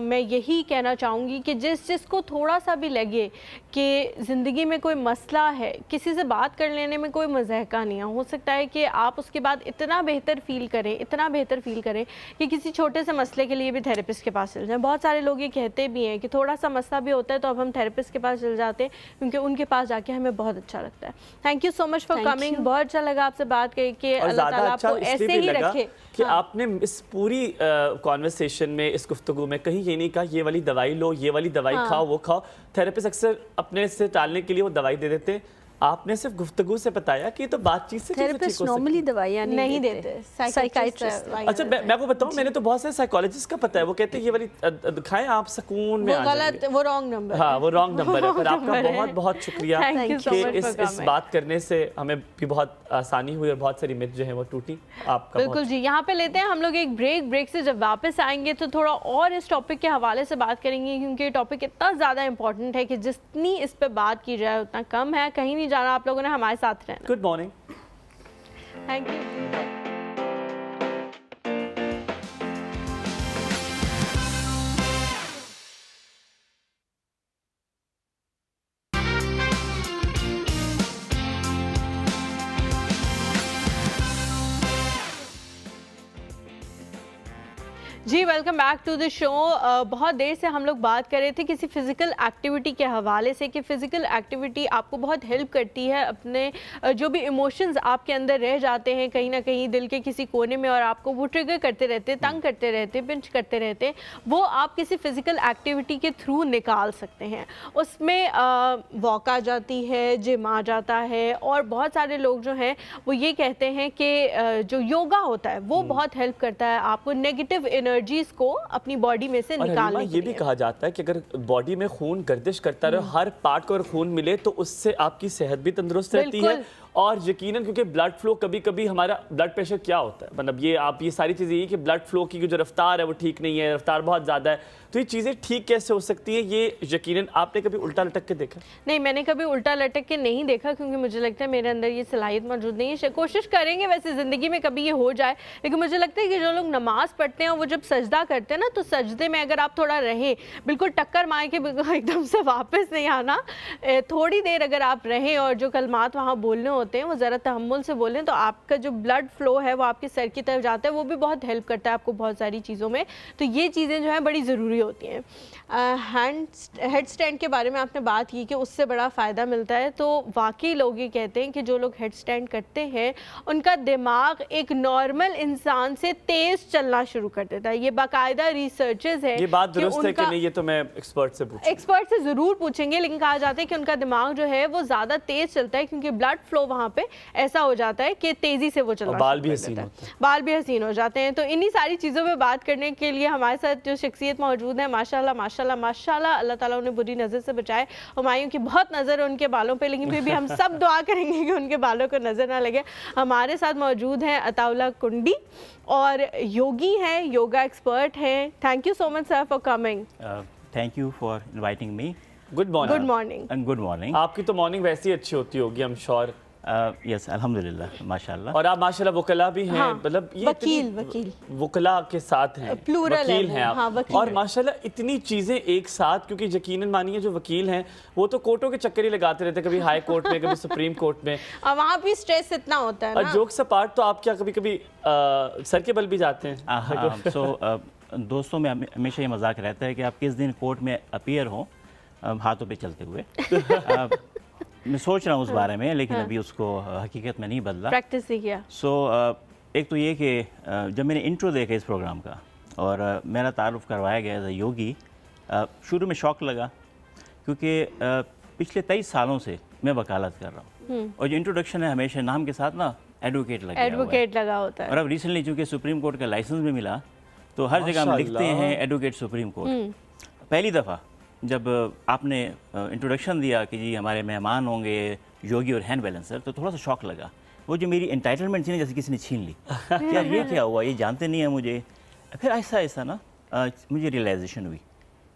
S1: मैं यही कहना चाहूँगी कि जिसको थोड़ा सा भी लगे कि ज़िंदगी में कोई मसला है, किसी से बात कर लेने में कोई मज़हका नहीं है। हो सकता है कि आप उसके बाद इतना बेहतर फ़ील करें कि किसी छोटे से मसले के लिए भी थेरेपिस्ट के पास चल जाएं। बहुत सारे लोग ये कहते भी हैं कि थोड़ा सा मसला भी होता है तो अब हम थेरेपिस्ट के पास चल जाते हैं, क्योंकि उनके पास जाके हमें बहुत अच्छा लगता है। Thank you so much for coming, बहुत अच्छा लगा आपसे बात करके।
S2: और
S1: अल्लाह
S2: ज़्यादा
S1: ताला
S2: अच्छा
S1: आपको
S2: इसलिए
S1: ऐसे
S2: भी
S1: ही
S2: लगा
S1: रखे
S2: कि आपने इस पूरी कॉन्वर्सेशन में, इस गुफ्तगू में कहीं ये नहीं कहा ये वाली दवाई लो, ये वाली दवाई खाओ, वो खाओ। थेरेपिस्ट अक्सर अपने से टालने के लिए वो दवाई दे देते हैं। आपने सिर्फ गुफ्तगू से बताया कि ये तो बातचीत से चीज़ें ठीक
S4: थेरेपिस्ट
S2: हो सकती
S4: नॉर्मली
S2: हैं।
S4: दवाइयाँ नहीं देते, साइकाइट्रिस्ट।
S2: अच्छा मैं आपको बताऊं, मैंने तो बहुत सारे साइकोलॉजिस्ट का पता है, वो कहते हैं ये वाली खाएं आप सुकून में
S1: वो
S2: आ
S1: गलत,
S2: जाएंगे।
S1: वो रॉन्ग नंबर है।
S2: हाँ वो रॉन्ग नंबर है, पर आपका
S1: नंबर है।
S2: बहुत बहुत शुक्रिया
S1: Thank you so
S2: कि
S1: much for
S2: इस
S1: coming.
S2: बात करने से हमें भी बहुत आसानी हुई और बहुत सारी मिथ जो है वो टूटी। आपका
S1: बिल्कुल जी। यहाँ पे लेते हैं हम लोग एक ब्रेक से जब वापस आएंगे तो थोड़ा और इस टॉपिक के हवाले से बात करेंगे, क्योंकि ये टॉपिक इतना ज़्यादा इंपॉर्टेंट है कि जितनी इस पे बात की जाए उतना कम है। कहीं नहीं जाना, आप लोगों ने हमारे साथ रहना।
S2: Good morning.
S1: Thank you. जी welcome back to the show. बहुत देर से हम लोग बात कर रहे थे किसी फिज़िकल एक्टिविटी के हवाले से कि फ़िज़िकल एक्टिविटी आपको बहुत हेल्प करती है अपने जो भी इमोशंस आपके अंदर रह जाते हैं कहीं ना कहीं दिल के किसी कोने में, और आपको वो ट्रिगर करते रहते, तंग करते रहते, पिंच करते रहते, वो आप किसी फ़िज़िकल एक्टिविटी के थ्रू निकाल सकते हैं। उसमें वॉक आ जाती है, जिम आ जाता है, और बहुत सारे लोग जो हैं वो ये कहते हैं कि जो योगा होता है वो बहुत हेल्प करता है आपको नेगेटिव एनर्जीज को अपनी बॉडी में से
S2: और
S1: निकालने
S2: हलीमा,
S1: के
S2: ये भी
S1: लिए।
S2: कहा जाता है कि अगर बॉडी में खून गर्दिश करता रहे, हर पार्ट को अगर खून मिले तो उससे आपकी सेहत भी तंदुरुस्त रहती है।
S1: बिल्कुल।
S2: और यकीनन क्योंकि ब्लड फ्लो, कभी कभी हमारा ब्लड प्रेशर क्या होता है, मतलब ये आप ये सारी चीज़ें, ये कि ब्लड फ्लो की जो रफ्तार है वो ठीक नहीं है, रफ्तार बहुत ज़्यादा है, तो ये चीज़ें ठीक कैसे हो सकती हैं? ये यकीनन आपने कभी उल्टा लटक के देखा?
S1: नहीं, मैंने कभी उल्टा लटक के नहीं देखा, क्योंकि मुझे लगता है मेरे अंदर ये सलाहियत मौजूद नहीं है। कोशिश करेंगे वैसे ज़िंदगी में कभी ये हो जाए, लेकिन मुझे लगता है कि जो लोग नमाज़ पढ़ते हैं वो जब सजदा करते हैं ना, तो सजदे में अगर आप थोड़ा रहें, बिल्कुल टक्कर मार के बिल्कुल एकदम से वापस नहीं आना, थोड़ी देर अगर आप रहें और जो कलमात वहाँ बोलने होते हैं वो ज़रा तहम्मुल से बोलें, तो आपका जो ब्लड फ्लो है वो आपके सर की तरफ जाता है, वो भी बहुत हेल्प करता है आपको बहुत सारी चीज़ों में। तो ये चीज़ें जो हैं बड़ी ज़रूरी होती हैं। हेड स्टैंड के बारे में आपने बात की कि उससे बड़ा फ़ायदा मिलता है, तो वाकई लोग ये कहते हैं कि जो लोग हेड स्टैंड करते हैं उनका दिमाग एक नॉर्मल इंसान से तेज़ चलना शुरू कर देता है। ये बाकायदा रिसर्चेस है।
S2: ये बात दुरुस्त है कि नहीं, ये तो मैं एक्सपर्ट से पूछूं।
S1: एक्सपर्ट से ज़रूर पूछेंगे, लेकिन कहा जाता है कि उनका दिमाग जो है वो ज़्यादा तेज़ चलता है, क्योंकि ब्लड फ्लो वहाँ पे ऐसा हो जाता है कि तेज़ी से वो चलना
S2: बाल भी
S1: शुरू कर
S2: हसीन
S1: देता है।
S2: होते हैं।
S1: बाल भी हसीन हो जाते हैं। तो इन्हीं सारी चीज़ों पे बात करने के लिए हमारे साथ जो शख्सियत मौजूद है, माशाल्लाह माशाल्लाह माशाल्लाह, अल्लाह ताला उन्हें बुरी नज़र से बचाए। हुमायूं की बहुत नज़र है उनके बालों पे, लेकिन फिर भी हम सब दुआ करेंगे कि उनके बालों को नज़र ना लगे। हमारे साथ मौजूद हैं अताउल्लाह कुंडी, और योगी हैं, योगा एक्सपर्ट हैं। Thank you so much sir for coming.
S8: Thank you for inviting me
S2: good morning.
S1: Good morning.
S8: and good morning.
S2: आपकी तो मॉर्निंग वैसी अच्छी होती होगी, I'm sure।
S8: Yes, अल्हम्दुलिल्लाह, माशाल्लाह।
S2: और आप माशाल्लाह वकला भी हैं,
S1: हाँ,
S2: मतलब ये
S1: वकील
S2: वकला के साथ हैं,
S1: Plural
S2: वकील
S1: है वो,
S2: हैं आप।
S1: हाँ, वकील
S2: और
S1: है।
S2: माशाल्लाह इतनी चीज़ें एक साथ, क्योंकि यकीनन मानिए जो वकील हैं वो तो कोर्टों के चक्कर ही लगाते रहते हैं, कभी हाई कोर्ट में, कभी सुप्रीम कोर्ट में,
S1: और वहाँ भी स्ट्रेस इतना होता है
S2: और
S1: ना।
S2: जोक्स अपार्ट, तो आप क्या कभी कभी सर के बल भी जाते हैं?
S8: दोस्तों में हमेशा ये मजाक रहता है कि आप किस दिन कोर्ट में अपीयर हों हाथों पे चलते हुए। मैं सोच रहा हूँ उस बारे में, लेकिन अभी उसको हकीकत में नहीं बदला।
S1: प्रैक्टिस ही किया।
S8: एक तो ये कि जब मैंने इंट्रो देखा इस प्रोग्राम का और मेरा तारुफ करवाया गया एज अ योगी, शुरू में शौक लगा, क्योंकि पिछले 23 सालों से मैं वकालत कर रहा हूँ, और जो इंट्रोडक्शन है हमेशा नाम के साथ ना एडवोकेट लगा हुआ है।
S1: एडवोकेट लगा होता है।
S8: और अब रिसेंटली चूँकि सुप्रीम कोर्ट का लाइसेंस भी मिला, तो हर जगह हम लिखते हैं एडवोकेट सुप्रीम कोर्ट। पहली दफ़ा जब आपने इंट्रोडक्शन दिया कि जी हमारे मेहमान होंगे योगी और हैंड बैलेंसर, तो थोड़ा सा शौक लगा। वो जो मेरी एंटाइटलमेंट थी ना, जैसे किसी ने छीन ली कि यार ये क्या हुआ, ये जानते नहीं है मुझे। फिर ऐसा ऐसा ना मुझे रियलाइजेशन हुई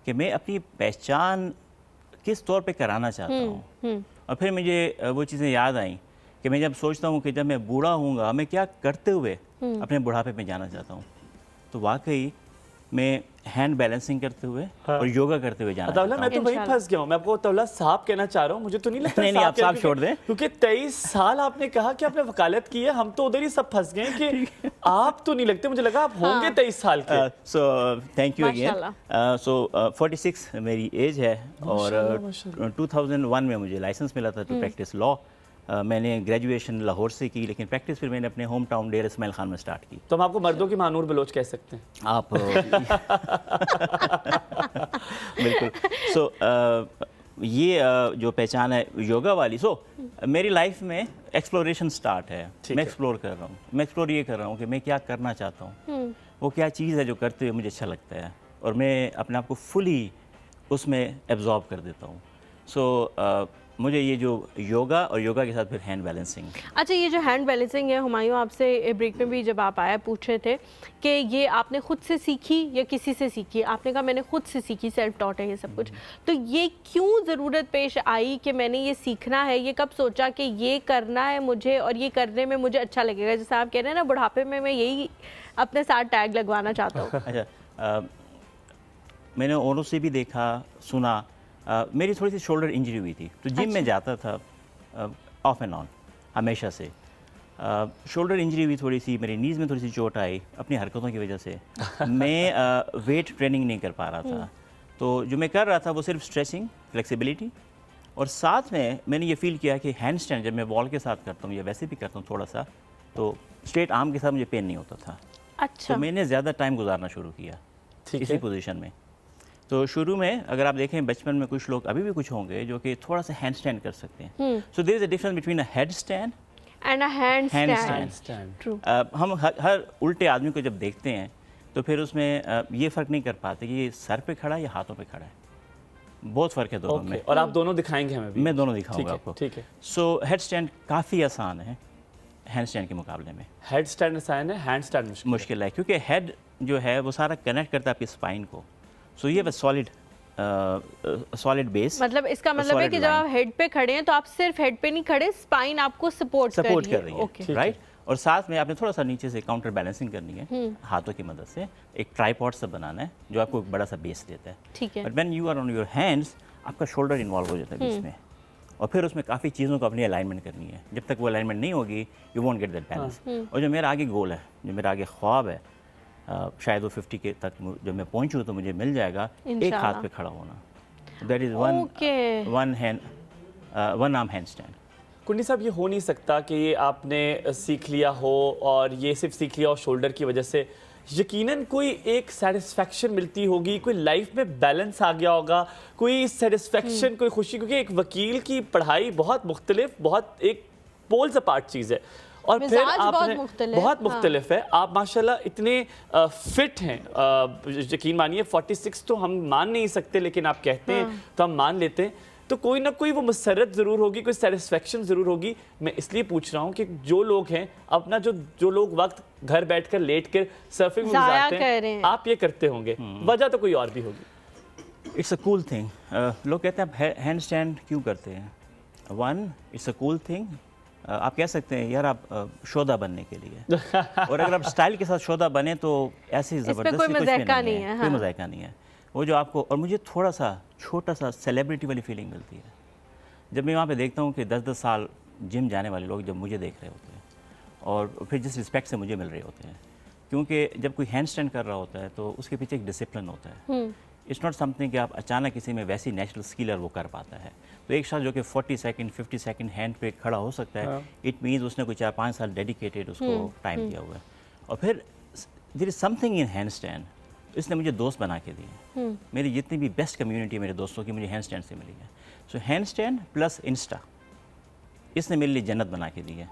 S8: कि मैं अपनी पहचान किस तौर पे कराना चाहता हूँ। और फिर मुझे वो चीज़ें याद आई कि मैं जब सोचता हूँ कि जब मैं बूढ़ा हूँगा मैं क्या करते हुए अपने बुढ़ापे में जाना चाहता हूँ, तो वाकई मैं हैंड बैलेंसिंग करते हुए और योगा करते हुए जाना
S2: अताउल्लाह,
S8: चाहता
S2: मैं तो वही फंस गया हूँ। मैं आपको अताउल्लाह साहब कहना चाह रहा हूँ, मुझे तो नहीं लगता
S8: नहीं, आप साहब
S2: क्योंकि-
S8: छोड़ दें।
S2: क्योंकि 23 साल आपने कहा कि आपने वकालत की है, हम तो उधर ही सब फंस गए कि आप तो नहीं लगते, मुझे लगा आप होंगे 23 साल के।
S8: So thank you again.
S1: माशाल्लाह।
S8: सो 46 मेरी एज है और 2001 में मुझे लाइसेंस मिला था टू प्रैक्टिस लॉ। मैंने ग्रेजुएशन लाहौर से की, लेकिन प्रैक्टिस फिर मैंने अपने होम टाउन डेरा इस्माइल खान में स्टार्ट की।
S2: तो हम आपको मर्दों की मानूर बलोच कह सकते हैं।
S8: आप बिल्कुल। सो ये जो पहचान है योगा वाली, मेरी लाइफ में एक्सप्लोरेशन स्टार्ट है। मैं एक्सप्लोर कर रहा हूँ, मैं एक्सप्लोर ये कर रहा हूँ कि मैं क्या करना चाहता हूँ, वो क्या चीज़ है जो करते हुए मुझे अच्छा लगता है और मैं अपने आप को फुली उसमें एब्जॉर्ब कर देता हूँ। सो मुझे ये जो योगा और योगा के साथ फिर हैंड बैलेंसिंग।
S1: अच्छा, ये जो हैंड बैलेंसिंग है, हुमायूं आपसे ब्रेक में भी जब आप आया पूछ रहे थे कि ये आपने खुद से सीखी या किसी से सीखी, आपने कहा मैंने खुद से सीखी, सेल्फ टॉट है ये सब कुछ। तो ये क्यों ज़रूरत पेश आई कि मैंने ये सीखना है? ये कब सोचा कि ये करना है मुझे और ये करने में मुझे अच्छा लगेगा? जैसे आप कह रहे हैं ना, बुढ़ापे में मैं यही अपने साथ टैग लगवाना चाहता हूँ।
S8: अच्छा, मैंने औरों से भी देखा सुना। मेरी थोड़ी सी शोल्डर इंजरी हुई थी, तो जिम में जाता था ऑफ एंड ऑन हमेशा से। शोल्डर इंजरी हुई थोड़ी सी, मेरी नीज़ में थोड़ी सी चोट आई अपनी हरकतों की वजह से। मैं वेट ट्रेनिंग नहीं कर पा रहा था, तो जो मैं कर रहा था वो सिर्फ स्ट्रेचिंग, फ्लेक्सिबिलिटी, और साथ में मैंने ये फील किया कि हैंड स्टैंड जब मैं बॉल के साथ करता हूँ या वैसे भी करता हूँ थोड़ा सा, तो स्ट्रेट आर्म के साथ मुझे पेन नहीं होता था।
S1: अच्छा,
S8: तो मैंने ज़्यादा टाइम गुजारना शुरू किया इसी पोजीशन में। तो शुरू में अगर आप देखें बचपन में कुछ लोग अभी भी कुछ होंगे जो कि थोड़ा सा हैंड स्टैंड कर सकते हैं। So there is a difference between a head stand
S1: and a hand
S8: stand.
S1: Stand. True.
S8: हम हर उल्टे आदमी को जब देखते हैं तो फिर उसमें ये फ़र्क नहीं कर पाते कि ये सर पे खड़ा है या हाथों पे खड़ा है। बहुत फ़र्क है दोनों में।
S2: और आप दोनों दिखाएंगे हमें भी?
S8: मैं दोनों दिखाऊंगा आपको।
S2: ठीक है।
S8: सो हेड स्टैंड काफ़ी आसान है हैंड स्टैंड के मुकाबले में।
S2: हेड स्टैंड आसान है, हैंड स्टैंड
S8: मुश्किल है, क्योंकि हेड जो है वो सारा कनेक्ट करता है आपकी स्पाइन को। सो ये बस सॉलिड बेस।
S1: मतलब इसका मतलब है कि जब आप हेड पे खड़े हैं तो आप सिर्फ हेड पे नहीं खड़े, स्पाइन आपको सपोर्ट कर रही है।
S8: Okay, right. और साथ में आपने थोड़ा सा नीचे से काउंटर बैलेंसिंग करनी है हाथों की मदद से। एक ट्राइपॉड सा बनाना है जो आपको एक बड़ा सा बेस देता है।
S1: ठीक है।
S8: But when you are on your hands, आपका शोल्डर इन्वॉल्व हो जाता है बीच में, और फिर उसमें काफ़ी चीज़ों को अपनी अलाइनमेंट करनी है। जब तक वो अलाइनमेंट नहीं होगी, you won't get that balance. और जो मेरा आगे गोल है, जो मेरा आगे ख्वाब है, शायद वो 50 के तक जब मैं पहुंचूं तो मुझे मिल जाएगा एक हाथ पे खड़ा होना। That is one arm hand stand.
S2: कुंडी साहब, ये हो नहीं सकता कि ये आपने सीख लिया हो और ये सिर्फ सीख लिया हो शोल्डर की वजह से। यकीनन कोई एक सेटिस्फेक्शन मिलती होगी, कोई लाइफ में बैलेंस आ गया होगा, कोई सेटिस्फेक्शन, कोई खुशी, क्योंकि एक वकील की पढ़ाई बहुत मुख्तलिफ, बहुत एक पोल्स अपार्ट चीज़ है। और फिर आपने बहुत मुख्तलिफ है। आप माशाल्लाह इतने फिट हैं, यकीन मानिए 46 तो हम मान नहीं सकते, लेकिन आप कहते हैं तो हम मान लेते हैं। तो कोई ना कोई वो मसरत ज़रूर होगी, कोई सेटिस्फेक्शन ज़रूर होगी। मैं इसलिए पूछ रहा हूँ कि जो लोग हैं अपना जो लोग वक्त घर बैठकर लेट कर सर्फिंग में गुजारते हैं, आप ये करते होंगे, वजह तो कोई और भी होगी।
S8: It's a cool thing. लोग कहते हैं आप हैंड स्टैंड क्यों करते हैं? One, it's a cool thing. आप कह सकते हैं यार आप शोधा बनने के लिए और अगर आप स्टाइल के साथ शोधा बने तो ऐसी ज़बरदस्ती कुछ नहीं है, कोई मज़ाक़ा नहीं है। वो जो आपको, और मुझे थोड़ा सा छोटा सा सेलिब्रिटी वाली फीलिंग मिलती है जब मैं वहाँ पे देखता हूँ कि 10-10 साल जिम जाने वाले लोग जब मुझे देख रहे होते हैं और फिर जिस रिस्पेक्ट से मुझे मिल रहे होते हैं, क्योंकि जब कोई हैंड स्टैंड कर रहा होता है तो उसके पीछे एक डिसिप्लिन होता है। इट्स नॉट समथिंग कि आप अचानक किसी में वैसी नेचुरल स्किल है वो कर पाता है। तो एक शख्स जो कि 40 सेकंड 50 सेकंड हैंड पे खड़ा हो सकता है, इट मीन्स उसने कोई 4-5 साल डेडिकेटेड उसको टाइम दिया हुआ है। और फिर there is something in hand stand, इसने मुझे दोस्त बना के दिए। मेरी जितनी भी बेस्ट कम्युनिटी मेरे दोस्तों की मुझे हैंड स्टैंड से मिली है। सो हैंड स्टैंड प्लस इंस्टा, इसने मेरे लिए जन्नत बना के दी है।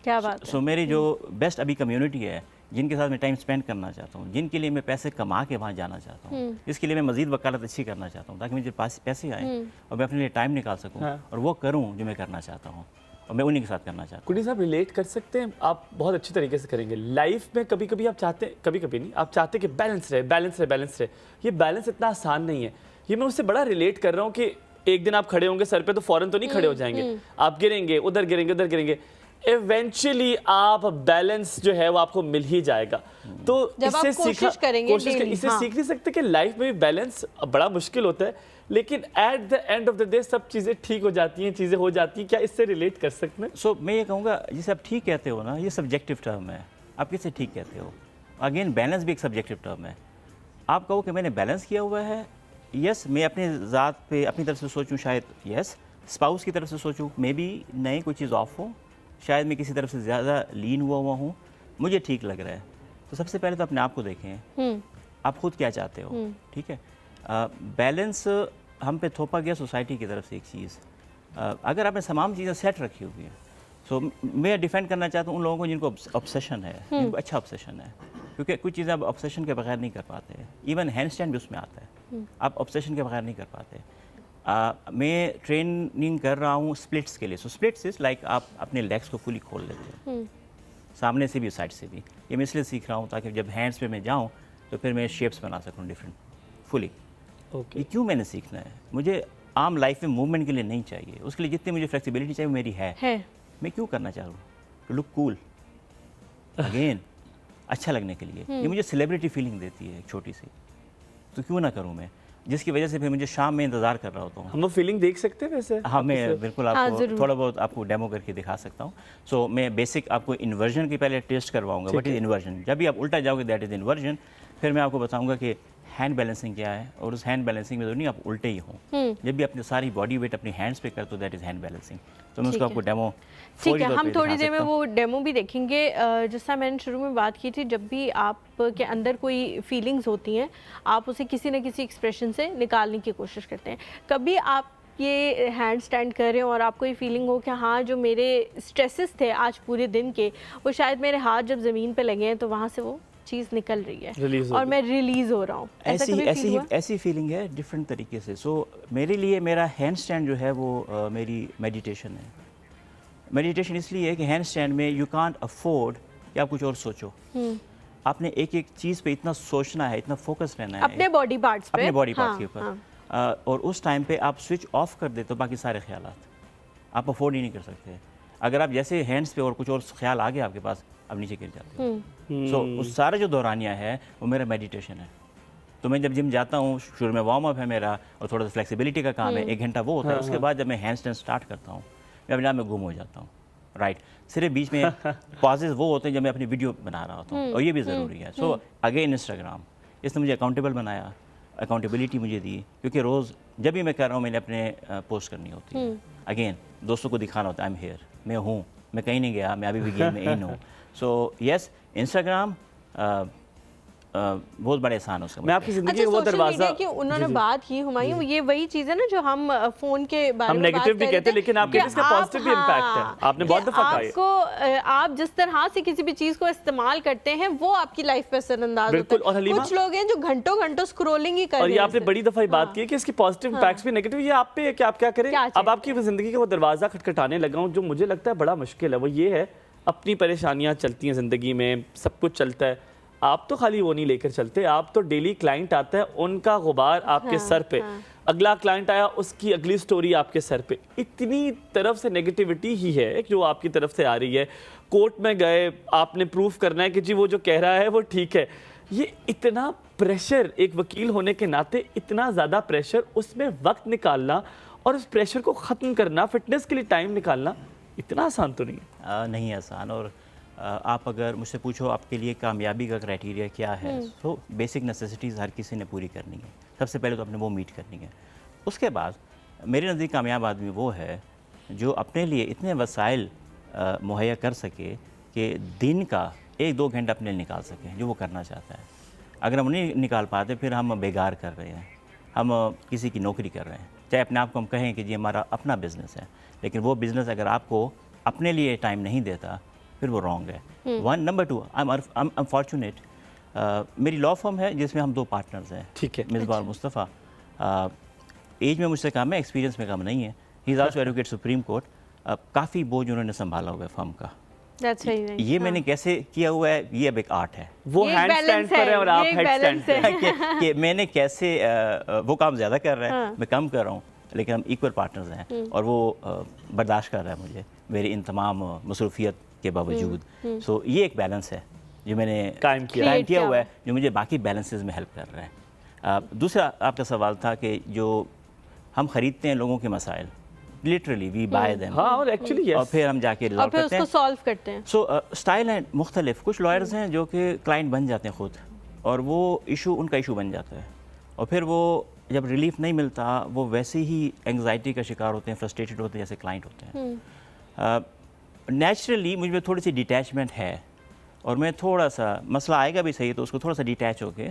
S1: क्या बात है।
S8: सो मेरी जो बेस्ट अभी कम्युनिटी है, जिनके साथ मैं टाइम स्पेंड करना चाहता हूँ, जिनके लिए मैं पैसे कमा के वहाँ जाना चाहता हूँ, इसके लिए मैं मज़ीद वकालत अच्छी करना चाहता हूँ ताकि मुझे पास पैसे आएँ और मैं अपने लिए टाइम निकाल सकूँ और वो करूँ जो मैं करना चाहता हूँ। और मैं उन्हीं के साथ करना चाहता हूँ।
S2: कुड़ी साहब रिलेट कर सकते हैं, आप बहुत अच्छी तरीके से करेंगे। लाइफ में कभी कभी आप चाहते हैं, कभी कभी नहीं, आप चाहते हैं कि बैलेंस रहे, बैलेंस रहे, बैलेंस रहे। ये बैलेंस इतना आसान नहीं है। ये मैं उससे बड़ा रिलेट कर रहा हूँ कि एक दिन आप खड़े होंगे सर पे तो फौरन तो नहीं खड़े हो जाएंगे, आप गिरेंगे, उधर गिरेंगे, उधर गिरेंगे, इवेंचुअली आप बैलेंस जो है वो आपको मिल ही जाएगा। तो
S1: जब आप कोशिश करेंगे daily,
S2: इससे
S1: हाँ।
S2: सीख नहीं सकते कि लाइफ में भी बैलेंस बड़ा मुश्किल होता है, लेकिन at the end of the day सब चीज़ें ठीक हो जाती हैं, चीज़ें हो जाती हैं। क्या इससे रिलेट कर सकते हैं?
S8: सो मैं ये कहूँगा, जिसे आप ठीक कहते हो ना, ये सब्जेक्टिव टर्म है। आप किसे ठीक कहते हो? अगेन बैलेंस भी एक सब्जेक्टिव टर्म है। आप कहो कि मैंने बैलेंस किया हुआ है, यस, मैं अपने ज़ात पे अपनी तरफ से सोचूं, शायद यस, स्पाउस की तरफ से सोचूं, मे बी नहीं, कोई चीज़ ऑफ हो, शायद मैं किसी तरफ से ज़्यादा लीन हुआ हूँ, मुझे ठीक लग रहा है। तो सबसे पहले तो अपने आप को देखें, आप खुद क्या चाहते हो, ठीक है। बैलेंस हम पे थोपा गया सोसाइटी की तरफ से एक चीज़। अगर आपने तमाम चीज़ें सेट रखी हुई हैं, सो मैं डिफेंड करना चाहता हूँ उन लोगों को जिनको ऑब्सेशन है, जिनको अच्छा ऑब्सेशन है, क्योंकि कुछ चीज़ें आप ऑब्सेशन के बगैर नहीं कर पाते। इवन हैंड स्टैंड भी उसमें आता है, आप ऑब्सेशन के बगैर नहीं कर पाते। मैं ट्रेनिंग कर रहा हूँ स्प्लिट्स के लिए। सो स्प्लिट्स इज लाइक आप अपने लेग्स को फुली खोल लेते हैं, सामने से भी साइड से भी। ये मैं इसलिए सीख रहा हूँ ताकि जब हैंड्स पे मैं जाऊँ तो फिर मैं शेप्स बना सकूँ डिफरेंट फुली। ये क्यों मैंने सीखना है? मुझे आम लाइफ में मूवमेंट के लिए नहीं चाहिए, उसके लिए जितनी मुझे फ्लेक्सिबिलिटी चाहिए वो मेरी है। मैं क्यों करना चाह रहा हूँ? टू लुक कूल, अगेन अच्छा लगने के लिए। ये मुझे सेलिब्रिटी फीलिंग देती है एक छोटी सी, तो क्यों ना करूँ मैं, जिसकी वजह से फिर मुझे शाम में इंतज़ार कर रहा होता हूँ।
S2: हम वो फीलिंग देख सकते हैं वैसे?
S8: हाँ, मैं बिल्कुल आपको
S1: ज़रूर।
S8: थोड़ा बहुत आपको डेमो करके दिखा सकता हूँ। सो मैं बेसिक आपको इन्वर्जन की पहले टेस्ट करवाऊंगा। What is inversion? जब भी आप उल्टा जाओगे दैट इज़ इन्वर्जन। फिर मैं आपको बताऊंगा कि हैंड बैलेंसिंग क्या है, और उस हैंड बैलेंसिंग में तो नहीं आप उल्टे ही हों। जब भी अपनी सारी बॉडी वेट अपनी हैंड्स पे करते हो दैट इज़ हैंड बैलेंसिंग। तो मैं उसको आपको डेमो
S1: ठीक है, हम थोड़ी देर में वो डेमो भी देखेंगे। जैसा मैंने शुरू में बात की थी, जब भी आपके अंदर कोई फीलिंग्स होती हैं, आप उसे किसी न किसी एक्सप्रेशन से निकालने की कोशिश करते हैं। कभी आप ये हैंड स्टैंड कर रहे हो और आपको ये फीलिंग हो कि हाँ, जो मेरे स्ट्रेसेस थे आज पूरे दिन के, वो शायद मेरे हाथ जब ज़मीन पे लगे हैं तो वहाँ से वो चीज़ निकल रही है और मैं रिलीज़ हो रहा हूँ।
S8: ऐसी फीलिंग है डिफरेंट तरीके से। सो मेरे लिए मेरा हैंड स्टैंड जो है वो मेरी मेडिटेशन है। मेडिटेशन इसलिए है कि हैंड स्टैंड में यू कांट अफोर्ड कि आप कुछ और सोचो। आपने एक एक चीज़ पे इतना सोचना है, इतना फोकस रहना है
S1: अपने बॉडी पार्ट्स पे,
S8: अपने बॉडी पार्ट्स के ऊपर। और उस टाइम पे आप स्विच ऑफ कर देते हो बाकी सारे ख्यालात, आप अफोर्ड ही नहीं कर सकते। अगर आप जैसे हैंड्स पे और कुछ और ख्याल आ गए आपके पास, अब नीचे गिर जाते हो। सो उस सारा जो दौरानिया है वो मेरा मेडिटेशन है। तो मैं जब जिम जाता हूँ, शुरू में वार्म अप है मेरा और थोड़ा सा फ्लेक्सिबिलिटी का काम है, 1 घंटा वो होता है। उसके बाद जब मैं हैंड स्टैंड स्टार्ट करता हूँ, मैं अपने आप में गुम हो जाता हूँ। राइट, सिर्फ बीच में पॉजेज वो होते हैं जब मैं अपनी वीडियो बना रहा होता हूँ, और ये भी ज़रूरी है। सो अगेन इंस्टाग्राम, इसने मुझे अकाउंटेबल बनाया, अकाउंटेबिलिटी मुझे दी, क्योंकि रोज़ जब भी मैं कर रहा हूँ मैंने अपने पोस्ट करनी होती है। अगेन दोस्तों को दिखाना होता है आई एम हेयर, मैं हूँ, मैं कहीं नहीं गया, मैं अभी भी गेम में इन हूँ। सो यस, इंस्टाग्राम बहुत बड़े एहसान उसका।
S2: मैं आपकी ज़िंदगी
S1: अच्छा,
S2: का वो
S1: सोशल
S2: दरवाज़ा
S1: मीडिया की उन्होंने बात की हुमायूं, ये वही चीज़ है ना जो हम फ़ोन के बारे
S2: हम
S1: में
S2: नेगेटिव
S1: बात
S2: भी
S1: कर
S2: कहते
S1: रहे
S2: हैं, लेकिन आप
S1: कि
S2: कहते हैं इसका पॉजिटिव भी इम्पैक्ट है।
S1: हाँ,
S2: आपने बहुत
S1: कि
S2: दफ़ा कहा है।
S1: आपको आप जिस तरह से किसी भी चीज़ को इस्तेमाल करते हैं वो आपकी लाइफ पे असरअंदाज
S2: बिल्कुल।
S1: होता है।
S2: और हलीमा,
S1: कुछ लोग हैं जो घंटों घंटों स्क्रॉलिंग ही कर
S2: और
S1: रहे
S2: ये
S1: हैं।
S2: आपने बड़ी दफ़ा बात की है कि इसकी पॉजिटिव इम्पैक्ट्स भी नेगेटिव, ये आप पे है कि आप क्या करें। अब आपकी ज़िंदगी का वो दरवाज़ा खटखटाने लगा हूँ जो मुझे लगता है बड़ा मुश्किल है। वो ये है, अपनी परेशानियाँ चलती हैं ज़िंदगी में, सब कुछ चलता है, आप तो खाली वो नहीं लेकर चलते, आप तो डेली क्लाइंट आता है, उनका गुबार आपके सर पे, अगला क्लाइंट आया, उसकी अगली स्टोरी आपके सर पे। इतनी तरफ से नेगेटिविटी ही है जो आपकी तरफ से आ रही है। कोर्ट में गए, आपने प्रूफ करना है कि जी वो जो कह रहा है वो ठीक है। ये इतना प्रेशर, एक वकील होने के नाते इतना ज़्यादा प्रेशर, उसमें वक्त निकालना और उस प्रेशर को ख़त्म करना, फिटनेस के लिए टाइम निकालना इतना आसान तो नहीं है।
S8: नहीं आसान। और आप अगर मुझसे पूछो आपके लिए कामयाबी का क्राइटेरिया क्या है, तो बेसिक नेसेसिटीज़ हर किसी ने पूरी करनी है। सबसे पहले तो अपने वो मीट करनी है। उसके बाद मेरे नज़दीक कामयाब आदमी वो है जो अपने लिए इतने वसाइल मुहैया कर सके कि दिन का 1-2 घंटा अपने लिए निकाल सके जो वो करना चाहता है। अगर हम नहीं निकाल पाते फिर हम बेकार कर रहे हैं, हम किसी की नौकरी कर रहे हैं। चाहे अपने आप को हम कहें कि जी हमारा अपना बिज़नेस है, लेकिन वो बिज़नेस अगर आपको अपने लिए टाइम नहीं देता फिर वो रॉन्ग है। 1 नंबर 2, आई एम फॉर्चुनेट, मेरी लॉ फर्म है जिसमें हम 2 पार्टनर्स हैं।
S2: ठीक है।
S8: मिसबा और मुस्तफ़ा। एज में मुझसे कम है, एक्सपीरियंस में कम नहीं है। He is also advocate supreme court. काफ़ी बोझ उन्होंने संभाला हुआ है फर्म का।
S1: That's very nice.
S8: ये मैंने कैसे किया हुआ है, ये अब एक आर्ट है
S2: वो
S1: ये एक
S2: हैंड स्टैंड
S1: balance
S2: पर है और
S1: है,
S2: आप
S1: ये एक
S2: हेड स्टैंड
S1: balance
S2: पे
S1: है।
S2: हैं।
S8: कि मैंने कैसे वो काम ज़्यादा कर रहा है,
S1: हाँ।
S8: मैं कम कर रहा हूँ, लेकिन हम इक्वल पार्टनर्स हैं और वो बर्दाश्त कर रहा है मुझे मेरी इन तमाम मसरूफियत के बावजूद। सो ये एक बैलेंस है जो मैंने
S2: कायम किया।
S8: कायम
S1: Create
S8: किया
S1: किया
S8: हुआ है, जो मुझे बाकी बैलेंसेस में हेल्प कर रहा है। दूसरा आपका सवाल था कि जो हम ख़रीदते हैं लोगों के मसाइल, लिटरली वी बाय देम,
S2: हाँ, और एक्चुअली
S8: और फिर हम जाके
S1: और
S8: रिजॉल्व
S1: फिर
S8: करते
S1: उसको
S8: हैं।
S1: सॉल्व करते हैं।
S8: सो स्टाइल है मुख्तलिफ। कुछ लॉयर्स हैं जो कि क्लाइंट बन जाते हैं खुद, और वो इशू उनका इशू बन जाता है, और फिर वो जब रिलीफ नहीं मिलता वो वैसे ही एंग्जाइटी का शिकार होते हैं, फ्रस्ट्रेटेड होते हैं जैसे क्लाइंट होते हैं। नेचुरली मुझ में थोड़ी सी डिटैचमेंट है, और मैं थोड़ा सा मसला आएगा भी सही तो उसको थोड़ा सा डिटैच होके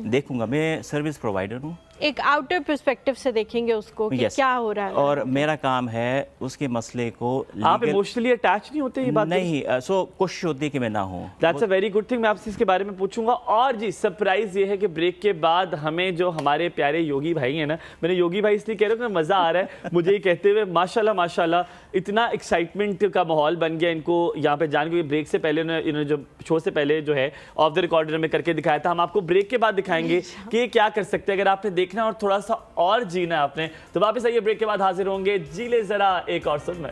S8: देखूंगा। मैं सर्विस प्रोवाइडर हूँ,
S1: एक आउटर पर्सपेक्टिव से देखेंगे उसको कि
S8: Yes.
S1: क्या हो रहा है।
S8: और मेरा काम है उसके मसले को
S2: आप
S8: legal-
S2: इमोशनली अटैच नहीं होते, ये बात
S8: नहीं, सो कोशिश होती है कि मैं ना हूँ।
S2: That's a very good thing. मैं आपसे इसके बारे में पूछूंगा। और जी सरप्राइज ये है कि ब्रेक के बाद हमें जो हमारे प्यारे योगी भाई हैं ना, मैंने योगी भाई इसलिए कह रहा हूँ कि मज़ा आ रहा है मुझे ये कहते हुए, माशाल्लाह माशाल्लाह, इतना एक्साइटमेंट का माहौल बन गया इनको यहाँ पे जान के। ब्रेक से पहले इन्होंने जो शो से पहले जो है ऑफ द रिकॉर्डर में करके दिखाया था, हम आपको ब्रेक के बाद दिखाएंगे कि ये क्या कर सकते हैं। अगर आपने देखना और थोड़ा सा और जीना है आपने, तो वापस आइए, ब्रेक के बाद हाजिर होंगे। जी ले जरा एक और सुन में।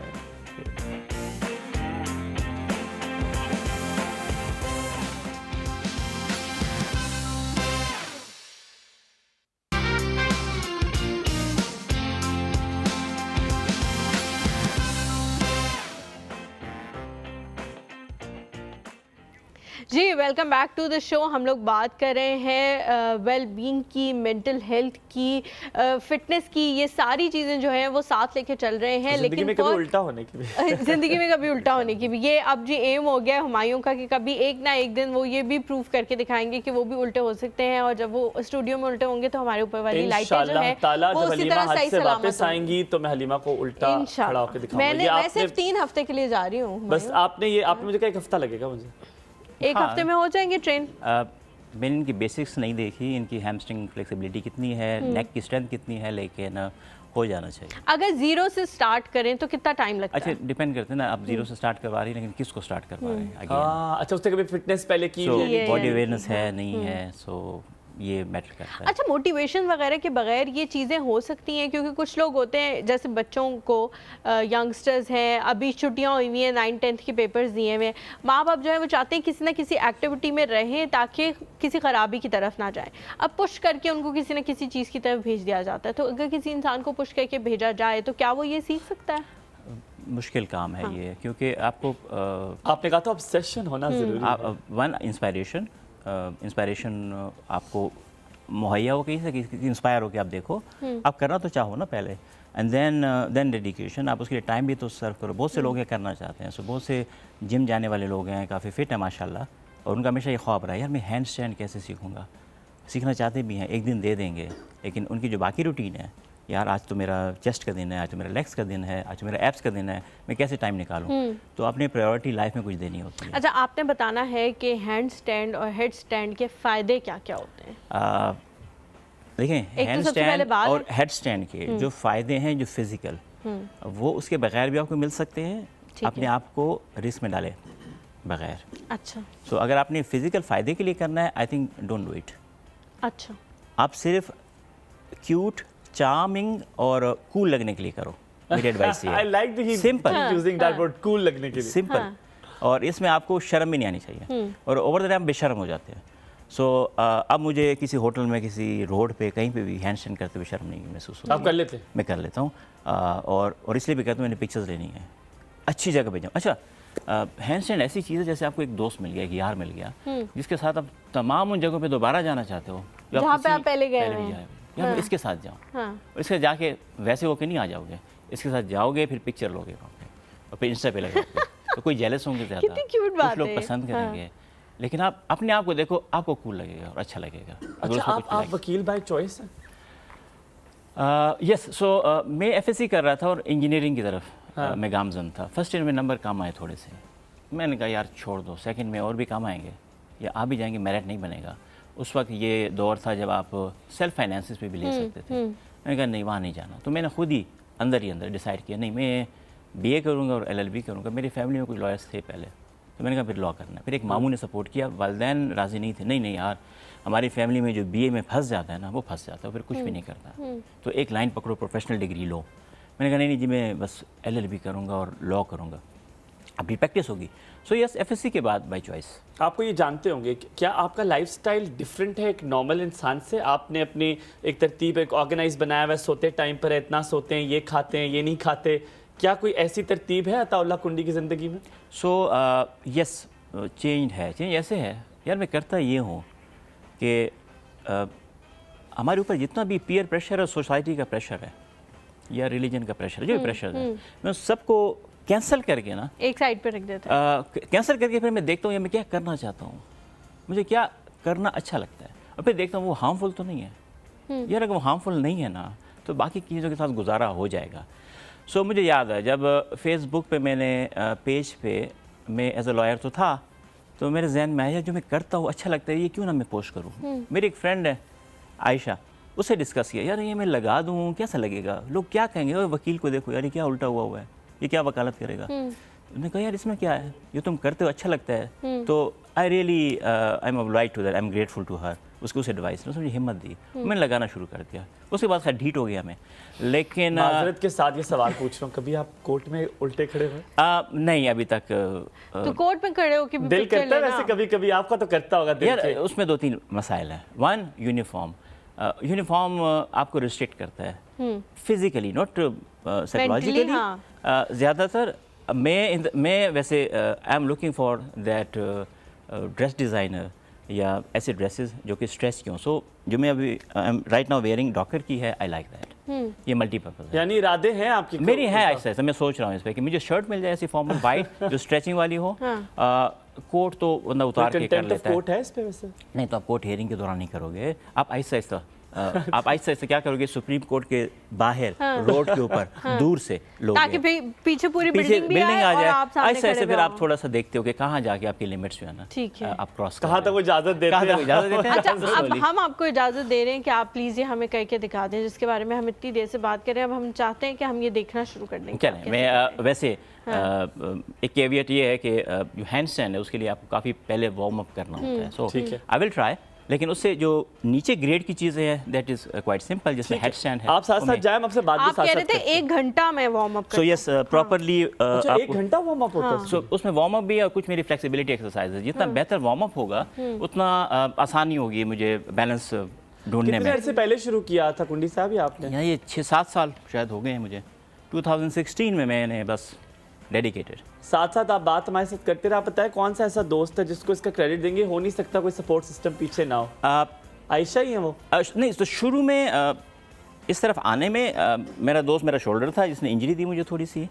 S1: जी welcome back to the show. हम लोग बात कर रहे हैं वेल बीइंग की, मेंटल हेल्थ की, फिटनेस की। ये सारी चीज़ें जो हैं वो साथ लेके चल रहे हैं,
S2: जिंदगी
S1: लेकिन
S2: में कभी उल्टा होने की भी
S1: ज़िंदगी में कभी उल्टा होने की भी ये अब जी एम हो गया है हुमायूं का कि कभी एक ना एक दिन वो ये भी प्रूव करके दिखाएंगे कि वो भी उल्टे हो सकते हैं, और जब वो स्टूडियो में उल्टे होंगे तो हमारे ऊपर वाली लाइटें जो
S2: इंशाल्लाह
S1: है
S2: ताला
S1: वो
S2: जब
S1: उसी
S2: हलीमा
S1: तरह
S2: हज
S1: सही
S2: से
S1: सलामत
S2: वापस
S1: होंगी।
S2: आएंगी तो मैं हलीमा को उल्टा खड़ा होकर दिखाऊंगा। ये
S1: मैं
S2: आपने
S1: सिर्फ 3 हफ्ते के लिए जा रही हूँ
S2: बस
S1: हुमायूं।
S2: आपने ये आपने मुझे कहा एक हफ्ता लगेगा मुझे।
S1: एक हफ्ते में हो जाएंगे ट्रेन।
S8: मैंने इनकी बेसिक्स नहीं देखी, इनकी हैमस्ट्रिंग फ्लेक्सिबिलिटी कितनी है, नेक की स्ट्रेंथ कितनी है, लेकिन हो जाना चाहिए।
S1: अगर 0 से स्टार्ट करें तो कितना टाइम लगता
S8: अच्छा,
S1: है?
S8: डिपेंड करते हैं ना, आप 0 से स्टार्ट करवा रही हैं, लेकिन किसको स्टार्ट करवा रहे हैं।
S2: हाँ, अच्छा, उससे कभी फिटनेस पहले की
S8: सो
S2: हुई है?
S1: ये-
S8: बॉडी
S1: ये-
S8: अवेयरनेस है नहीं है, सो ये मैटर करता है।
S1: अच्छा, मोटिवेशन वगैरह के बगैर ये चीज़ें हो सकती हैं? क्योंकि कुछ लोग होते हैं जैसे बच्चों को, यंगस्टर्स हैं, अभी छुट्टियां हुई हुई हैं, 9th-10th के पेपर्स दिए हुए हैं, माँ बाप जो है वो चाहते हैं किसी ना किसी एक्टिविटी में रहें ताकि किसी ख़राबी की तरफ ना जाएं। अब पुश करके उनको किसी ना किसी चीज़ की तरफ भेज दिया जाता है, तो अगर किसी इंसान को पुश करके भेजा जाए तो क्या वो ये सीख सकता है?
S8: मुश्किल काम है ये, क्योंकि आपको
S2: आपने कहा था ऑब्सेशन होना जरूरी है।
S8: वन इंस्पायरेशन आपको मुहैया हो कहीं से, इंस्पायर हो के आप देखो, आप करना तो चाहो ना पहले, एंड देन डेडिकेशन। आप उसके लिए टाइम भी तो सर्व करो। बहुत से लोग ये करना चाहते हैं, सो बहुत से जिम जाने वाले लोग हैं, काफ़ी फिट है माशाल्लाह, और उनका हमेशा ये ख्वाब रहा है, यार मैं हैंड स्टैंड कैसे सीखूंगा। सीखना चाहते भी हैं, एक दिन दे देंगे, लेकिन उनकी जो बाकी रूटीन है, यार आज तो मेरा चेस्ट का दिन है, आज तो मेरा लेग्स का दिन है, आज तो मेरा एब्स का दिन है, मैं कैसे टाइम निकालूं। तो अपने प्रायोरिटी लाइफ में कुछ देनी होती है।
S1: अच्छा, आपने बताना है कि हैंड स्टैंड और हेड स्टैंड के फ़ायदे क्या क्या होते हैं?
S8: देखें,
S1: तो
S8: हैंड
S1: सबसे पहले
S8: स्टैंड
S1: बात
S8: और
S1: है।
S8: हेड स्टैंड के जो फ़ायदे हैं, जो फिज़िकल, वो उसके बगैर भी आपको मिल सकते हैं।
S1: ठीक
S8: अपने
S1: है।
S8: आप को रिस्क में डालें बगैर।
S1: अच्छा
S8: सो अगर आपने फिज़िकल फ़ायदे के लिए करना है, I think don't do it.
S1: अच्छा,
S8: आप सिर्फ क्यूट, चार्मिंग और कूल लगने के लिए करो, मेरी एडवाइस ये
S2: I like the
S8: simple,
S2: using that word, cool लगने के लिए।
S8: सिंपल, और इसमें आपको शर्म भी नहीं आनी चाहिए, और ओवर द टाइम बेशर्म हो जाते हैं। सो अब मुझे किसी होटल में, किसी रोड पे, कहीं पे भी हैंड स्टैंड करते हुए शर्म नहीं महसूस होती।
S2: आप कर लेते?
S8: मैं कर लेता हूँ, और इसलिए भी कहता हूँ, मैंने पिक्चर्स लेनी है, अच्छी जगह पे जाऊँ। अच्छा, हैंड स्टैंड ऐसी चीज़ है जैसे आपको एक दोस्त मिल गया, एक यार मिल गया, जिसके साथ आप तमाम उन जगहों पे दोबारा जाना चाहते हो
S1: जहाँ पे
S8: किसी
S1: आप पहले गए
S8: भी
S1: हुए हैं।
S8: जाए। यार मैं इसके साथ जाऊँ,
S1: हाँ।
S8: इसके जाके वैसे होके नहीं आ जाओगे, इसके साथ जाओगे, फिर पिक्चर लोगे वहाँ पे, और फिर इंस्टा पे लगाओगे, तो कोई जेलस होंगे ज़्यादा,
S1: कितनी cute बात
S8: कुछ लोग
S1: है।
S8: पसंद करेंगे, लेकिन आप अपने आप को देखो, आपको कूल लगेगा और अच्छा लगेगा। अगर
S2: अच्छा,
S8: उसमें कुछ
S2: आप
S8: लगे।
S2: वकील बाय चॉइस हैं?
S8: यस, सो मैं एफएससी कर रहा था और इंजीनियरिंग की तरफ मैं गामजन था। फर्स्ट ईयर में नंबर कम आए थोड़े से, मैंने कहा यार छोड़ दो, सेकंड में और भी कम आएंगे या आ भी जाएंगे, मेरिट नहीं बनेगा। उस वक्त ये दौर था जब आप सेल्फ फाइनेंसिस पे भी ले सकते थे। मैंने कहा नहीं, वहाँ नहीं जाना। तो मैंने खुद ही अंदर डिसाइड किया, नहीं मैं बीए करूँगा और एलएलबी करूँगा। मेरी फैमिली में कुछ लॉयर्स थे पहले, तो मैंने कहा फिर लॉ करना है। फिर एक मामू ने सपोर्ट किया, वालिदैन राज़ी नहीं थे, नहीं यार हमारी फैमिली में जो बीए में फंस जाता है ना वो फंस जाता है, फिर कुछ भी नहीं करता। तो एक लाइन पकड़ो, प्रोफेशनल डिग्री लो। मैंने कहा नहीं जी मैं बस एलएलबी करूँगा और लॉ करूँगा, अपनी प्रैक्टिस होगी। सो यस, एफएससी के बाद बाय चॉइस।
S2: आपको ये जानते होंगे कि क्या आपका लाइफस्टाइल डिफरेंट है एक नॉर्मल इंसान से? आपने अपनी एक तरतीब, एक ऑर्गेनाइज बनाया हुआ है, सोते टाइम पर इतना सोते हैं, ये खाते हैं, ये नहीं खाते, क्या कोई ऐसी तरतीब है अताउल्लाह कुंडी की ज़िंदगी में?
S8: सो यस, चेंज है। चेंज ऐसे है यार, मैं करता ये हूँ कि हमारे ऊपर जितना भी पीयर प्रेशर और सोसाइटी का प्रेशर है या रिलीजन का प्रेशर, जो भी प्रेशर है, मैं सबको कैंसिल करके ना
S1: एक साइड पे रख देते हैं।
S8: कैंसिल करके फिर मैं देखता हूँ या मैं क्या करना चाहता हूँ, मुझे क्या करना अच्छा लगता है, और फिर देखता हूँ वो हार्मफुल तो नहीं है। यार अगर वो हार्मफुल नहीं है ना तो बाकी चीज़ों के साथ गुजारा हो जाएगा। सो मुझे याद है जब फेसबुक पे मैंने पेज पे मैं एज अ लॉयर तो था, तो मेरे जहन में आया जो मैं करता हूँ अच्छा लगता है, ये क्यों ना मैं पोस्ट करूँ। मेरी एक फ्रेंड है आयशा, उससे डिस्कस किया, यार ये मैं लगा दूँ कैसा लगेगा, लोग क्या कहेंगे, और वकील को देखो यार ये क्या उल्टा हुआ है, ये क्या वकालत करेगा। मैंने कहा यार इसमें क्या है, ये तुम करते हो अच्छा लगता है। तो I really I am obliged to that, I am grateful to her, उसको उस एडवाइस ने, उसने मुझे हिम्मत दी, मैंने लगाना शुरू कर दिया। उसके बाद खैर ढीठ हो गया मैं, लेकिन
S2: माजरत के साथ ये सवाल पूछ रहा हूँ, कभी आप कोर्ट में उल्टे खड़े हुए?
S8: नहीं अभी तक।
S1: तो कोर्ट में खड़े हो कि
S2: दिल करता है वैसे कभी कभी, आपका तो करता होगा दिल
S8: यार
S2: के।
S8: उसमें 2-3 मसाइल हैं। One, uniform. यूनिफॉर्म आपको रिस्ट्रिक्ट करता है फिजिकली, नॉट साइकोलॉजिकली। ज़्यादातर मैं वैसे I am looking for that dress designer या ऐसे ड्रेसेस जो कि स्ट्रेस की हों। सो जो मैं अभी राइट नाउ वेयरिंग डॉकर की है, आई लाइक दैट। ये मल्टीपर्पज़ है।
S2: यानी इरादे हैं आपकी?
S8: मेरी है ऐसा ऐसा, मैं सोच रहा हूँ इस पर कि मुझे शर्ट मिल जाए ऐसी फॉर्मल वाइट जो स्ट्रेचिंग वाली हो। कोट तो बंदा उतार के कर लेता है।
S2: कोट है इस पे वैसे?
S8: नहीं तो आप कोर्ट हियरिंग के दौरान नहीं करोगे, आप आहिस्ता आहिस्ता आप आहिस्ता आहिस्ता क्या करोगे, सुप्रीम कोर्ट के बाहर रोड के ऊपर दूर से लोग,
S1: ताकि पीछे पूरी
S8: पीछे
S1: बिल्डिंग भी आए
S8: आ
S1: और
S8: जाए,
S1: आप सामने
S8: आहिस्ता आहिस्ता
S1: खड़े
S8: फिर
S1: हो।
S8: आप थोड़ा सा देखते हो कि कहाँ जाके आपकी लिमिट्स जो है ना,
S1: ठीक है।
S8: आप क्रॉस
S2: कहाँ तक वो इजाजत देते
S8: कहाँ तक
S2: हैं?
S8: इजाजत देते हैं।
S1: अच्छा, अब
S8: Slowly।
S1: हम आपको इजाज़त दे रहे हैं कि आप प्लीज़ ये हमें करके दिखा दें, जिसके बारे में हम इतनी देर से बात कर रहे हैं। अब हम चाहते हैं कि हम ये देखना शुरू कर दें।
S8: चलें, मैं वैसे एक केवियट ये है कि जो हैंड स्टैंड है उसके लिए आपको काफ़ी पहले वार्म अप करना होता है। सो आई विल ट्राई, लेकिन उससे जो नीचे ग्रेड की चीज़ें हैं दैट इज़ क्वाइट सिंपल, जिसमें हेड स्टैंड है।
S2: आप साथ साथ जाए, आपसे बात भी
S1: आप
S2: साथ
S1: कह
S2: साथ
S1: रहे थे
S2: करते हैं।
S1: 1 घंटा में warm up
S8: so yes, properly
S2: अच्छा, 1 घंटा वार्म अप होता है?
S8: सो उसमें वार्म अप भी है और कुछ मेरी फ्लेक्सिबिलिटी एक्सरसाइज है। जितना बेहतर वार्म अप होगा उतना आसानी होगी मुझे बैलेंस ढूंढने
S2: कितने
S8: में।
S2: अर्से पहले शुरू किया था कुंडी साहब ये आपने?
S8: यहाँ ये 6-7 साल शायद हो गए हैं मुझे। 2016 में मैंने बस डेडिकेटेड।
S2: साथ साथ आप बात हमारे साथ करते रहे। आप बताएं कौन सा ऐसा दोस्त है जिसको इसका क्रेडिट देंगे? हो नहीं सकता कोई सपोर्ट सिस्टम पीछे ना हो। आयशा ही है वो?
S8: नहीं, तो शुरू में इस तरफ आने में मेरा दोस्त मेरा शोल्डर था जिसने इंजरी दी मुझे थोड़ी सी।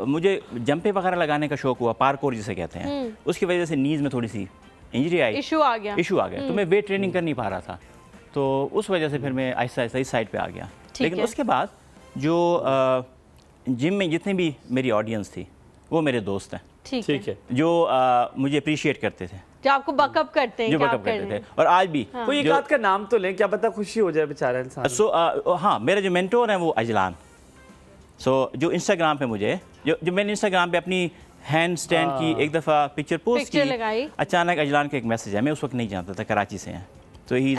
S8: मुझे जंपे वगैरह लगाने का शौक हुआ, पार्कोर जिसे कहते हैं, उसकी वजह से नीज़ में थोड़ी सी इंजरी आई,
S1: इशू आ गया।
S8: तो मैं वेट ट्रेनिंग कर नहीं पा रहा था, तो उस वजह से फिर मैं आहिस्ता आहिस्ता इस साइड पे आ गया। लेकिन उसके बाद जो जिम में जितनी भी मेरी ऑडियंस थी वो मेरे दोस्त हैं,
S1: ठीक है,
S8: जो मुझे अप्रिशिएट करते थे,
S1: जो आपको बकअप करते हैं,
S8: जो
S1: क्या
S8: बकअप
S1: आप कर
S8: करते
S1: रहे
S8: थे। और आज भी
S2: कोई एक आध का नाम तो लें, क्या पता खुशी हो जाए बेचारा इंसान।
S8: हाँ, मेरे जो मेंटोर हैं वो अजलान। जो इंस्टाग्राम पे मुझे जो मैंने इंस्टाग्राम पे अपनी हैंड स्टैंड की एक दफ़ा पिक्चर पोस्ट की,
S1: लगाई,
S8: अचानक अजलान का एक मैसेज है, मैं उस वक्त नहीं जानता था, कराची से हैं, तो he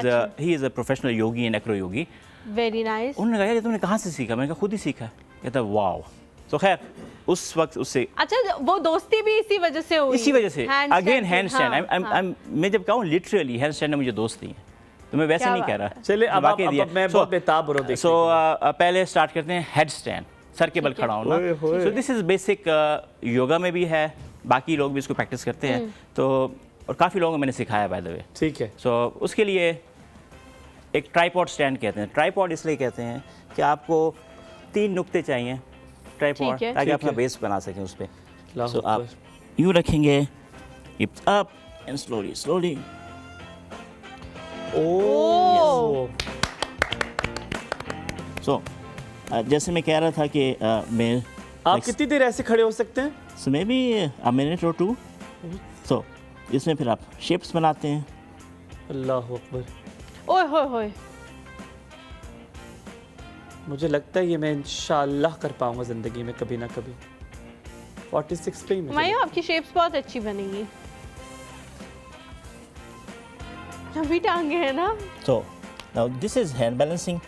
S8: is a professional Yogi and Acro Yogi.
S1: Very nice.
S8: उन्होंने कहा यार तुमने कहाँ से सीखा? मैंने कहा खुद ही सीखा। कहता वाओ। तो खैर उस वक्त उससे
S1: अच्छा, वो दोस्ती भी इसी वजह से हुई?
S8: इसी वजह से अगेन हैंड
S1: हाँ,
S8: स्टैंड। मैं जब कहूँ लिटरली हैंड स्टैंड ने मुझे दोस्त दी है, तो मैं वैसे नहीं कह रहा।
S2: चलिए अब मैं बहुत बेताब हो रहा हूं।
S8: सो पहले स्टार्ट करते हैं हेड स्टैंड, सर के बल खड़ा होना। So this is basic, yoga में भी है, बाकी लोग भी इसको प्रैक्टिस करते हैं, तो और काफ़ी लोगों को मैंने सिखाया बाय द वे।
S2: ठीक है।
S8: सो उसके लिए एक ट्राइपॉड स्टैंड कहते हैं। ट्राइपॉड इसलिए कहते हैं कि आपको 3 नुक्ते चाहिए ट्राइपॉड, ताकि अपना बेस बना सकें उस पर। सो आप यूँ रखेंगे, हिप्स अप एंड स्लोली।
S2: ओह,
S8: सो जैसे मैं कह रहा था कि मैं
S2: आप कितनी देर ऐसे खड़े हो सकते हैं?
S8: सो मे बी अ मिनट और 2। सो इसमें फिर आप शेप्स बनाते हैं।
S2: अल्लाह अकबर।
S1: ओए होए होए।
S2: मुझे लगता है ये मैं इंशाल्लाह कर पाऊंगा ज़िंदगी में कभी ना कभी। 46 पे ही मुझे
S1: हुमायूं आपकी शेप्स बहुत अच्छी बनेगी। अभी टांगे हैं ना।
S8: So now this is hand balancing,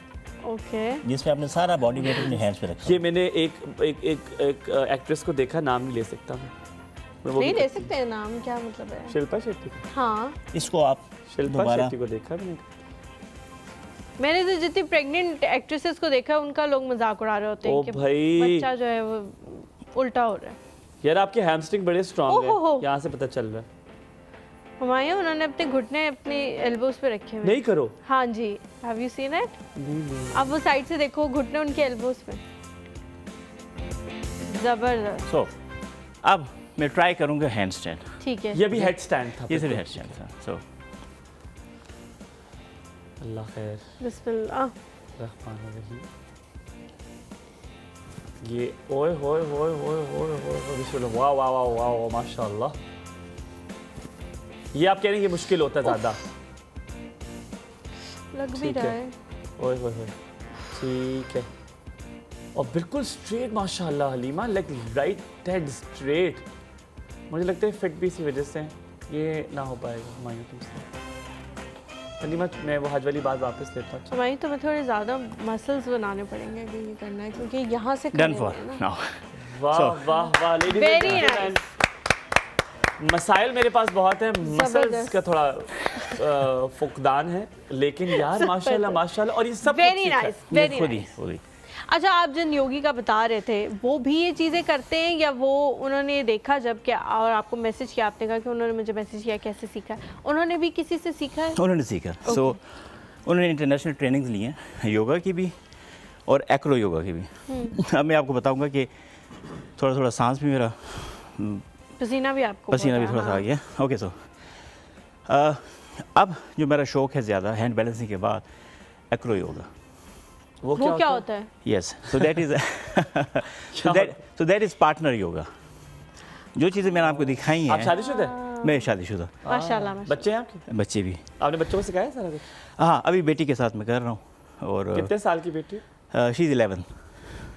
S1: okay
S8: जिसमें आपने सारा बॉडी वेट अपने हैंड्स पे रखा।
S2: ये मैंने एक एक्ट्रेस को देखा, नाम नहीं ले सकता मैं वो
S1: नहीं
S2: भी
S1: ले सकते हैं नाम, क्या मतलब है?
S2: शिल्पा शेट्टी को।
S1: हाँ
S8: इसको आप
S2: शिल्पा
S8: दोबारा
S2: शेट्टी को देखा मैंने।
S1: मैंने तो जितनी प्रेग्नेंट एक्ट्रेसेस को देखा उनका लोग मजाक उड़ा रहे होते हैं
S2: ओ
S1: कि
S2: भाई।
S1: बच्चा जो है वो उल्टा हो रहा है।
S2: यार आपके हैमस्ट्रिंग बड़े स्ट्रांग
S1: ओहो।
S2: है, यहाँ से पता चल रहा है।
S1: हुमायूं उन्होंने अपने घुटने अपनी एल्बोज पे रखे हुए
S2: नहीं करो।
S1: हाँ जी, हैव यू सीन इट? अब वो साइड से देखो, घुटने उनके एल्बोज पे। जबरदस्त।
S8: सो अब मैं ट्राई करूंगा हैंड स्टैंड।
S1: ठीक है।
S2: ये भी हेड स्टैंड था।
S8: ये सिर्फ हेड स्टैंड था। सो
S2: अल्लाह खैर
S1: बिस्मिल्लाह।
S2: रहमान रहीम। ये ओए होए होए होए होए होए बिस्मिल्लाह। वाह वाह वाह वाह वाह माशाल्लाह। ये आप कह रहे हैं ये मुश्किल होता है ज़्यादा।
S1: लग भी
S2: ठीक
S1: रहा
S2: है।
S1: है।
S2: ओए होए होए ठीक है। और बिल्कुल स्ट्रेट माशाल्लाह Halima, like right hand straight. मुझे लगता है फिट भी इसी वजह से ये ना हो पाएगा हुमायूं तुमसे। हलीमा मैं वो हज वाली बात वापस लेता हूँ।
S1: हुमायूं तुम्हें थोड़े ज़्यादा मसल्स बनाने पड़ेंगे अगर ये करना है, क्योंकि यहाँ से
S8: डन
S1: खड़े
S8: फॉर
S1: होना है ना।
S8: नाउ।
S2: वाह वाह वाह लेडीज एंड
S1: Very
S2: जेंटलमैन। मसाइल मेरे पास बहुत है, मसल्स
S1: जबरदस्त।
S2: का थोड़ा फुकदान है, लेकिन यार माशाल्लाह माशाल्लाह। और ये सब कुछ
S1: वेरी
S2: सीखा है।
S1: नाइस,
S8: ये
S1: वेरी
S8: खुद ही
S1: नाइस।
S8: खुद ही।
S1: अच्छा, आप जिन योगी का बता रहे थे वो भी ये चीज़ें करते हैं या वो उन्होंने देखा जब क्या और आपको मैसेज किया, आपने कहा कि उन्होंने मुझे मैसेज किया कैसे सीखा है? उन्होंने भी किसी से सीखा है?
S8: उन्होंने सीखा। सो उन्होंने इंटरनेशनल ट्रेनिंग्स ली हैं, योगा की भी और एक्रो योगा की भी। अब मैं आपको बताऊंगा कि थोड़ा थोड़ा सांस भी मेरा
S1: पसीना भी आपको
S8: पसीना भी
S1: होता है,
S8: थोड़ा सा आ
S1: हाँ।
S8: गया। ओके सो अब जो मेरा शौक है ज़्यादा हैंड बैलेंसिंग के बाद एक्रो योगा।
S2: वो
S1: वो क्या होता है?
S8: Yes, so that is so that is partner yoga. जो चीज़ें मैंने आपको दिखाई
S2: आप
S8: हैं।
S2: शादीशुदा हैं?
S8: मैं शादीशुदा,
S1: माशाल्लाह माशाल्लाह।
S2: बच्चे हैं आपके?
S8: बच्चे भी।
S2: आपने बच्चों को सिखाया सारा कुछ?
S8: हाँ, अभी बेटी के साथ मैं कर रहा हूँ। और
S2: कितने साल की बेटी?
S8: She is 11।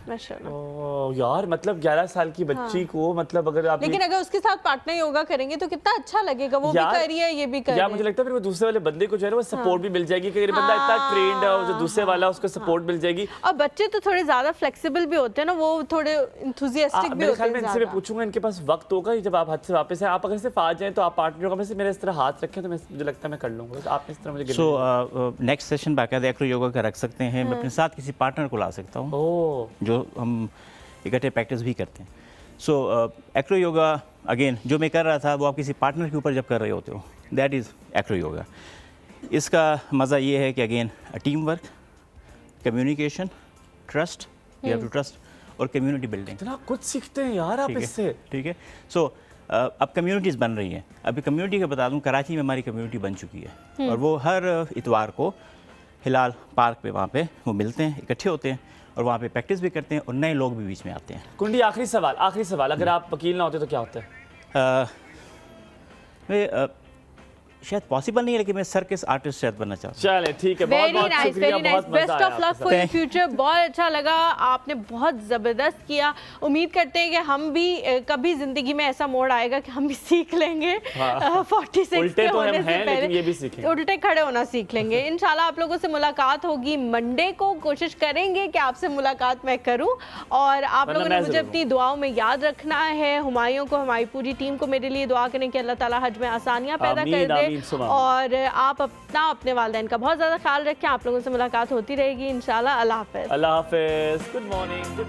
S1: माशाल्लाह।
S2: ओह यार, मतलब 11 साल की बच्ची को, मतलब अगर आप
S1: लेकिन अगर उसके साथ पार्टनर योगा करेंगे तो कितना अच्छा लगेगा। वो भी
S2: यार-
S1: कर रही है, ये भी कर
S2: या
S1: रही
S2: मुझे
S1: है।
S2: लगता है फिर वो दूसरे वाले बंदे को जो है ना वो सपोर्ट भी मिल जाएगी कि अगर बंदा इतना ट्रेंड है और जो दूसरे वाला उसको सपोर्ट मिल जाएगी।
S1: और बच्चे तो थोड़े ज्यादा फ्लेक्सिबल भी होते हैं ना, वो थोड़े इंथुजियास्टिक भी
S2: मेरे
S1: होते
S2: ख्याल में
S1: हैं
S2: इनसे मैं
S1: ज़्यादा।
S2: पूछूंगा इनके पास वक्त होगा जब आप हज से वापस आए, आप अगर सिर्फ आ जाएं तो आप पार्टनर योगा में से मेरे इस तरह हाथ रखें तो मुझे लगता है मैं कर लूंगा। तो आप इस तरह मुझे
S8: सो नेक्स्ट सेशन बाकायदा एक्रो योगा का रख सकते हैं। मैं अपने साथ किसी पार्टनर को ला सकता हूँ
S2: ओह
S8: जो हम इकट्ठे प्रैक्टिस भी करते हैं। सो एक्रो योगा अगेन जो मैं कर रहा था वो आप किसी पार्टनर के ऊपर जब कर रहे होते हो, दैट इज़ एक्रो योगा। इसका मज़ा ये है कि again team work, communication, trust, you have to trust और कम्युनिटी बिल्डिंग।
S2: इतना कुछ सीखते हैं यार आप इससे।
S8: ठीक है। सो अब कम्युनिटीज़ बन रही हैं। अभी कम्युनिटी का बता दूं, कराची में हमारी कम्युनिटी बन चुकी है और वो हर इतवार को हिलाल पार्क पे वहाँ पे वो मिलते हैं, इकट्ठे होते हैं और वहाँ पे प्रैक्टिस भी करते हैं और नए लोग भी बीच में आते हैं।
S2: कुंडी आखिरी सवाल, अगर आप वकील ना होते तो क्या होता है?
S8: मैं शायद पॉसिबल नहीं है लेकिन मैं सर्कस आर्टिस्ट शायद बनना चाहता हूँ।
S2: चले ठीक है, बहुत
S1: वेरी
S2: बहुत
S1: नाइस,
S2: शुक्रिया,
S1: वेरी नाइस।
S2: बहुत मजा
S1: बेस्ट
S2: आया
S1: ऑफ लक
S2: आपके
S1: फॉर योर
S8: Thank-
S1: फ्यूचर। बहुत अच्छा लगा, आपने बहुत ज़बरदस्त किया। उम्मीद करते हैं कि हम भी कभी ज़िंदगी में ऐसा मोड़ आएगा कि हम भी सीख लेंगे। 46
S2: उल्टे
S1: के
S2: तो हम
S1: होने से
S2: हैं, लेकिन
S1: पहले
S2: ये भी सीखेंगे।
S1: उल्टे खड़े होना सीख लेंगे। इंशाल्लाह आप लोगों से मुलाकात होगी मंडे को। कोशिश करेंगे कि आपसे मुलाकात मैं करूं और आप
S2: वरना
S1: लोगों ने
S2: मैं
S1: मुझे
S2: ज़रूर
S1: अपनी दुआओं में याद रखना है। हुमायूं को, हमारी पूरी टीम को मेरे लिए दुआ करें कि अल्लाह ताला हज में आसानियां पैदा
S2: आमीन,
S1: कर दे।
S2: आमीन, सुमा।
S1: और आप अपना, अपने वालिदैन का बहुत ज़्यादा ख्याल रखें। आप लोगों से मुलाकात होती रहेगी इंशाल्लाह। अल्लाह हाफ़िज़।
S2: अल्लाह हाफिज, गुड मॉर्निंग, गुड